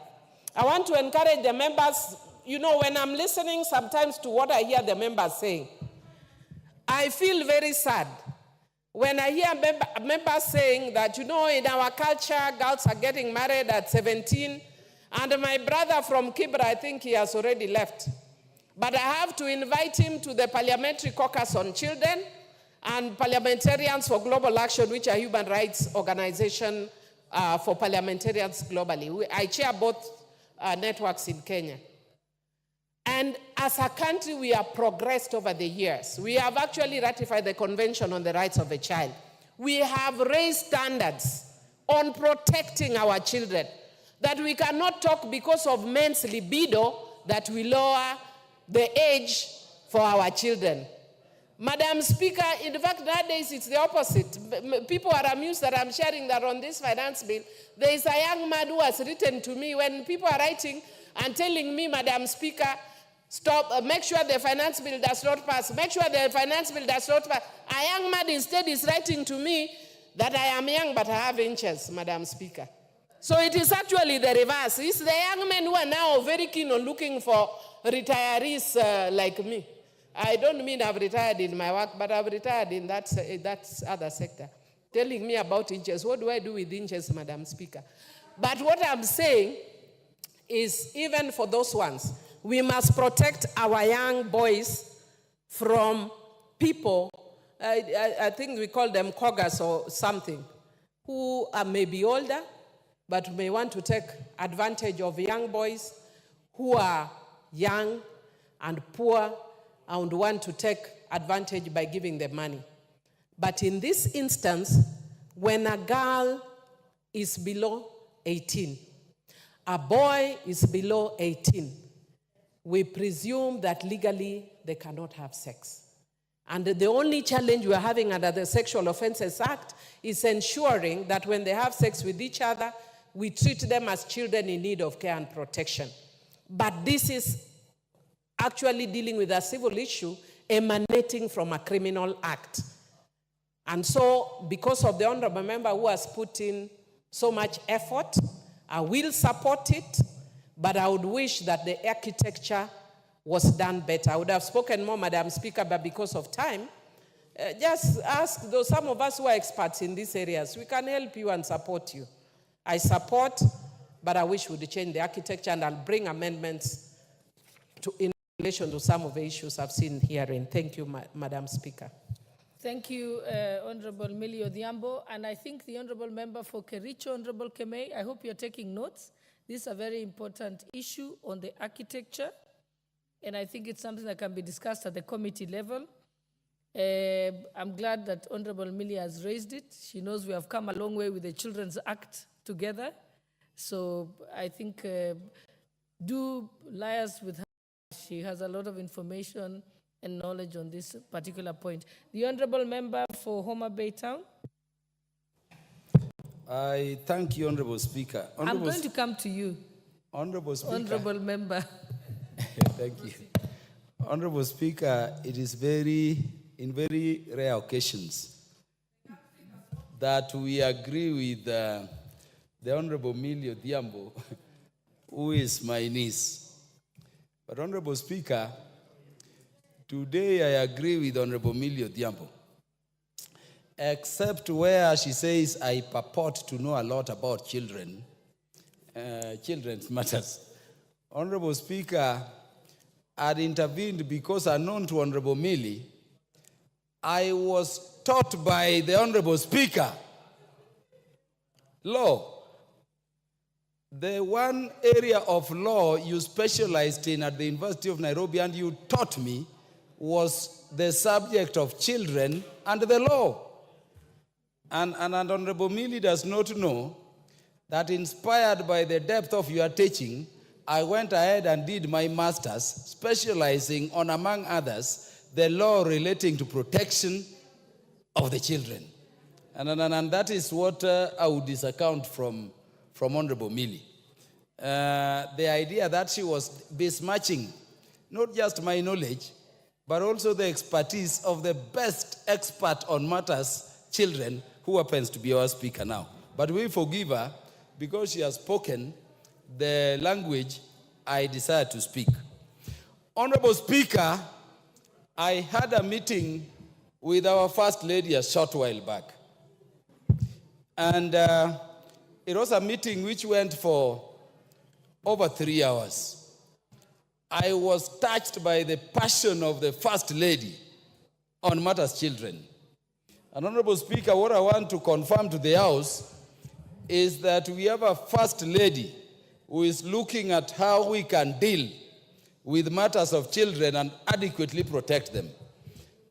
I want to encourage the members. You know, when I'm listening sometimes to what I hear the members saying, I feel very sad when I hear members saying that, you know, in our culture, girls are getting married at 17. And my brother from Kibra, I think he has already left. But I have to invite him to the Parliamentary Caucus on Children and Parliamentarians for Global Action, which are human rights organization for parliamentarians globally. I chair both networks in Kenya. And as a country, we have progressed over the years. We have actually ratified the Convention on the Rights of the Child. We have raised standards on protecting our children, that we cannot talk because of men's libido that we lower the age for our children. Madam Speaker, in fact, nowadays it's the opposite. People are amused that I'm sharing that on this finance bill. There is a young man who has written to me when people are writing and telling me, Madam Speaker, stop, make sure the finance bill does not pass. Make sure the finance bill does not pass. A young man instead is writing to me that I am young but I have inches, Madam Speaker. So it is actually the reverse. It's the young men who are now very keen on looking for retirees like me. I don't mean I've retired in my work, but I've retired in that other sector. Telling me about inches. What do I do with inches, Madam Speaker? But what I'm saying is, even for those ones, we must protect our young boys from people, I think we call them cougars or something, who are maybe older, but may want to take advantage of young boys who are young and poor and want to take advantage by giving them money. But in this instance, when a girl is below 18, a boy is below 18, we presume that legally they cannot have sex. And the only challenge we are having under the Sexual Offences Act is ensuring that when they have sex with each other, we treat them as children in need of care and protection. But this is actually dealing with a civil issue emanating from a criminal act. And so, because of the honorable member who has put in so much effort, I will support it, but I would wish that the architecture was done better. I would have spoken more, Madam Speaker, but because of time, just ask those, some of us who are experts in these areas. We can help you and support you. I support, but I wish we would change the architecture, and I'll bring amendments in relation to some of the issues I've seen herein. Thank you, Madam Speaker. Thank you, Honorable Millie Odhiambo. And I think the Honorable Member for Kericho, Honorable Kemei, I hope you're taking notes. This is a very important issue on the architecture, and I think it's something that can be discussed at the committee level. I'm glad that Honorable Millie has raised it. She knows we have come a long way with the Children's Act together. So I think do liaise with her. She has a lot of information and knowledge on this particular point. The Honorable Member for Homa Bay Town. I thank you, Honorable Speaker. I'm going to come to you. Honorable Speaker. Honorable Member. Thank you. Honorable Speaker, it is in very rare occasions that we agree with the Honorable Millie Odhiambo, who is my niece. But Honorable Speaker, today I agree with Honorable Millie Odhiambo, except where she says I purport to know a lot about children's matters. Honorable Speaker, had intervened because unknown to Honorable Millie, I was taught by the Honorable Speaker law. The one area of law you specialized in at the University of Nairobi and you taught me was the subject of children and the law. And Honorable Millie does not know that inspired by the depth of your teaching, I went ahead and did my master's, specializing on, among others, the law relating to protection of the children. And that is what I would discount from Honorable Millie. The idea that she was besmirching not just my knowledge, but also the expertise of the best expert on matters children, who happens to be our speaker now. But we forgive her because she has spoken the language I desire to speak. Honorable Speaker, I had a meeting with our First Lady a short while back. And it was a meeting which went for over 3 hours. I was touched by the passion of the First Lady on matters children. And Honorable Speaker, what I want to confirm to the House is that we have a First Lady who is looking at how we can deal with matters of children and adequately protect them.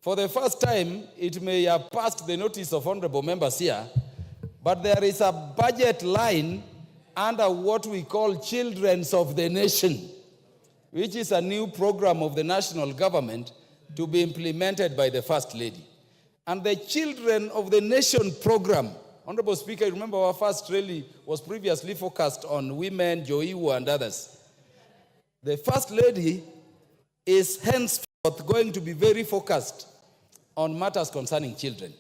For the first time, it may have passed the notice of honorable members here, but there is a budget line under what we call Children's of the Nation, which is a new program of the national government to be implemented by the First Lady. And the Children of the Nation program, Honorable Speaker, you remember our First Lady was previously focused on women, Joiwu and others. The First Lady is henceforth going to be very focused on matters concerning children.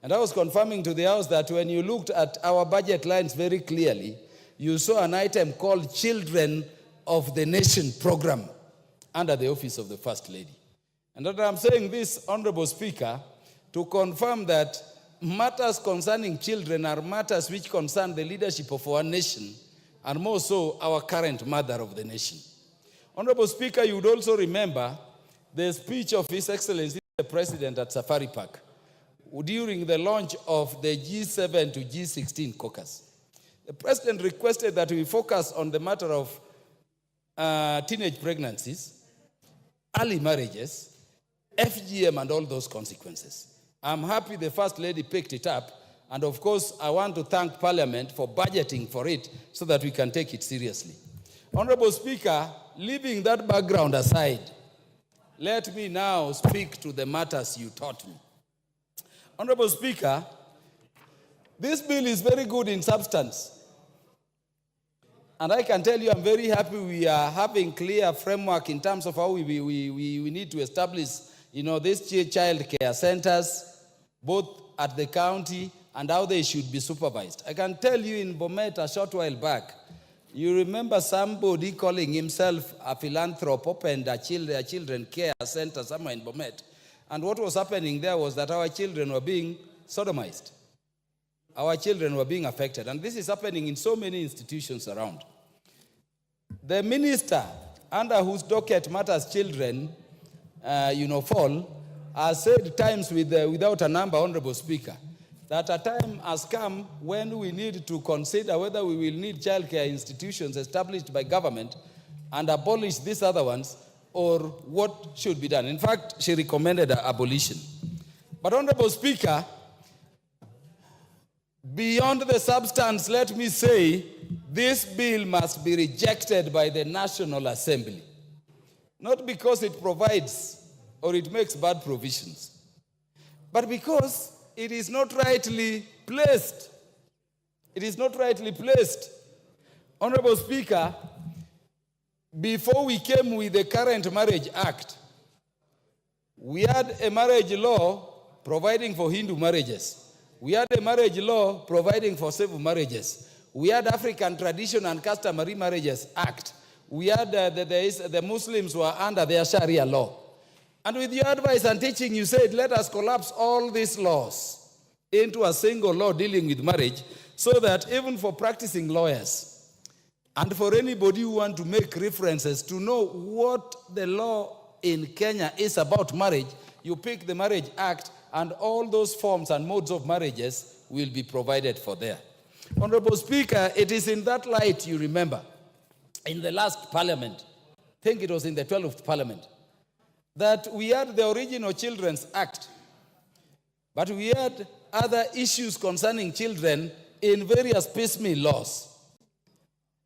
And I was confirming to the House that when you looked at our budget lines very clearly, you saw an item called Children of the Nation program under the office of the First Lady. And that I'm saying this, Honorable Speaker, to confirm that matters concerning children are matters which concern the leadership of our nation, and more so our current mother of the nation. Honorable Speaker, you would also remember the speech of His Excellency the President at Safari Park during the launch of the G7 to G16 caucus. The President requested that we focus on the matter of teenage pregnancies, early marriages, FGM, and all those consequences. I'm happy the First Lady picked it up, and of course, I want to thank Parliament for budgeting for it so that we can take it seriously. Honorable Speaker, leaving that background aside, let me now speak to the matters you taught me. Honorable Speaker, this bill is very good in substance. And I can tell you I'm very happy we are having clear framework in terms of how we need to establish, these child care centers, both at the county and how they should be supervised. I can tell you in Bomet a short while back, you remember somebody calling himself a philanthropist opened a children care center somewhere in Bomet. And what was happening there was that our children were being sodomized. Our children were being affected. And this is happening in so many institutions around. The minister, under whose docket matters children, fall, has said times without a number, Honorable Speaker, that a time has come when we need to consider whether we will need childcare institutions established by government and abolish these other ones, or what should be done. In fact, she recommended abolition. But Honorable Speaker, beyond the substance, let me say, this bill must be rejected by the National Assembly. Not because it provides or it makes bad provisions, but because it is not rightly placed. It is not rightly placed. Honorable Speaker, before we came with the current Marriage Act, we had a marriage law providing for Hindu marriages. We had a marriage law providing for civil marriages. We had African Tradition and Customary Marriages Act. We had the Muslims were under their Sharia law. And with your advice and teaching, you said, let us collapse all these laws into a single law dealing with marriage, so that even for practicing lawyers and for anybody who want to make references to know what the law in Kenya is about marriage, you pick the Marriage Act and all those forms and modes of marriages will be provided for there. Honorable Speaker, it is in that light, you remember, in the last parliament, I think it was in the 12th parliament, that we had the original Children's Act, but we had other issues concerning children in various piecemeal laws.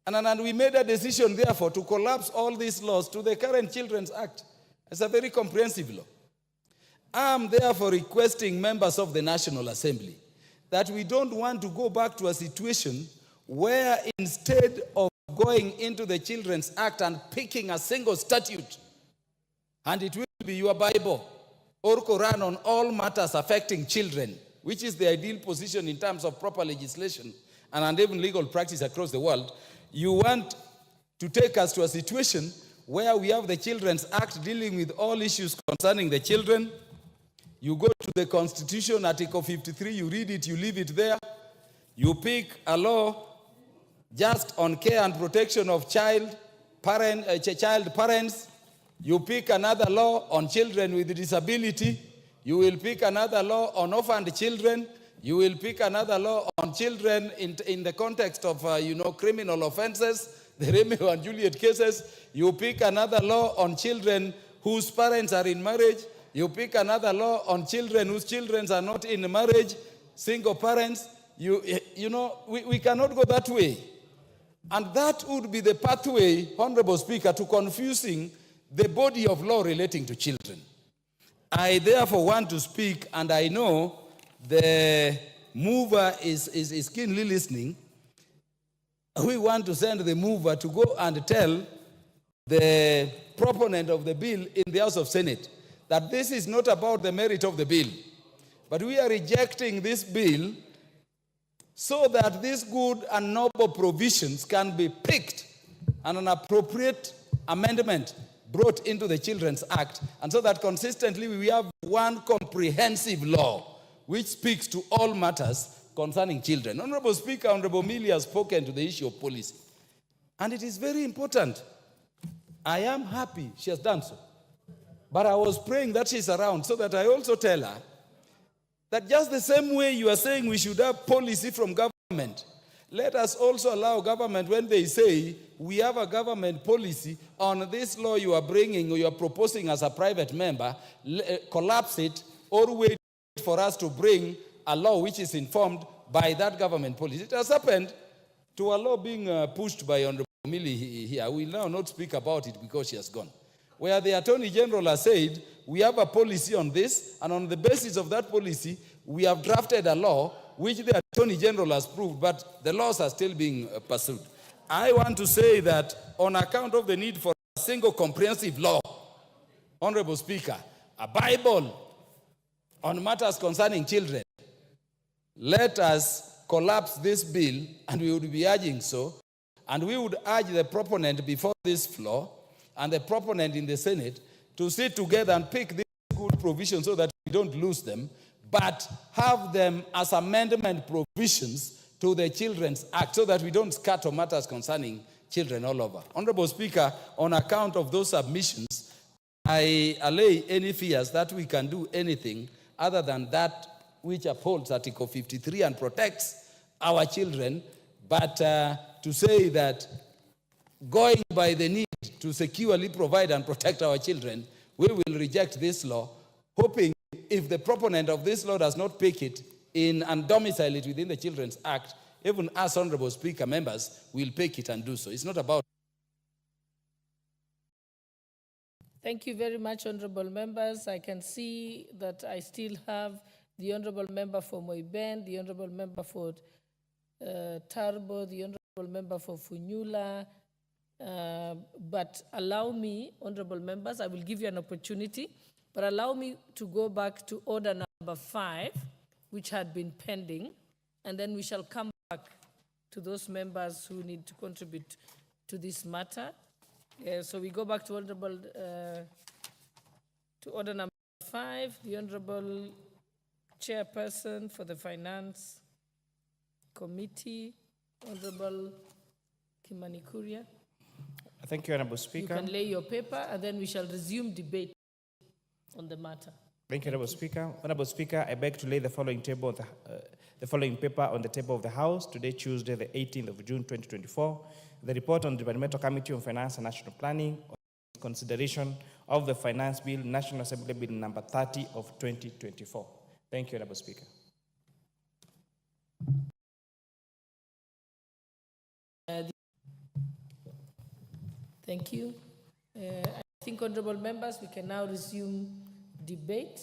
And we made a decision, therefore, to collapse all these laws to the current Children's Act. It's a very comprehensive law. I'm therefore requesting members of the National Assembly that we don't want to go back to a situation where instead of going into the Children's Act and picking a single statute, and it will be your Bible or Quran on all matters affecting children, which is the ideal position in terms of proper legislation and even legal practice across the world, you want to take us to a situation where we have the Children's Act dealing with all issues concerning the children. You go to the Constitution, Article 53, you read it, you leave it there. You pick a law just on care and protection of child parents. You pick another law on children with disability. You will pick another law on orphaned children. You will pick another law on children in the context of, criminal offenses, the Romeo and Juliet cases. You pick another law on children whose parents are in marriage. You pick another law on children whose children are not in marriage, single parents. We cannot go that way. And that would be the pathway, Honorable Speaker, to confusing the body of law relating to children. I therefore want to speak, and I know the mover is keenly listening. We want to send the mover to go and tell the proponent of the bill in the House of Senate that this is not about the merit of the bill, but we are rejecting this bill so that these good and noble provisions can be picked and an appropriate amendment brought into the Children's Act, and so that consistently we have one comprehensive law which speaks to all matters concerning children. Honorable Speaker, Honorable Millie has spoken to the issue of policy, and it is very important. I am happy she has done so, but I was praying that she's around so that I also tell her that just the same way you are saying we should have policy from government, let us also allow government, when they say we have a government policy on this law you are bringing or you are proposing as a private member, collapse it or wait for us to bring a law which is informed by that government policy. It has happened to a law being pushed by Honorable Millie here. We will now not speak about it because she has gone. Where the Attorney General has said, we have a policy on this, and on the basis of that policy, we have drafted a law which the Attorney General has proved, but the laws are still being pursued. I want to say that on account of the need for a single comprehensive law, Honorable Speaker, a Bible on matters concerning children, let us collapse this bill, and we would be urging so, and we would urge the proponent before this floor and the proponent in the Senate to sit together and pick these good provisions so that we don't lose them, but have them as amendment provisions to the Children's Act so that we don't scatter matters concerning children all over. Honorable Speaker, on account of those submissions, I allay any fears that we can do anything other than that which upholds Article 53 and protects our children, but to say that going by the need to securely provide and protect our children, we will reject this law, hoping If the proponent of this law does not pick it in and domicile it within the Children's Act, even us, Honorable Speaker, members will pick it and do so. It's not about... Thank you very much, honorable members. I can see that I still have the honorable member for Moiben, the honorable member for Tarbo, the honorable member for Funyula. But allow me, honorable members, I will give you an opportunity, but allow me to go back to order number 5, which had been pending, and then we shall come back to those members who need to contribute to this matter. So we go back to honorable, to order number 5, the honorable chairperson for the Finance Committee, Honorable Kimani Kuria. Thank you, Honorable Speaker. You can lay your paper, and then we shall resume debate on the matter. Thank you, Honorable Speaker. Honorable Speaker, I beg to lay the following paper on the table of the House today, Tuesday, the 18th of June, 2024. The report on the Departmental Committee on Finance and National Planning on consideration of the Finance Bill, National Assembly Bill number 30 of 2024. Thank you, Honorable Speaker. Thank you. I think, honorable members, we can now resume debate.